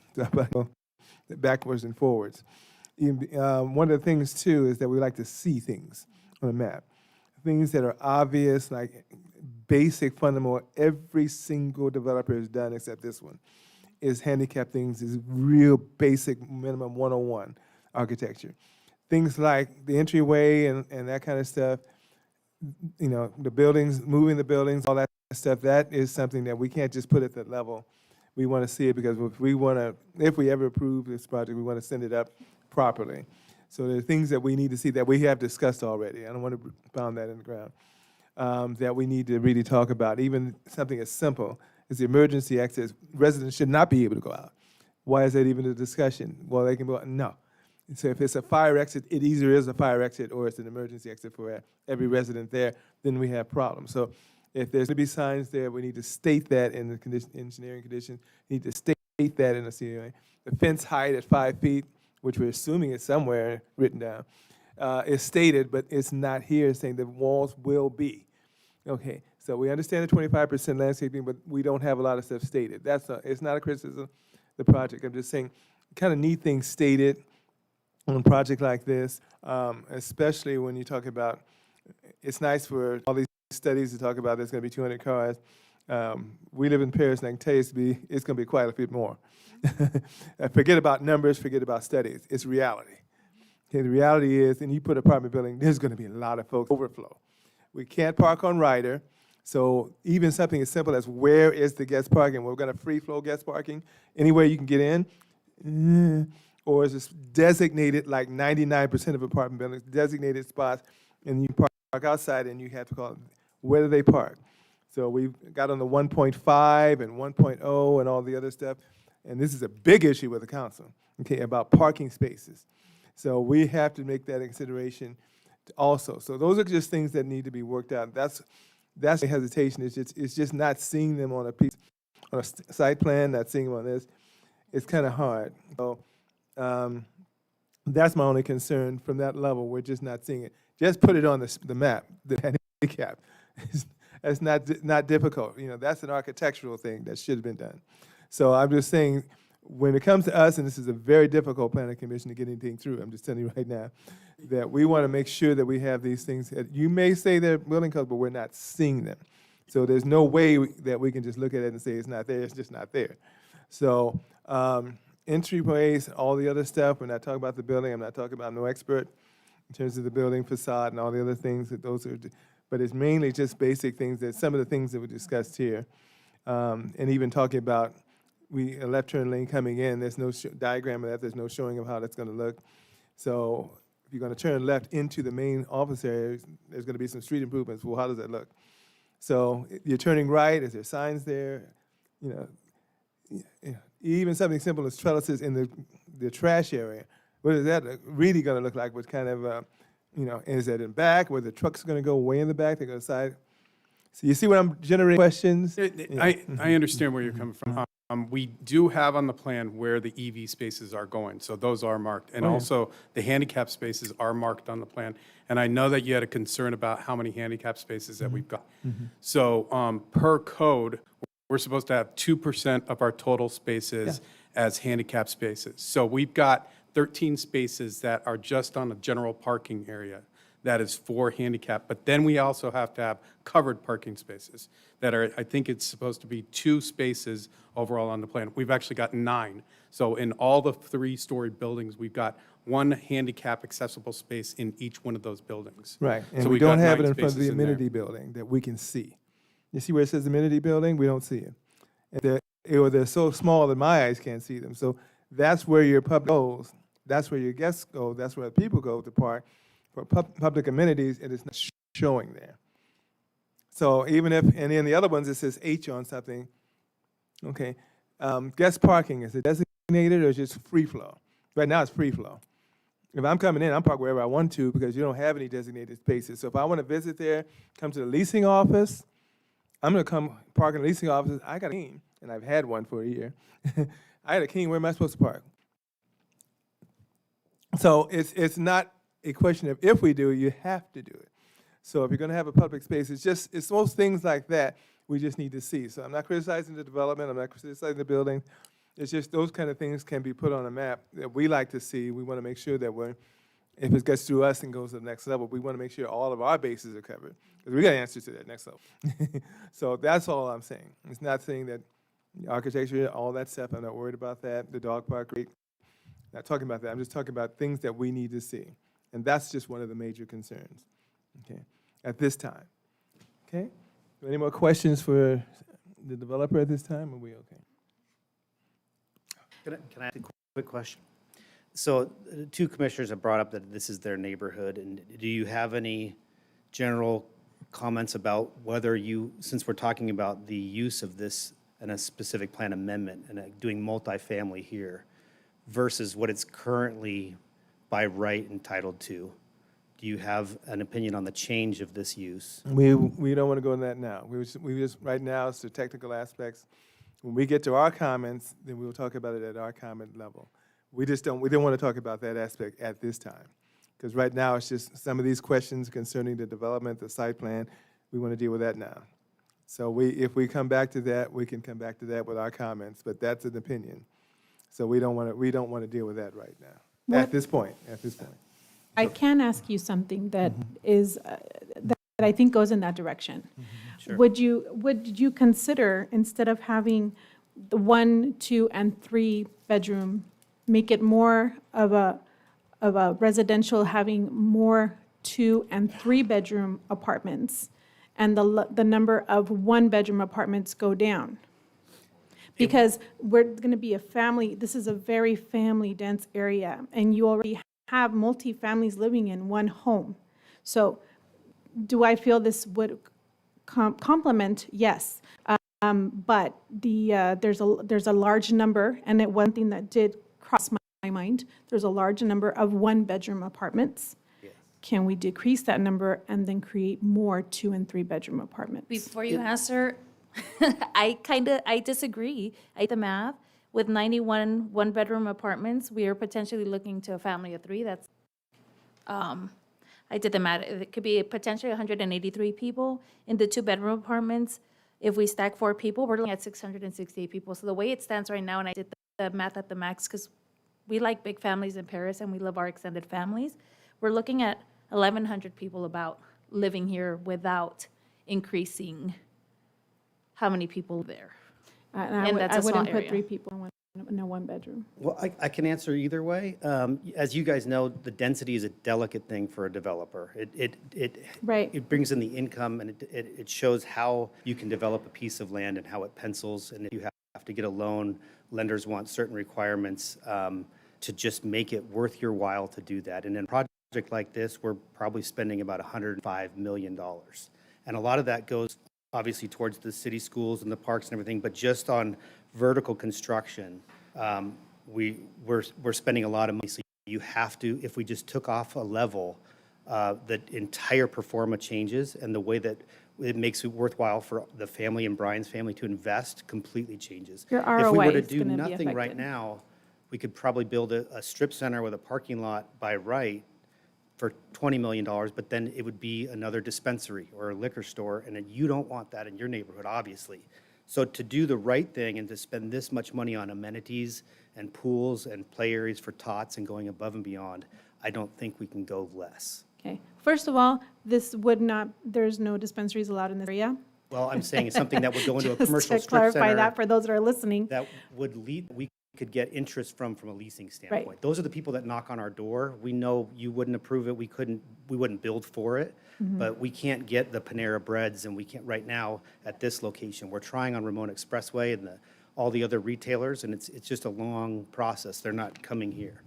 backwards and forwards. One of the things, too, is that we like to see things on a map. Things that are obvious, like basic, fundamental, every single developer has done except this one, is handicap things, is real basic minimum 101 architecture. Things like the entryway and that kind of stuff, the buildings, moving the buildings, all that stuff, that is something that we can't just put at that level. We want to see it because if we ever approve this project, we want to send it up properly. So there are things that we need to see that we have discussed already. I don't want to pound that in the ground, that we need to really talk about. Even something as simple as the emergency exit, residents should not be able to go out. Why is that even a discussion? Well, they can go out, no. So if it's a fire exit, it either is a fire exit or it's an emergency exit for every resident there, then we have problems. So if there's going to be signs there, we need to state that in the engineering conditions. We need to state that in the COA. The fence height at 5 feet, which we're assuming is somewhere written down, is stated, but it's not here saying the walls will be. Okay, so we understand the 25% landscaping, but we don't have a lot of stuff stated. It's not a criticism of the project. I'm just saying, kind of need things stated on a project like this, especially when you talk about, it's nice for all these studies that talk about there's going to be 200 cars. We live in Paris, and I can tell you it's going to be quite a bit more. Forget about numbers, forget about studies. It's reality. Okay, the reality is, and you put an apartment building, there's going to be a lot of folks overflow. We can't park on Ryder, so even something as simple as where is the guest parking? We're going to free flow guest parking anywhere you can get in, or is this designated like 99% of apartment buildings, designated spots, and you park outside and you have to call where do they park? So we've got on the 1.5 and 1.0 and all the other stuff, and this is a big issue with the council, okay, about parking spaces. So we have to make that consideration also. So those are just things that need to be worked out. That's the hesitation. It's just not seeing them on a site plan, not seeing them on this. It's kind of hard. So that's my only concern from that level. We're just not seeing it. Just put it on the map, the handicap. That's not difficult. You know, that's an architectural thing that should have been done. So I'm just saying, when it comes to us, and this is a very difficult planning commission to get anything through, I'm just telling you right now, that we want to make sure that we have these things. You may say they're building codes, but we're not seeing them. So there's no way that we can just look at it and say it's not there, it's just not there. So entryways, all the other stuff, we're not talking about the building, I'm not talking about, I'm no expert in terms of the building facade and all the other things that those are, but it's mainly just basic things, that some of the things that were discussed here. And even talking about a left turn lane coming in, there's no diagram of that, there's no showing of how that's gonna look. So if you're gonna turn left into the main office area, there's gonna be some street improvements. Well, how does that look? So you're turning right, is there signs there? You know, even something simple as trellises in the trash area. What is that really gonna look like? What kind of, you know, is that in back, where the truck's gonna go way in the back, they're gonna side? So you see what I'm generating questions? I understand where you're coming from. We do have on the plan where the EV spaces are going, so those are marked. And also, the handicap spaces are marked on the plan. And I know that you had a concern about how many handicap spaces that we've got. So per code, we're supposed to have 2% of our total spaces as handicap spaces. So we've got 13 spaces that are just on a general parking area that is for handicap, but then we also have to have covered parking spaces that are, I think it's supposed to be 2 spaces overall on the plan. We've actually got 9. So in all the 3-story buildings, we've got 1 handicap accessible space in each one of those buildings. Right, and So we we've got don't have it 9 in front of the spaces in there. amenity building that we can see. You see where it says amenity building? We don't see it. And they're so small that my eyes can't see them. So that's where your public goes, that's where your guests go, that's where people go to park for public amenities, and it's not showing there. So even if, and in the other ones, it says H on something, okay. Guest parking, is it designated or is it just free flow? Right now, it's free flow. If I'm coming in, I'm parked wherever I want to because you don't have any designated spaces. So if I want to visit there, come to the leasing office, I'm going to come park in the leasing office. I got a key, and I've had one for a year. I had a key, where am I supposed to park? So it's not a question of if we do it, you have to do it. So if you're going to have a public space, it's most things like that we just need to see. So I'm not criticizing the development, I'm not criticizing the building. It's just those kind of things can be put on a map that we like to see. We want to make sure that if it gets through us and goes to the next level, we want to make sure all of our bases are covered. Because we got answers to that next level. So that's all I'm saying. It's not saying that architecture, all that stuff, I'm not worried about that. The dog park, great. Not talking about that. I'm just talking about things that we need to see. And that's just one of the major concerns, okay, at this time. Okay? Any more questions for the developer at this time? Are we okay? Can I ask a quick question? So 2 commissioners have brought up that this is their neighborhood, and do you have any general comments about whether since we're talking about the use of this in a specific plan amendment and doing multifamily here versus what it's currently by right entitled to, do you have an opinion on the change of this use? We don't want to go into that now. We just right now, it's the technical aspects. When we get to our comments, then we'll talk about it at our comment level. We don't want to talk about that aspect at this time. Because right now, it's just some of these questions concerning the development, the site plan, we want to deal with that now. So if we come back to that, we can come back to that with our comments, but that's an opinion. So we don't want to deal with that right now, at this point. I can ask you something that is, that I think goes in that direction. Sure. Would you consider, instead of having the 1, 2, and 3 bedroom, make it more of a residential, having more 2 and 3 bedroom apartments, and the number of 1 bedroom apartments go down? Because we're going to be a family, this is a very family dense area, and you already have multi-families living in one home. So do I feel this would complement? Yes. But there's a large number, and one thing that did cross my mind, there's a large number of 1 bedroom apartments. Yes. Can we decrease that number and then create more 2 and 3 bedroom apartments? Before you answer, I disagree. I did the math. With 91 one-bedroom apartments, we are potentially looking to a family of 3. That's, I did the math. It could be potentially 183 people. In the 2-bedroom apartments, if we stack 4 people, we're looking at 668 people. So the way it stands right now, and I did the math at the max, because we like big families in Paris and we love our extended families, we're looking at 1,100 people about living here without increasing how many people there. And that's I a small wouldn't put area. 3 people in a 1 bedroom. Well, I can answer either way. As you guys know, the density is a delicate thing for a developer. Right. It brings in the income, and it shows how you can develop a piece of land and how it pencils. And if you have to get a loan, lenders want certain requirements to just make it worth your while to do that. And in a project like this, we're probably spending about $105 million. And a lot of that goes obviously towards the city schools and the parks and everything, but just on vertical construction, we're spending a lot of money. So you have to, if we just took off a level, the entire pro forma changes, and the way that it makes it worthwhile for the family and Brian's family to invest completely changes. Your If we ROI were to is do gonna be nothing right affected. now, we could probably build a strip center with a parking lot by right for $20 million, but then it would be another dispensary or a liquor store, and then you don't want that in your neighborhood, obviously. So to do the right thing and to spend this much money on amenities and pools and play areas for tots and going above and beyond, I don't think we can go less. Okay. First of all, this would not, there's no dispensaries allowed in this area. Well, I'm saying it's something that would go into a Just commercial to strip clarify center that for those that are listening. that would lead, we could get interest from a leasing standpoint. Those are the people that knock on our door. We know you wouldn't approve it, we wouldn't build for it, but we can't get the Panera Breads, and we can't right now at this location. We're trying on Ramona Expressway and all the other retailers, and it's just a long process. They're not coming here.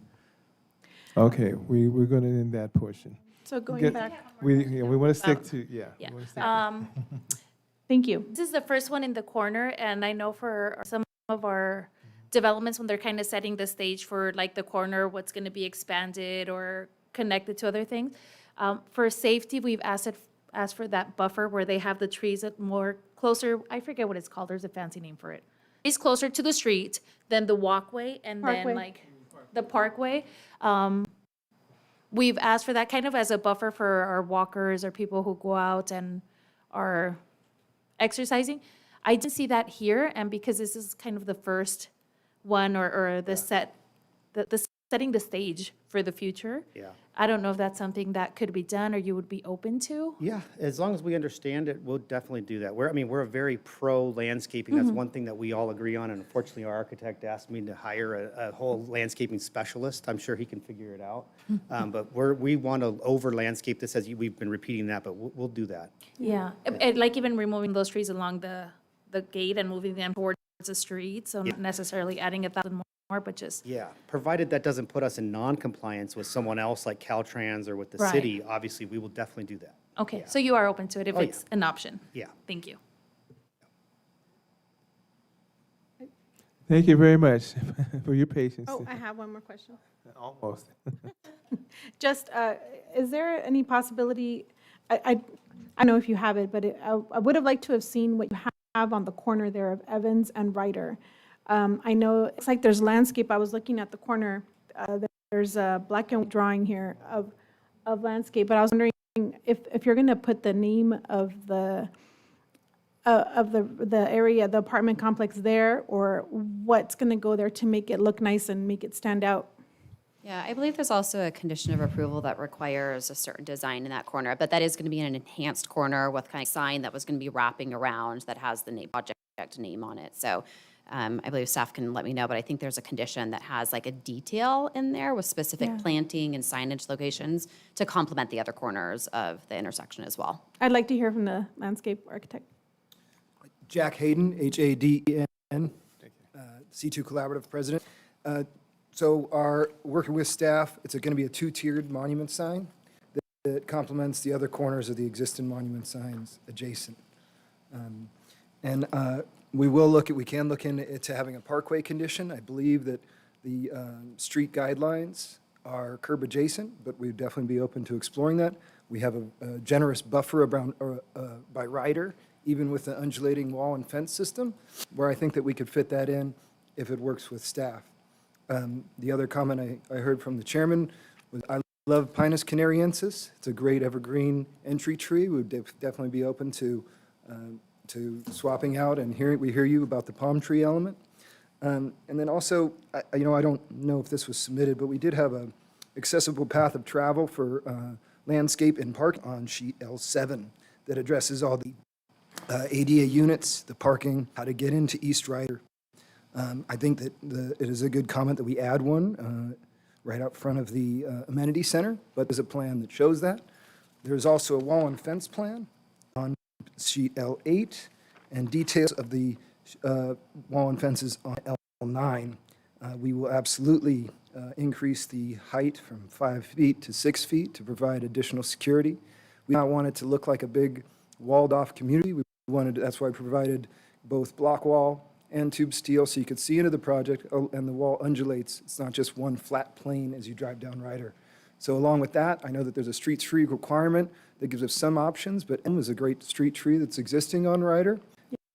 Okay, we're going to end that portion. So going Get- back, We want to stick to, yeah. we Yeah. wanna stick to- thank you. This is the first one in the corner, and I know for some of our developments, when they're kind of setting the stage for like the corner, what's going to be expanded or connected to other things. For safety, we've asked for that buffer where they have the trees at more closer, I forget what it's called, there's a fancy name for it. It's closer to the street than the walkway and Parkway. then like the parkway. We've asked for that kind of as a buffer for our walkers or people who go out and are exercising. I didn't see that here, and because this is kind of the first one or the setting the stage for the future. Yeah. I don't know if that's something that could be done or you would be open to. Yeah, as long as we understand it, we'll definitely do that. We're a very pro landscaping. That's one thing that we all agree on, and unfortunately, our architect asked me to hire a whole landscaping specialist. I'm sure he can figure it out. But we want to over landscape this, as we've been repeating that, but we'll do that. Yeah, like even removing those trees along the gate and moving them towards the street, so not necessarily adding 1,000 more, but just, Yeah, provided that doesn't put us in non-compliance with someone else like Caltrans or with the Right. city, obviously, we will definitely do that. okay, so you are open to it if Oh, yeah. it's an option? Yeah. Thank you. Thank you very much for your patience. Oh, I have one more question. Almost. Just, is there any possibility, I don't know if you have it, but I would have liked to have seen what you have on the corner there of Evans and Ryder. I know, it's like there's landscape, I was looking at the corner, there's a black and white drawing here of landscape, but I was wondering if you're going to put the name of the area, the apartment complex there, or what's going to go there to make it look nice and make it stand out? Yeah, I believe there's also a condition of approval that requires a certain design in that corner, but that is going to be an enhanced corner with kind of sign that was going to be wrapping around that has the name, project name on it. So I believe staff can let me know, but I think there's a condition that has like a detail in there with specific planting and signage locations to complement the other corners of the intersection as well. I'd like to hear from the landscape architect. Jack Hayden, H-A-D-E-N, C2 Collaborative President. So working with staff, it's going to be a two-tiered monument sign that complements the other corners of the existing monument signs adjacent. And we can look into having a parkway condition. I believe that the street guidelines are curb adjacent, but we'd definitely be open to exploring that. We have a generous buffer around, by rider, even with the undulating wall and fence system, where I think that we could fit that in if it works with staff. The other comment I heard from the chairman was, I love Pinus canariensis. It's a great evergreen entry tree. We'd definitely be open to swapping out, and we hear you about the palm tree element. And then also, I don't know if this was submitted, but we did have a accessible path of travel for landscape and park on sheet L7 that addresses all the ADA units, the parking, how to get into East Rider. I think that it is a good comment that we add one right out front of the amenity center, but there's a plan that shows that. There's also a wall and fence plan on sheet L8 and details of the wall and fences on L9. We will absolutely increase the height from 5 feet to 6 feet to provide additional security. We do not want it to look like a big walled-off community. That's why I provided both block wall and tube steel so you could see into the project, and the wall undulates. It's not just one flat plane as you drive down Ryder. So along with that, I know that there's a street tree requirement that gives us some options, but M is a great street tree that's existing on Ryder.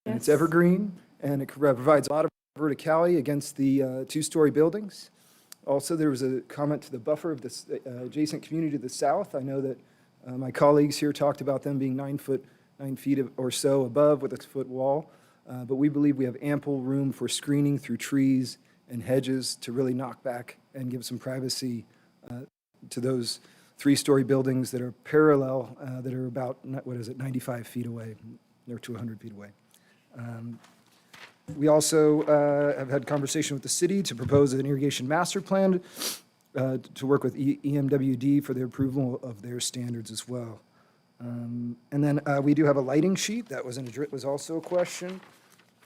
And it's evergreen, and it provides a lot of verticality against the two-story buildings. Also, there was a comment to the buffer of this adjacent community to the south. I know that my colleagues here talked about them being 9 feet or so above with a foot wall. But we believe we have ample room for screening through trees and hedges to really knock back and give some privacy to those three-story buildings that are parallel, that are about, 95 feet away, or to 100 feet away. We also have had conversation with the city to propose an irrigation master plan to work with EMWD for the approval of their standards as well. And then we do have a lighting sheet. That was also a question.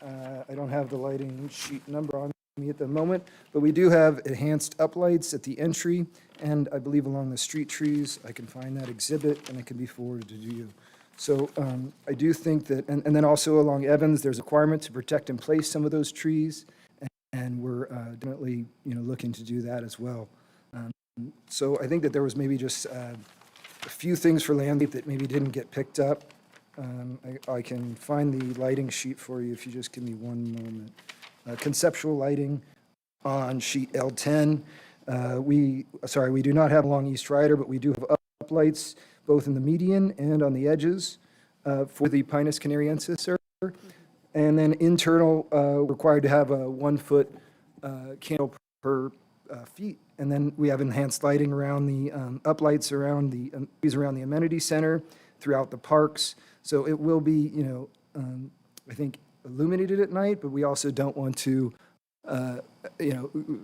I don't have the lighting sheet number on me at the moment, but we do have enhanced uplights at the entry, and I believe along the street trees. I can find that exhibit, and it can be forwarded to you. So I do think that, and then also along Evans, there's a requirement to protect and place some of those trees, and we're definitely looking to do that as well. So I think that there was maybe just a few things for landscape that maybe didn't get picked up. I can find the lighting sheet for you if you just give me one moment. Conceptual lighting on sheet L10. We do not have along East Rider, but we do have uplights both in the median and on the edges for the Pinus canariensis. And then internal, required to have a 1 foot candle per feet. And then we have enhanced lighting around the uplights around the amenity center, throughout the parks. So it will be, I think, illuminated at night, but we also don't want to,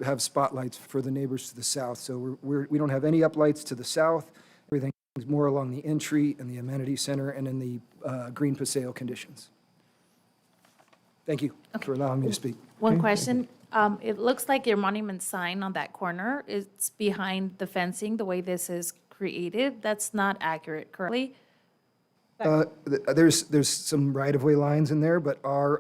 have spotlights for the neighbors to the south. So we don't have any uplights to the south. Everything is more along the entry and the amenity center and in the green paseo conditions. Thank you for allowing me to speak. One question. It looks like your monument sign on that corner is behind the fencing, the way this is created. That's not accurate, correctly? There's some right-of-way lines in there, but our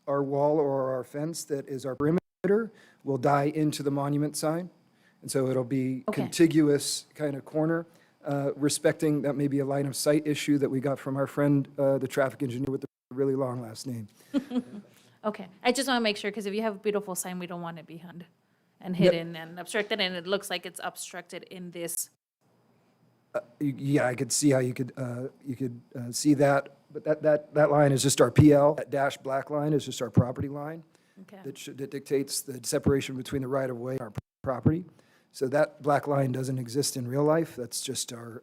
wall or our fence that is our perimeter will die into the monument sign. And so it'll be contiguous kind of corner, respecting that may be a line of sight issue that we got from our friend, the traffic engineer with the really long last name. Okay, I just want to make sure, because if you have a beautiful sign, we don't want it behind and hidden and obstructed, and it looks like it's obstructed in this. Yeah, I could see how you could see that, but that line is just our PL. That dashed black line is just our property line. Okay. That dictates the separation between the right-of-way and our property. So that black line doesn't exist in real life. That's just our,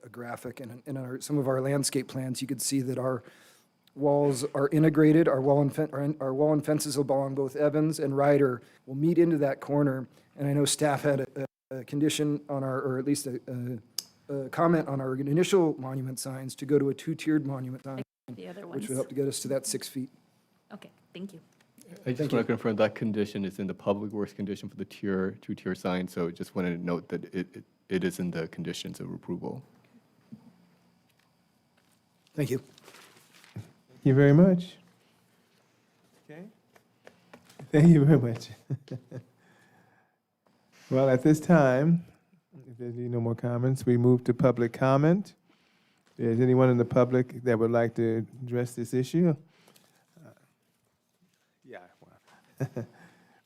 a graphic. And in our, some of our landscape plans, you could see that our walls are integrated. Our wall and fences along both Evans and Ryder will meet into that corner. And I know staff had a condition on our, or at least a comment on our initial monument signs to go to a two-tiered monument sign, The other which ones. would help to get us to that 6 feet. Okay, thank you. I just want to confirm that condition is in the public works condition for the two-tier sign, so just wanted to note that it is in the conditions of approval. Thank you. Thank you very much. Okay. Thank you very much. Well, at this time, if there's no more comments, we move to public comment. If there's anyone in the public that would like to address this issue?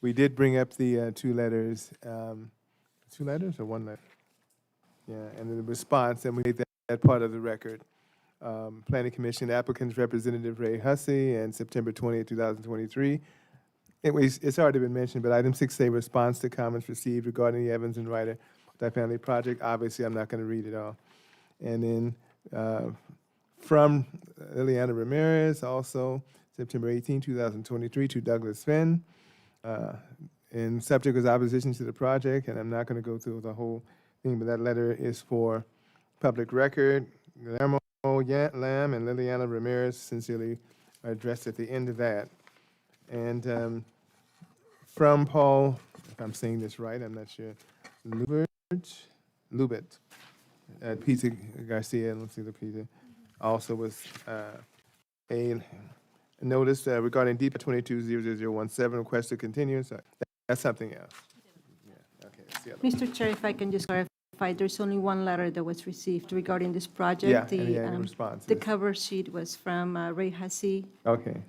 We did bring up the two letters or one letter? Yeah, and the response, and we made that part of the record. Planning Commission applicants Representative Ray Hussey and September 20th, 2023. It's already been mentioned, but item 6A, response to comments received regarding the Evans and Ryder multifamily project. Obviously, I'm not going to read it all. And then from Liliana Ramirez, also September 18, 2023, to Douglas Finn. And subject was opposition to the project, and I'm not going to go through the whole thing, but that letter is for public record. Guillermo Lam and Liliana Ramirez sincerely are addressed at the end of that. And from Paul, if I'm saying this right, I'm not sure, Lubit, Peter Garcia, let's see the Peter, also was a notice regarding DP 22-00017, request to continue. So that's something else. Yeah, okay, that's the other one. Mr. Chair, if I can just clarify, there's only one letter that was received regarding this project. Yeah, The, and he had responses. the cover sheet was from Ray Hussey, Okay,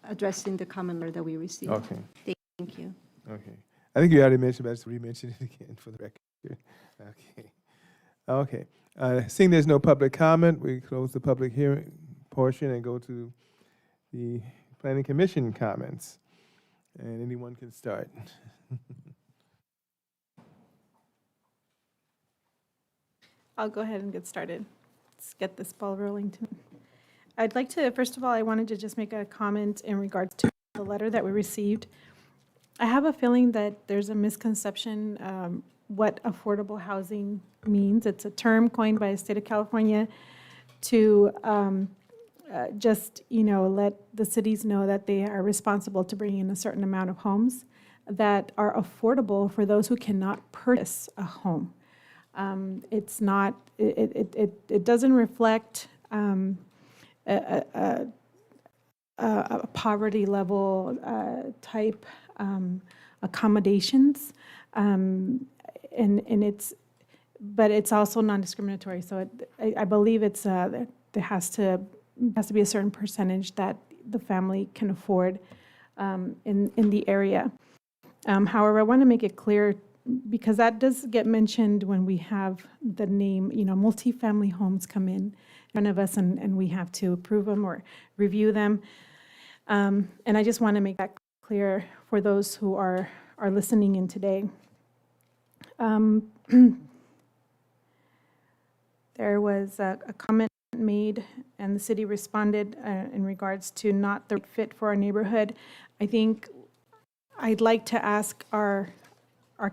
addressing the comment letter that we received. okay, Thank you. okay. I think you already mentioned, but I just re-mention it again for the record. Okay, okay. Seeing there's no public comment, we close the public hearing portion and go to the Planning Commission comments. And anyone can start. I'll go ahead and get started. Let's get this ball rolling. I'd like to, first of all, I wanted to just make a comment in regards to the letter that we received. I have a feeling that there's a misconception what affordable housing means. It's a term coined by the state of California to just, let the cities know that they are responsible to bring in a certain amount of homes that are affordable for those who cannot purchase a home. It's not, it doesn't reflect a poverty level type accommodations, and but it's also non-discriminatory. So I believe it's there has to be a certain percentage that the family can afford in the area. However, I want to make it clear, because that does get mentioned when we have the name, multifamily homes come in front of us and we have to approve them or review them. And I just want to make that clear for those who are listening in today. There was a comment made and the city responded in regards to not the fit for our neighborhood. I think I'd like to ask our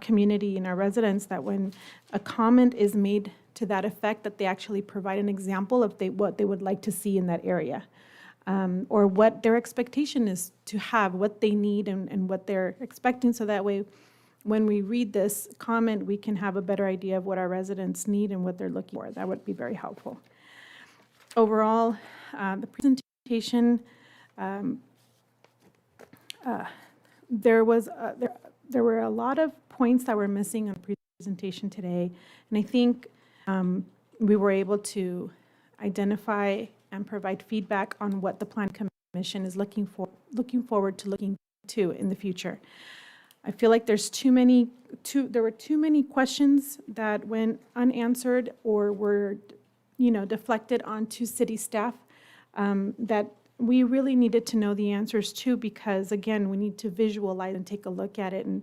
community and our residents that when a comment is made to that effect, that they actually provide an example of what they would like to see in that area, or what their expectation is to have, what they need and what they're expecting, so that way when we read this comment, we can have a better idea of what our residents need and what they're looking for. That would be very helpful. Overall, the presentation, there were a lot of points that were missing on the presentation today, and I think we were able to identify and provide feedback on what the Plan Commission is looking forward to looking to in the future. I feel like there were too many questions that went unanswered or were, deflected onto city staff that we really needed to know the answers to, because again, we need to visualize and take a look at it and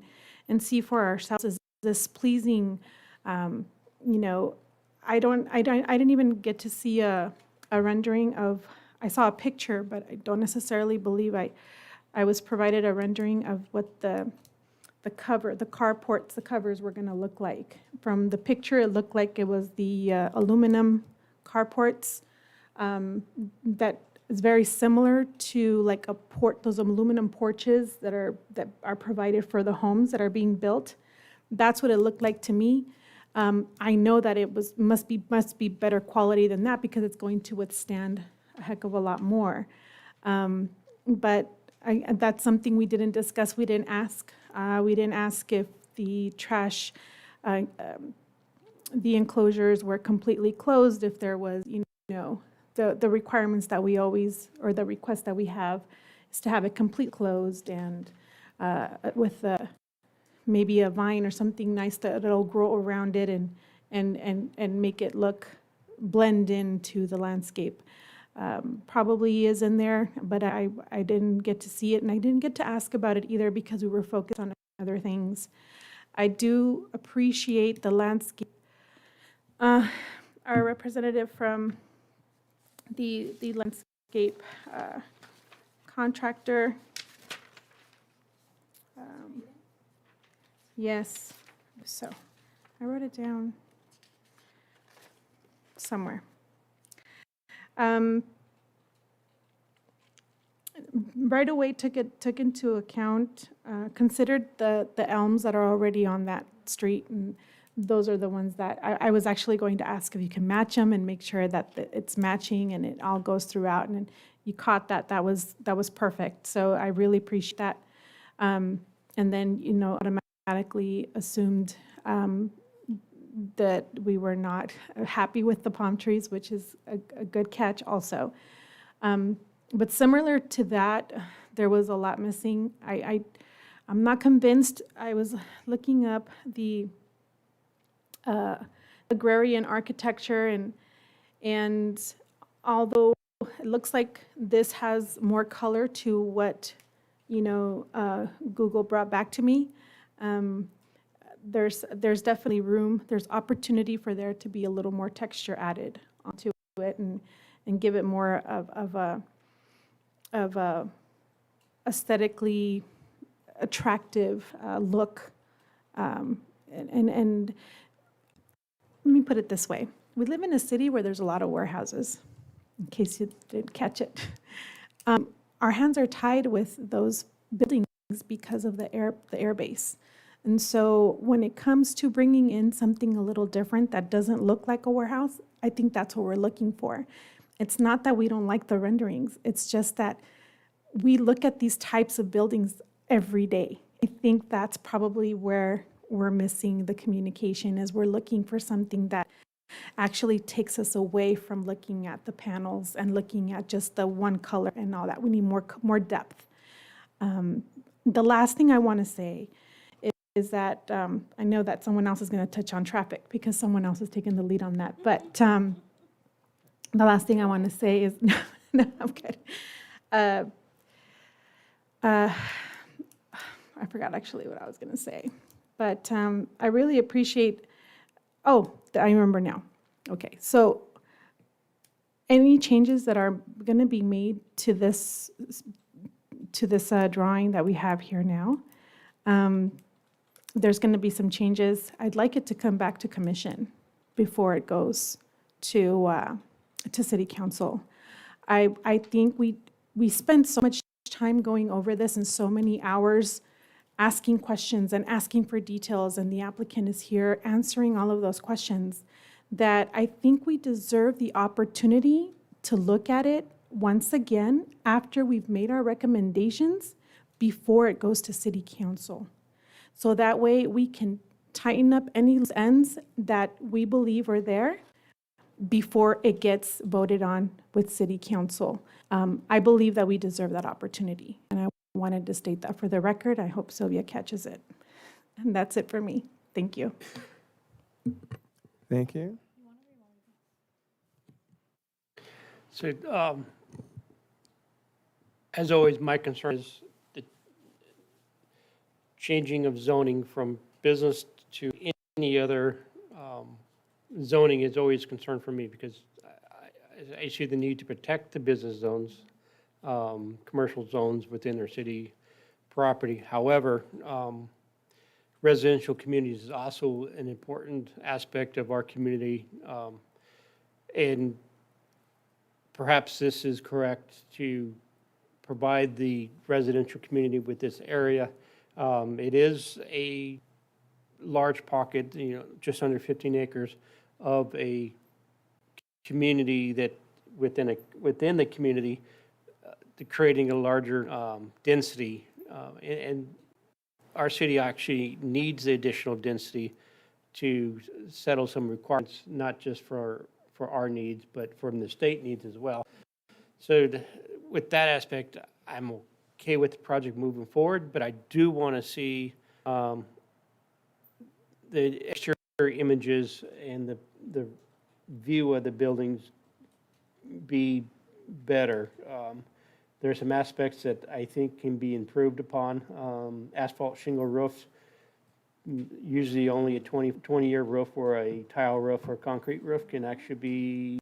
see for ourselves, is displeasing. You know, I didn't even get to see a rendering of, I saw a picture, but I don't necessarily believe I was provided a rendering of what the carports, the covers were gonna look like. From the picture, it looked like it was the aluminum carports that is very similar to like those aluminum porches that are provided for the homes that are being built. That's what it looked like to me. I know that it must be better quality than that because it's going to withstand a heck of a lot more. But that's something we didn't discuss. We didn't ask. We didn't ask if the trash, the enclosures were completely closed, if there was, you know, the requirements that we always, or the request that we have is to have it complete closed and with maybe a vine or something nice that'll grow around it and make it blend into the landscape. Probably is in there, but I didn't get to see it, and I didn't get to ask about it either because we were focused on other things. I do appreciate the landscape. Our representative from the landscape contractor. Yes, so I wrote it down somewhere. Right away took into account, considered the elms that are already on that street, and those are the ones that I was actually going to ask if you can match them and make sure that it's matching and it all goes throughout, and you caught that. That was perfect, so I really appreciate that. And then, you know, automatically assumed that we were not happy with the palm trees, which is a good catch also. But similar to that, there was a lot missing. I'm not convinced. I was looking up the agrarian architecture, and although it looks like this has more color to what, you know, Google brought back to me, there's definitely room, there's opportunity for there to be a little more texture added onto it and give it more of a aesthetically attractive look. And let me put it this way. We live in a city where there's a lot of warehouses, in case you didn't catch it. Our hands are tied with those buildings because of the air base. And so when it comes to bringing in something a little different that doesn't look like a warehouse, I think that's what we're looking for. It's not that we don't like the renderings. It's just that we look at these types of buildings every day. I think that's probably where we're missing the communication, is we're looking for something that actually takes us away from looking at the panels and looking at just the one color and all that. We need more depth. The last thing I want to say is that I know that someone else is going to touch on traffic because someone else is taking the lead on that. But the last thing I want to say is, no, I'm good. I forgot actually what I was going to say. But I really appreciate, I remember now. Okay, so any changes that are going to be made to this drawing that we have here now, there's going to be some changes. I'd like it to come back to commission before it goes to city council. I think we spend so much time going over this and so many hours asking questions and asking for details, and the applicant is here answering all of those questions, that I think we deserve the opportunity to look at it once again after we've made our recommendations before it goes to city council. So that way we can tighten up any loose ends that we believe are there before it gets voted on with city council. I believe that we deserve that opportunity, and I wanted to state that for the record. I hope Sylvia catches it. And that's it for me. Thank you. Thank you. So, as always, my concern is the changing of zoning from business to any other zoning is always a concern for me, because I see the need to protect the business zones, commercial zones within their city property. However, residential communities is also an important aspect of our community. And perhaps this is correct to provide the residential community with this area. It is a large pocket, just under 15 acres of a community that within the community, creating a larger density. And our city actually needs the additional density to settle some requirements, not just for our needs, but from the state needs as well. So with that aspect, I'm okay with the project moving forward, but I do want to see the exterior images and the view of the buildings be better. There are some aspects that I think can be improved upon. Asphalt shingle roofs, usually only a 20-year roof, or a tile roof or concrete roof can actually be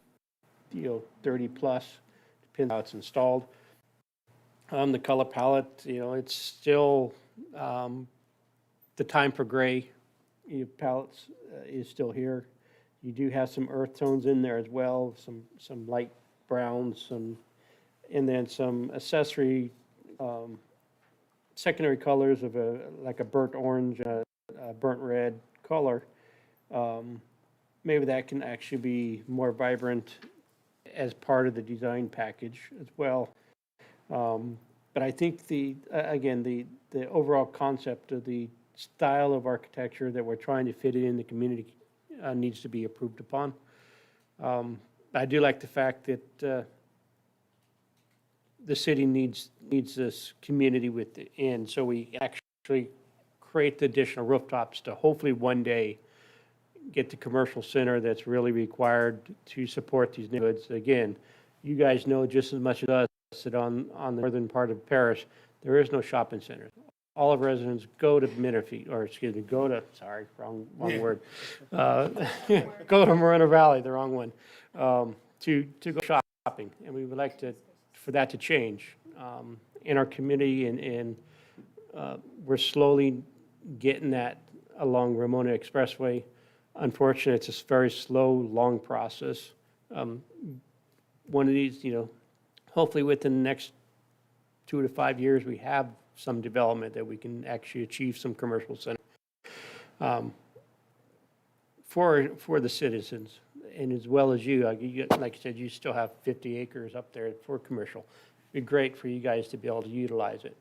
30 plus, depends how it's installed. The color palette, it's still the time for gray palettes is still here. You do have some earth tones in there as well, some light browns, and then some accessory secondary colors of like a burnt orange, burnt red color. Maybe that can actually be more vibrant as part of the design package as well. But I think again, the overall concept of the style of architecture that we're trying to fit in the community needs to be approved upon. I do like the fact that the city needs this community within, so we actually create the additional rooftops to hopefully one day get the commercial center that's really required to support these neighborhoods. Again, you guys know just as much as us that on the northern part of Paris, there is no shopping center. All of residents go to Menifee, or excuse me, wrong word. Go to Moreno Valley, the wrong one, to go shopping. And we would like for that to change in our community, and we're slowly getting that along Ramona Expressway. Unfortunately, it's a very slow, long process. One of these, hopefully within the next 2 to 5 years, we have some development that we can actually achieve some commercial center for the citizens, and as well as you. Like I said, you still have 50 acres up there for commercial. It'd be great for you guys to be able to utilize it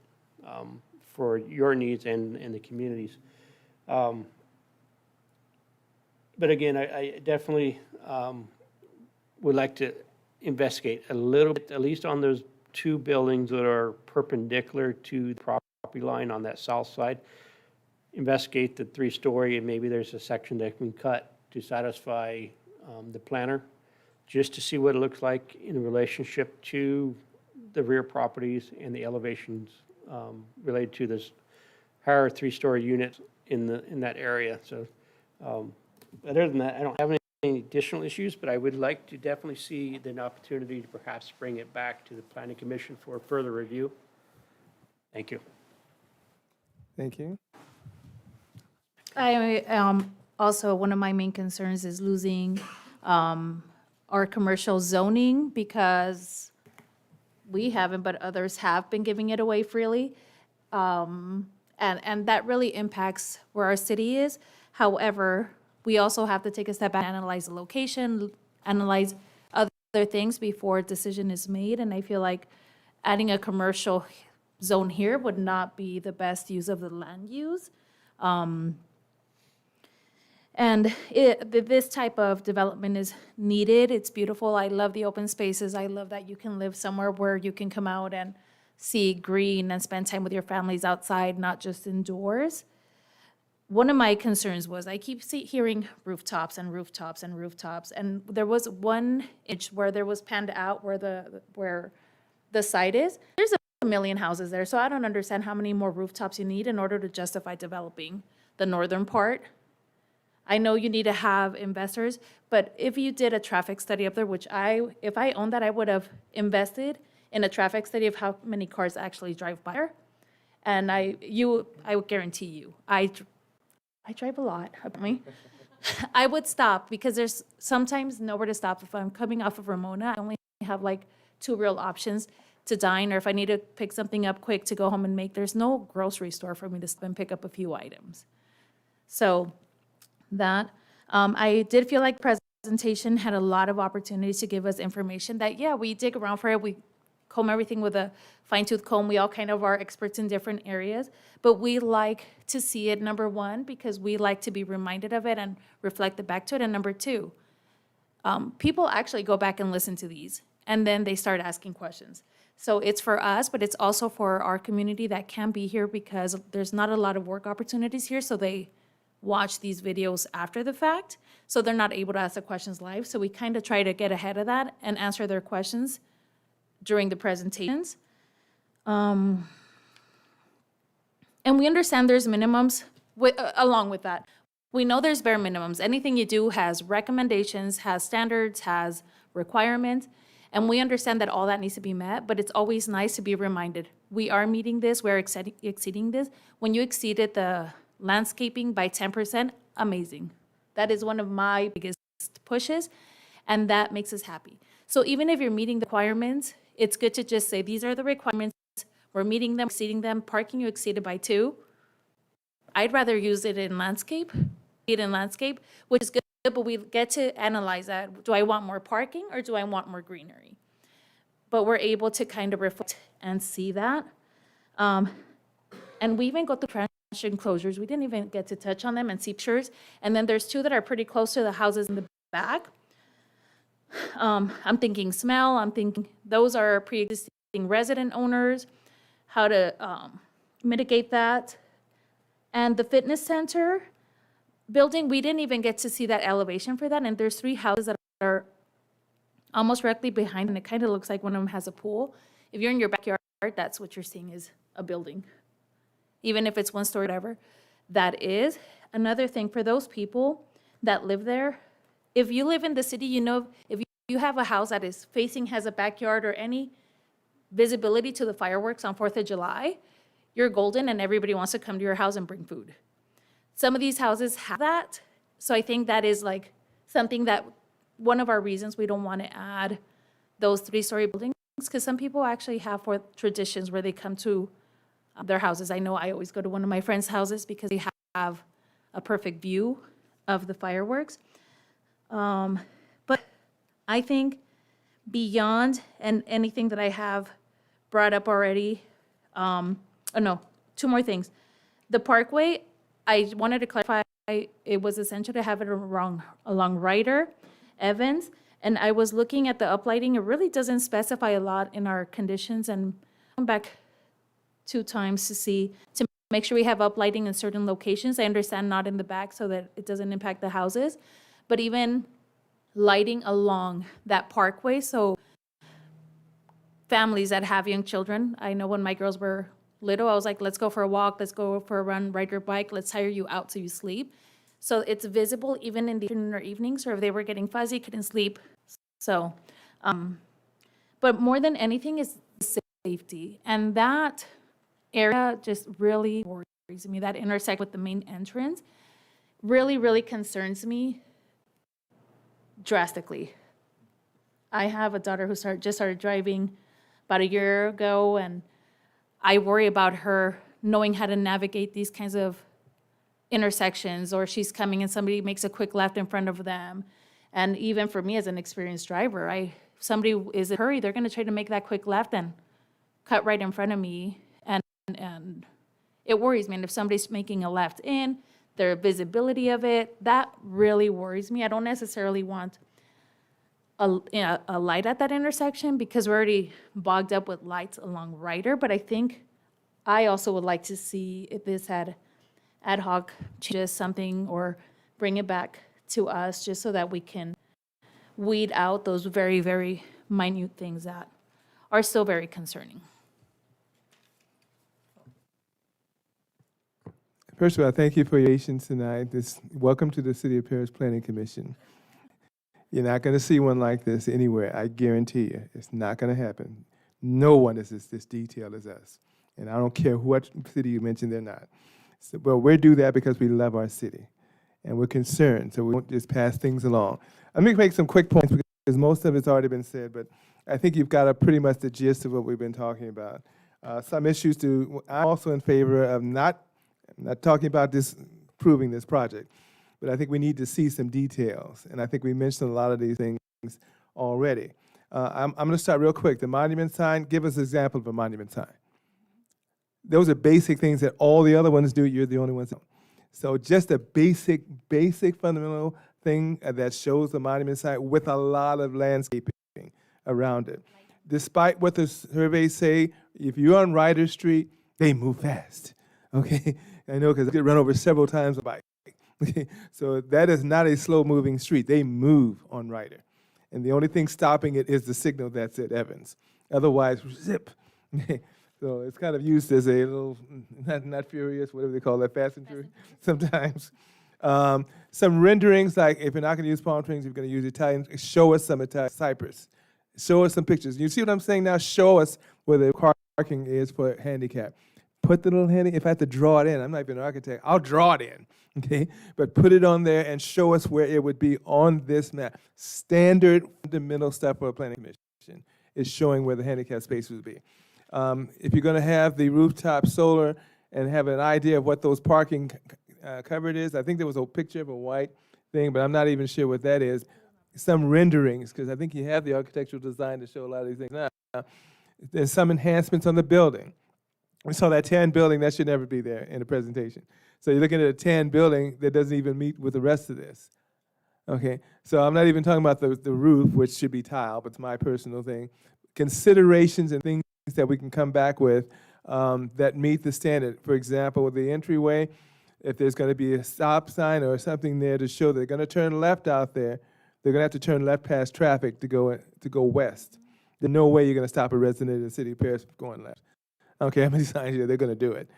for your needs and the communities. But again, I definitely would like to investigate a little bit, at least on those 2 buildings that are perpendicular to the property line on that south side. Investigate the 3-story, and maybe there's a section that can cut to satisfy the planner, just to see what it looks like in relationship to the rear properties and the elevations related to this higher 3-story unit in that area. So other than that, I don't have any additional issues, but I would like to definitely see an opportunity to perhaps bring it back to the Planning Commission for further review. Thank you. Thank you. Also, one of my main concerns is losing our commercial zoning, because we haven't, but others have been giving it away freely. And that really impacts where our city is. However, we also have to take a step back and analyze the location, analyze other things before a decision is made. And I feel like adding a commercial zone here would not be the best use of the land use. And this type of development is needed. It's beautiful. I love the open spaces. I love that you can live somewhere where you can come out and see green and spend time with your families outside, not just indoors. One of my concerns was I keep hearing rooftops and rooftops and rooftops. And there was one inch where there was panned out where the site is. There's a million houses there, so I don't understand how many more rooftops you need in order to justify developing the northern part I know you need to have investors, but if you did a traffic study up there, which if I owned that, I would have invested in a traffic study of how many cars actually drive by there. And I would guarantee you, I drive a lot, apparently. I would stop because there's sometimes nowhere to stop. If I'm coming off of Ramona, I only have like 2 real options to dine, or if I need to pick something up quick to go home and make, there's no grocery store for me to stop and pick up a few items. So that, I did feel like presentation had a lot of opportunities to give us information that, yeah, we dig around for it. We comb everything with a fine tooth comb. We all kind of are experts in different areas, but we like to see it, number one, because we like to be reminded of it and reflect it back to it. And number two, people actually go back and listen to these, and then they start asking questions. So it's for us, but it's also for our community that can be here because there's not a lot of work opportunities here, so they watch these videos after the fact, so they're not able to ask the questions live. So we kind of try to get ahead of that and answer their questions during the presentations. And we understand there's minimums along with that. We know there's bare minimums. Anything you do has recommendations, has standards, has requirements, and we understand that all that needs to be met, but it's always nice to be reminded, we are meeting this, we're exceeding this. When you exceeded the landscaping by 10%, amazing. That is one of my biggest pushes, and that makes us happy. So even if you're meeting the requirements, it's good to just say, these are the requirements, we're meeting them, exceeding them, parking you exceeded by 2. I'd rather use it in landscape, which is good, but we get to analyze that. Do I want more parking or do I want more greenery? But we're able to kind of reflect and see that. And we even go through trench enclosures. We didn't even get to touch on them and see pictures. And then there's 2 that are pretty close to the houses in the back. I'm thinking smell, I'm thinking those are pre-existing resident owners, how to mitigate that. And the fitness center building, we didn't even get to see that elevation for that. And there's 3 houses that are almost directly behind, and it kind of looks like one of them has a pool. If you're in your backyard, that's what you're seeing is a building. Even if it's 1 story, whatever, that is. Another thing for those people that live there, if you live in the city, you know, if you have a house that is facing, has a backyard or any visibility to the fireworks on 4th of July, you're golden and everybody wants to come to your house and bring food. Some of these houses have that, so I think that is like something that, one of our reasons we don't want to add those 3-story buildings, because some people actually have for traditions where they come to their houses. I know I always go to one of my friends' houses because they have a perfect view of the fireworks. But I think beyond and anything that I have brought up already, 2 more things. The parkway, I wanted to clarify, it was essential to have it along Ryder, Evans, and I was looking at the uplighting. It really doesn't specify a lot in our conditions, and I'm back 2 times to make sure we have uplighting in certain locations. I understand not in the back so that it doesn't impact the houses, but even lighting along that parkway. So families that have young children, I know when my girls were little, I was like, let's go for a walk, let's go for a run, ride your bike, let's hire you out so you sleep. So it's visible even in the afternoon or evenings, or if they were getting fuzzy, couldn't sleep. So, but more than anything is safety. And that area just really worries me. That intersect with the main entrance really, really concerns me drastically. I have a daughter who just started driving about a year ago, and I worry about her knowing how to navigate these kinds of intersections, or she's coming and somebody makes a quick left in front of them. And even for me as an experienced driver, if somebody is in a hurry, they're going to try to make that quick left and cut right in front of me. And it worries me. And if somebody's making a left in, their visibility of it, that really worries me. I don't necessarily want a light at that intersection because we're already bogged up with lights along Ryder, but I think I also would like to see if this had ad hoc changes something or bring it back to us just so that we can weed out those very, very minute things that are still very concerning. First of all, thank you for your patience tonight. Welcome to the City of Paris Planning Commission. You're not going to see one like this anywhere, I guarantee you. It's not going to happen. No one is this detailed as us. And I don't care what city you mention, they're not. So, but we do that because we love our city. And we're concerned, so we won't just pass things along. Let me make some quick points because most of it's already been said, but I think you've got pretty much the gist of what we've been talking about. Some issues I'm also in favor of I'm not talking about proving this project, but I think we need to see some details. And I think we mentioned a lot of these things already. I'm going to start real quick. The monument sign, give us an example of a monument sign. Those are basic things that all the other ones do. You're the only ones that don't. So just a basic fundamental thing that shows the monument site with a lot of landscaping around it. Despite what the surveys say, if you're on Ryder Street, they move fast, okay? I know because I get run over several times on a bike. Okay? So that is not a slow-moving street. They move on Ryder. And the only thing stopping it is the signal that's at Evans. Otherwise, zip. So it's kind of used as a little, not furious, whatever they call that, fast and furious sometimes. Some renderings, like if you're not going to use palm trees, you're going to use Italian, show us some Italian cypress. Show us some pictures. You see what I'm saying now? Show us where the parking is for handicap. Put the little if I have to draw it in, I'm not even an architect, I'll draw it in, okay? But put it on there and show us where it would be on this map. Standard fundamental stuff for a planning commission is showing where the handicap space would be. If you're going to have the rooftop solar and have an idea of what those parking covered is, I think there was a picture of a white thing, but I'm not even sure what that is. Some renderings, because I think you have the architectural design to show a lot of these things now. There's some enhancements on the building. We saw that tan building, that should never be there in the presentation. So you're looking at a tan building that doesn't even meet with the rest of this. Okay, so I'm not even talking about the roof, which should be tile, but it's my personal thing. Considerations and things that we can come back with that meet the standard. For example, with the entryway, if there's going to be a stop sign or something there to show they're going to turn left out there, they're going to have to turn left past traffic to go west. There's no way you're going to stop a resident in the city of Paris going left. I don't care how many signs here, they're going to do it.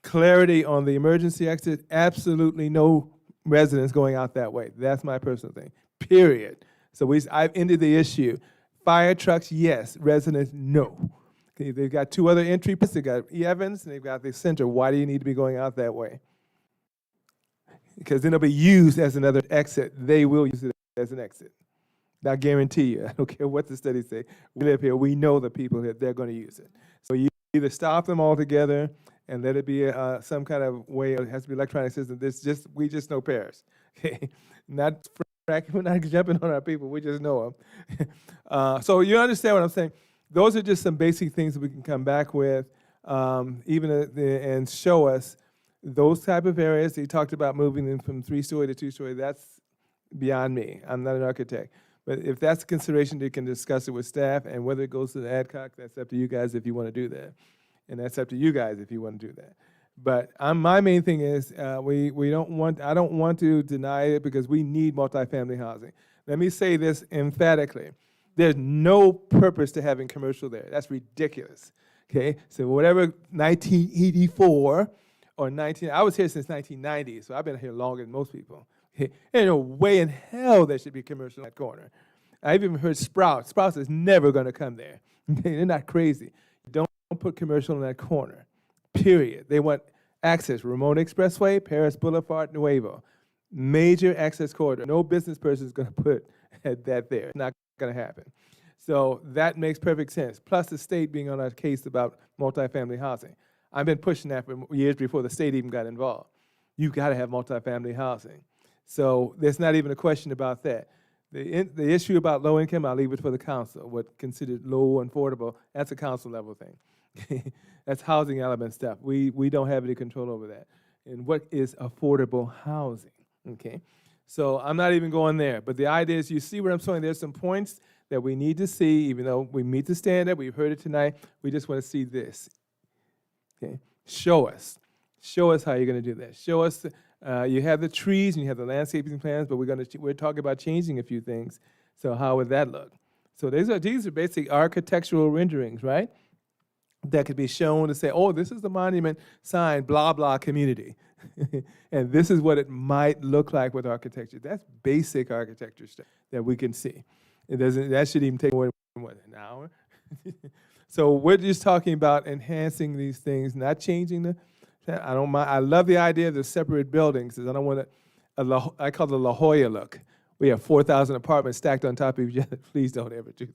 Clarity on the emergency exit, absolutely no residents going out that way. That's my personal thing, period. So I've ended the issue. Fire trucks, yes. Residents, no. Okay, they've got two other entry points. They've got Evans and they've got the center. Why do you need to be going out that way? Because then it'll be used as another exit. They will use it as an exit. I guarantee you. I don't care what the studies say. We live here. We know the people that they're going to use it. So you either stop them altogether and let it be some kind of way. It has to be electronic system. We just know Paris. Okay, we're not jumping on our people. We just know them. So you understand what I'm saying? Those are just some basic things that we can come back with, and show us those type of areas. He talked about moving them from 3-story to 2-story. That's beyond me. I'm not an architect. But if that's a consideration, they can discuss it with staff, and whether it goes to the ADCOG, that's up to you guys if you want to do that. And that's up to you guys if you want to do that. But my main thing is I don't want to deny it because we need multifamily housing. Let me say this emphatically. There's no purpose to having commercial there. That's ridiculous. Okay? So whatever 1984 or I was here since 1990, so I've been here longer than most people. Okay? There's no way in hell there should be commercial in that corner. I've even heard Sprouts. Sprouts is never going to come there. Okay? They're not crazy. Don't put commercial in that corner. Period. They want access. Ramon Expressway, Paris Boulevard, Nuevo. Major access corridor. No business person is going to put that there. It's not going to happen. So that makes perfect sense. Plus the state being on our case about multifamily housing. I've been pushing that for years before the state even got involved. You've got to have multifamily housing. So there's not even a question about that. The issue about low income, I'll leave it for the council. What considered low and affordable, that's a council level thing. That's housing element stuff. We don't have any control over that. And what is affordable housing? Okay, so I'm not even going there. But the idea is, you see what I'm saying? There's some points that we need to see, even though we meet the standard. We've heard it tonight. We just want to see this. Okay, show us how you're going to do that. Show us. You have the trees and you have the landscaping plans, but we're talking about changing a few things. So how would that look? So these are basic architectural renderings, right? that could be shown to say, oh, this is the monument sign, blah, blah, community. And this is what it might look like with architecture. That's basic architecture stuff that we can see. It doesn't, that should even take more than what, an hour? So we're just talking about enhancing these things, not changing the, I don't mind, I love the idea of the separate buildings, because I don't want to, I call it the La Jolla look. We have 4,000 apartments stacked on top of each other. Please don't ever do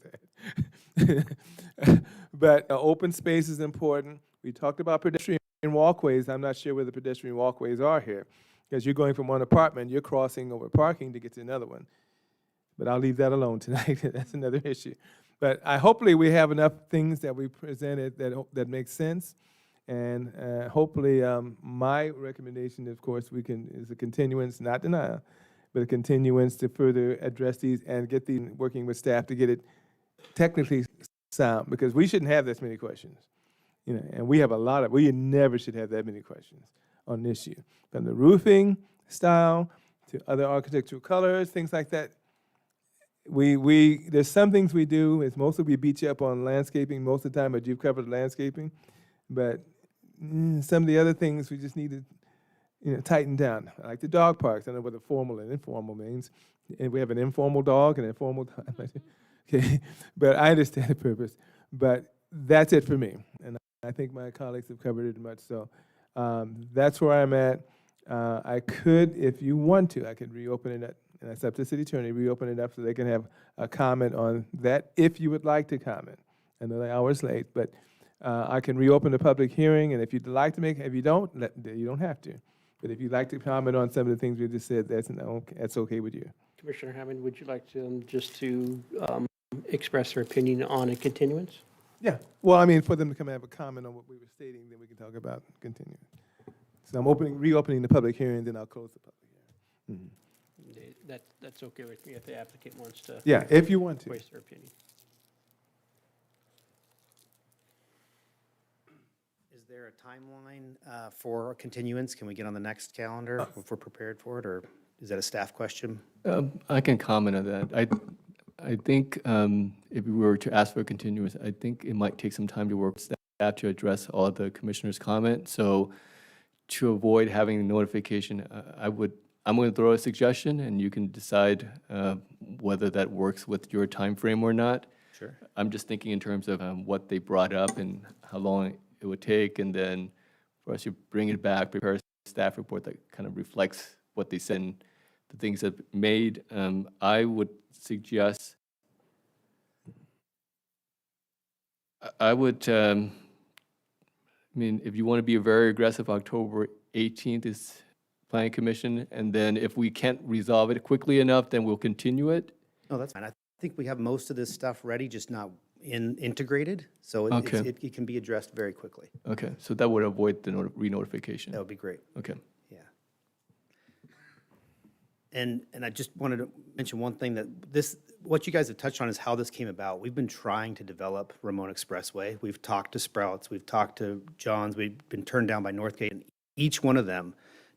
that. But open space is important. We talked about pedestrian walkways. I'm not sure where the pedestrian walkways are here, because you're going from one apartment, you're crossing over parking to get to another one. But I'll leave that alone tonight. That's another issue. But hopefully we have enough things that we presented that make sense. And hopefully my recommendation, of course, is a continuance, not denial, but a continuance to further address these and get these, working with staff to get it technically sound, because we shouldn't have this many questions. You know, and we have a lot of, we never should have that many questions on this issue. From the roofing style to other architectural colors, things like that. There's some things we do, it's mostly we beat you up on landscaping most of the time, but you've covered landscaping. But some of the other things we just need to tighten down. Like the dog parks, I know what the formal and informal means. And we have an informal dog and an informal dog. Okay, but I understand the purpose. But that's it for me. And I think my colleagues have covered it much. So that's where I'm at. I could, if you want to, I could reopen it up. And it's up to the city attorney, reopen it up so they can have a comment on that if you would like to comment. I know the hour's late, but I can reopen the public hearing, and if you'd like to if you don't, you don't have to. But if you'd like to comment on some of the things we just said, that's okay with you. Commissioner Hammond, would you like to express their opinion on a continuance? Yeah, well, I mean, for them to come and have a comment on what we were stating, then we can talk about continuing. So I'm reopening the public hearing, then I'll close the public hearing. Mm-hmm. That's okay with me if the applicant wants to. Yeah, if you want to. Voice their opinion. Is there a timeline for continuance? Can we get on the next calendar if we're prepared for it, or is that a staff question? I can comment on that. I think if we were to ask for a continuance, I think it might take some time to work with staff to address all of the commissioners' comments. So to avoid having notification, I'm going to throw a suggestion, and you can decide whether that works with your time frame or not. Sure. I'm just thinking in terms of what they brought up and how long it would take, and then for us to bring it back, prepare a staff report that kind of reflects what they said and the things that made. I would suggest, I mean, if you want to be very aggressive, October 18th is Planning Commission, and then if we can't resolve it quickly enough, then we'll continue it. No, that's fine. I think we have most of this stuff ready, just not integrated, so Okay. it can be addressed very quickly. Okay, so that would avoid the re-notification. That would be great. Okay. Yeah. And I just wanted to mention one thing, that what you guys have touched on is how this came about. We've been trying to develop Ramona Expressway. We've talked to Sprouts, we've talked to John's, we've been turned down by Northgate, and each one of them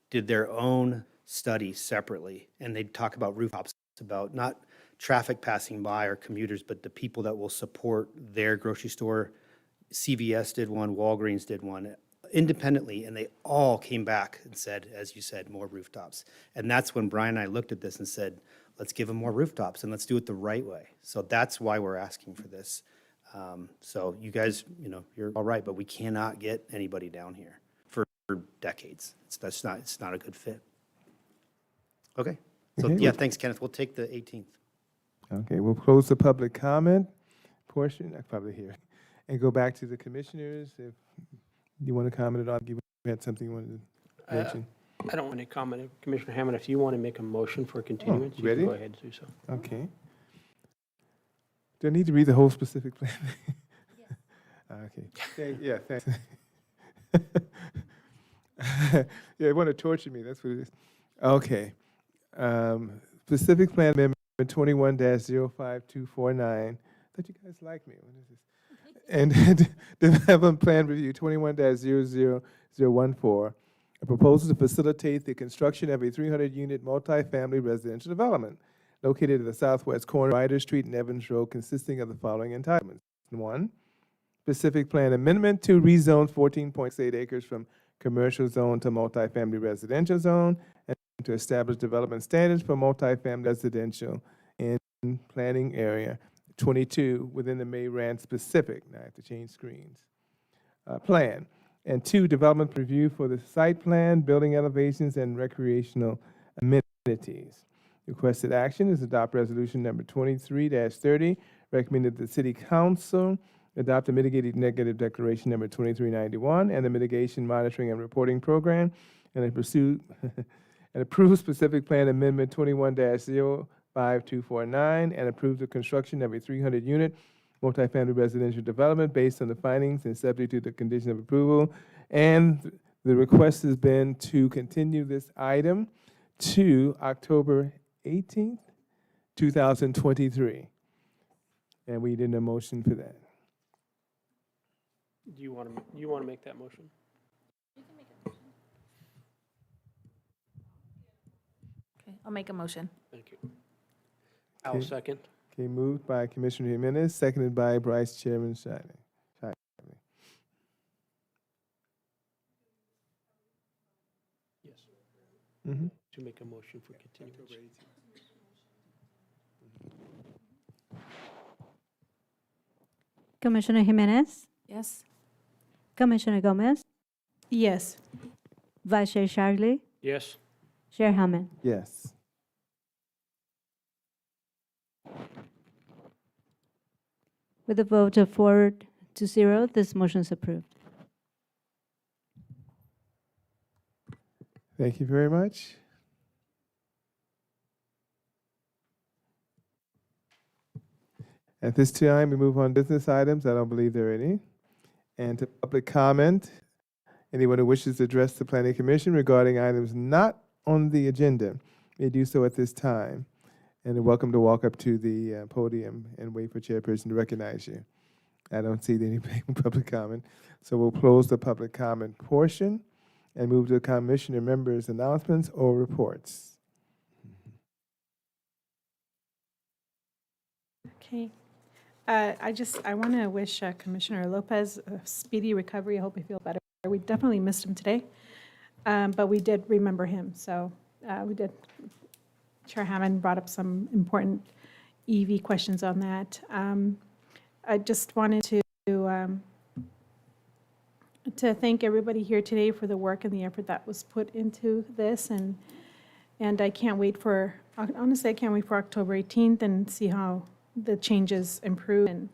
did their own study separately, and they'd talk about rooftops, about not traffic passing by or commuters, but the people that will support their grocery store. CVS did one, Walgreens did one, independently, and they all came back and said, as you said, more rooftops. And that's when Brian and I looked at this and said, let's give them more rooftops and let's do it the right way. So that's why we're asking for this. So you guys, you're all right, but we cannot get anybody down here for decades. It's not a good fit. Okay. So Okay, yeah, thanks, Kenneth. We'll take the 18th. Okay, we'll close the public comment portion, probably here, and go back to the commissioners. If you want to comment at all, you had something you wanted to mention. I don't want to comment. Commissioner Hammond, if you want to make a motion for continuance, you ready? can go ahead and do so. Okay. Do I need to read the whole specific plan? Okay. Yeah, thanks. Yeah, they want to torture me, that's what it is. Okay. Specific Plan Amendment 21-05249. Thought you guys like me. What is this? And Development Plan Review 21-00014. A proposal to facilitate the construction of a 300-unit multifamily residential development located at the southwest corner of Ryder Street and Evans Road, consisting of the following entitlements. 1, specific plan amendment to rezone 14.8 acres from commercial zone to multifamily residential zone, and to establish development standards for multifamily residential in planning area 22 within the May Ranch specific, now I have to change screens, plan. And 2, development review for the site plan, building elevations, and recreational amenities. Requested action is adopt resolution number 23-30, recommended the City Council adopt a mitigated negative declaration number 2391 and the mitigation monitoring and reporting program, and pursue and approve specific plan amendment 21-05249, and approve the construction of a 300-unit multifamily residential development based on the findings and subject to the condition of approval. And the request has been to continue this item to October 18th, 2023. And we did a motion for that. Do you want to make that motion? Okay, I'll make a motion. Thank you. I'll Okay. second. Okay, moved by Commissioner Jimenez, seconded by Vice Chairman Shively. Yes. Mhm. To make a motion for continuance. Commissioner Jimenez, Yes? Commissioner Gomez, Yes. Vice Chair Shively, Yes. Chair Hammond. Yes. With a vote of 4-0, this motion is approved. Thank you very much. At this time, we move on to business items. I don't believe there are any. And to public comment, anyone who wishes to address the Planning Commission regarding items not on the agenda may do so at this time. And are welcome to walk up to the podium and wait for chairperson to recognize you. I don't see any public comment, so we'll close the public comment portion and move to commissioner members' announcements or reports. Okay. I want to wish Commissioner Lopez a speedy recovery. I hope he feels better. We definitely missed him today, but we did remember him. So we did. Chair Hammond brought up some important EV questions on that. I just wanted to thank everybody here today for the work and the effort that was put into this, and I can't wait for, honestly, I can't wait for October 18th and see how the changes improve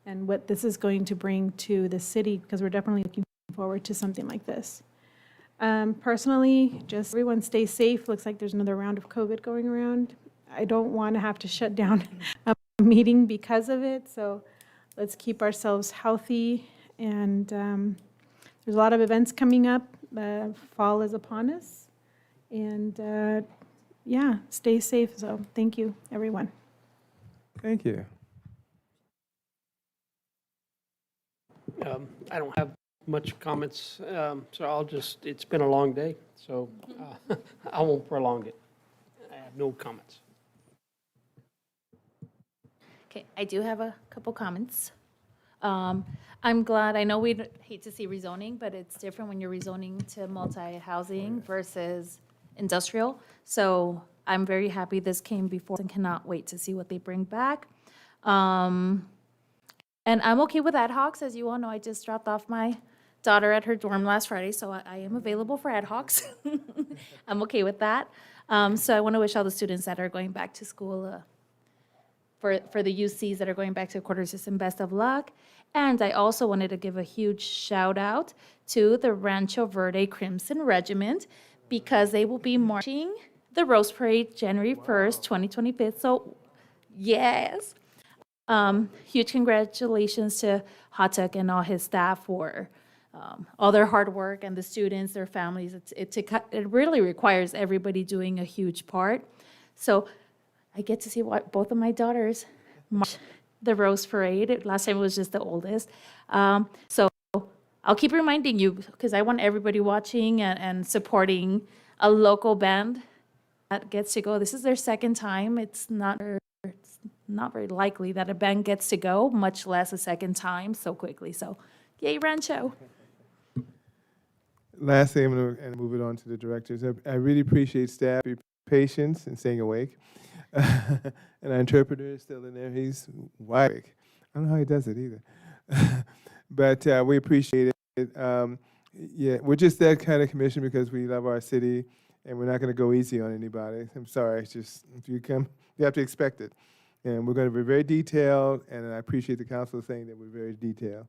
and what this is going to bring to the city, because we're definitely looking forward to something like this. Personally, just everyone stay safe. Looks like there's another round of COVID going around. I don't want to have to shut down a meeting because of it, so let's keep ourselves healthy. And there's a lot of events coming up. Fall is upon us. And yeah, stay safe. So thank you, everyone. Thank you. I don't have much comments, so I'll just, it's been a long day, so I won't prolong it. I have no comments. Okay, I do have a couple comments. I'm glad, I know we'd hate to see rezoning, but it's different when you're rezoning to multi-housing versus industrial. So I'm very happy this came before and cannot wait to see what they bring back. And I'm okay with ad hocs. As you all know, I just dropped off my daughter at her dorm last Friday, so I am available for ad hocs. I'm okay with that. So I want to wish all the students that are going back to school, for the UCs that are going back to the quarter system, best of luck. And I also wanted to give a huge shout out to the Rancho Verde Crimson Regiment, because they will be marching the Rose Parade January 1st, 2025. So yes. Huge congratulations to Hatuk and all his staff for all their hard work, and the students, their families. It really requires everybody doing a huge part. So I get to see both of my daughters march the Rose Parade. Last time it was just the oldest. So I'll keep reminding you, because I want everybody watching and supporting a local band that gets to go. This is their second time. It's not not very likely that a band gets to go, much less a second time so quickly. So, yay, Rancho. Lastly, I'm going to move it on to the directors. I really appreciate staff, your patience in staying awake. And our interpreter is still in there. He's wide awake. I don't know how he does it either. But we appreciate it. Yeah, we're just that kind of commission because we love our city, and we're not going to go easy on anybody. I'm sorry. It's just, if you come, you have to expect it. And we're going to be very detailed, and I appreciate the council saying that we're very detailed,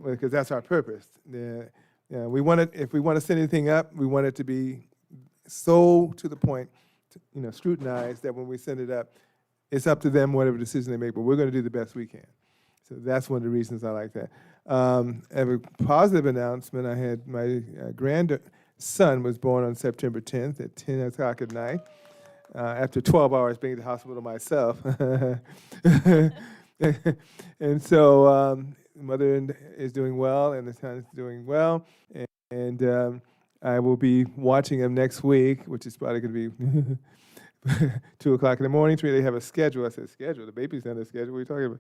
because that's our purpose. We want it, if we want to set anything up, we want it to be so to the point, scrutinized, that when we send it up, it's up to them whatever decision they make, but we're going to do the best we can. So that's one of the reasons I like that. I have a positive announcement. I had my grandson was born on September 10th at 10 o'clock at night, after 12 hours being at the hospital myself. And so mother is doing well, and the son is doing well. And I will be watching him next week, which is probably going to be 2 o'clock in the morning. They have a schedule. I said, schedule? The baby's on the schedule. What are you talking about?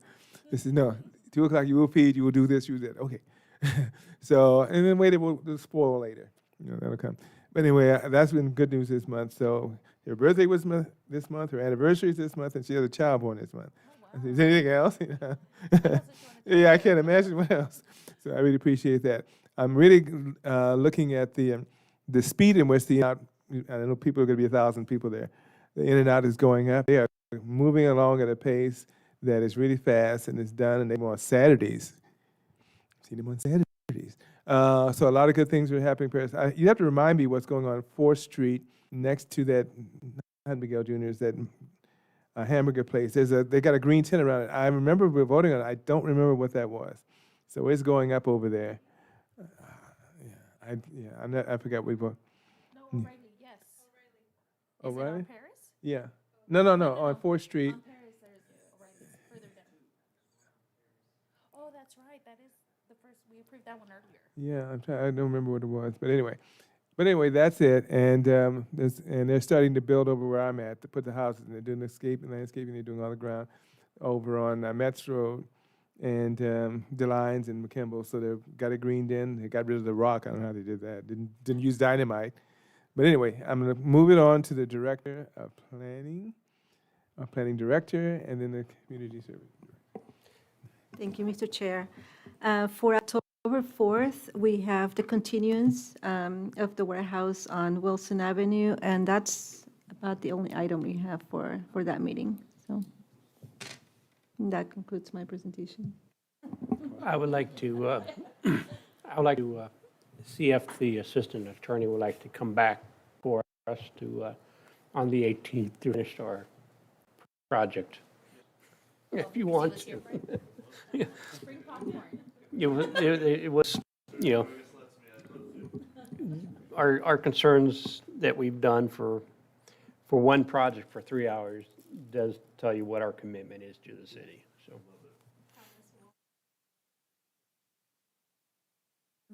They said, no, 2 o'clock you will feed, you will do this, you will do that. Okay. So, and then wait, we'll spoil later. That'll come. But anyway, that's been good news this month. So her birthday was this month, her anniversary is this month, and she has a child born this month. I said, is there anything else? Yeah, I can't imagine what else. So I really appreciate that. I'm really looking at the speed in which I know people are going to be 1,000 people there. The in and out is going up. They are moving along at a pace that is really fast, and it's done, and they go on Saturdays. See them on Saturdays. So a lot of good things are happening. You have to remind me what's going on 4th Street next to that, not Miguel Jr.'s, that hamburger place. They got a green tent around it. I remember we were voting on it. I don't remember what that was. So it's going up over there. I forgot we voted. No, O'Reilly, yes. O'Reilly? Is it on Paris? Yeah. No, on 4th Street. On Paris, there's O'Reilly's further down. Oh, that's right. That is the first, we approved that one earlier. Yeah, I don't remember what it was, but anyway, that's it. And they're starting to build over where I'm at to put the houses. And they're doing landscaping. They're doing all the ground over on Metz Road and DeLines and McKimble. So they've got it greened in. They got rid of the rock. I don't know how they did that. Didn't use dynamite. But anyway, I'm going to move it on to the director of planning, our planning director, and then the community service. Thank you, Mr. Chair. For October 4th, we have the continuance of the warehouse on Wilson Avenue, and that's about the only item we have for that meeting. So that concludes my presentation. I would like to see if the assistant attorney would like to come back for us to, on the 18th, to finish our project, if you want to. Spring popcorn. It was, our concerns that we've done for one project for 3 hours does tell you what our commitment is to the city, so.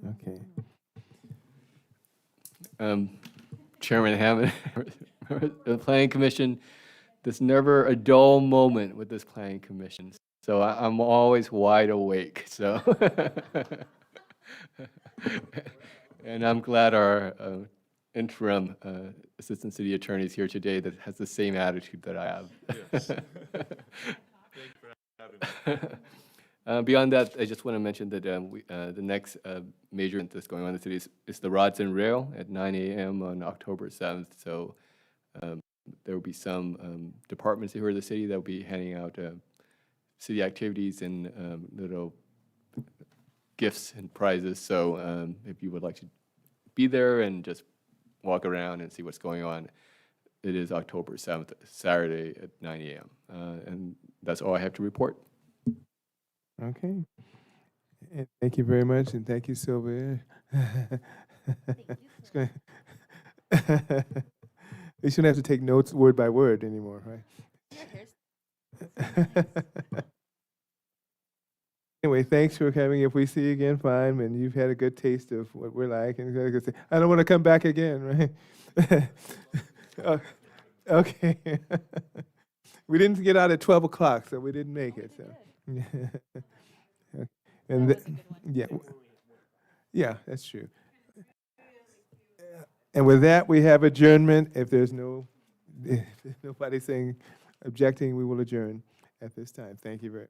Okay. Chairman Hammond, the Planning Commission, there's never a dull moment with this Planning Commission. So I'm always wide awake, so. And I'm glad our interim Assistant City Attorney is here today that has the same attitude that I have. Yes. Thank you for having me. Beyond that, I just want to mention that the next major event that's going on in the city is the Rods and Rail at 9 a.m. on October 7th. So there will be some departments here in the city that will be handing out city activities and little gifts and prizes. So if you would like to be there and just walk around and see what's going on, it is October 7th, Saturday at 9 a.m. And that's all I have to report. Okay. And thank you very much, and thank you, Sylvia. It's gonna- You shouldn't have to take notes word by word anymore, right? Anyway, thanks for coming. If we see you again, fine, and you've had a good taste of what we're like, and you're gonna say, I don't want to come back again, right? Okay. We didn't get out at 12 o'clock, so we didn't make it, so. And, yeah, yeah, that's true. And with that, we have adjournment. If there's nobody saying, objecting, we will adjourn at this time. Thank you very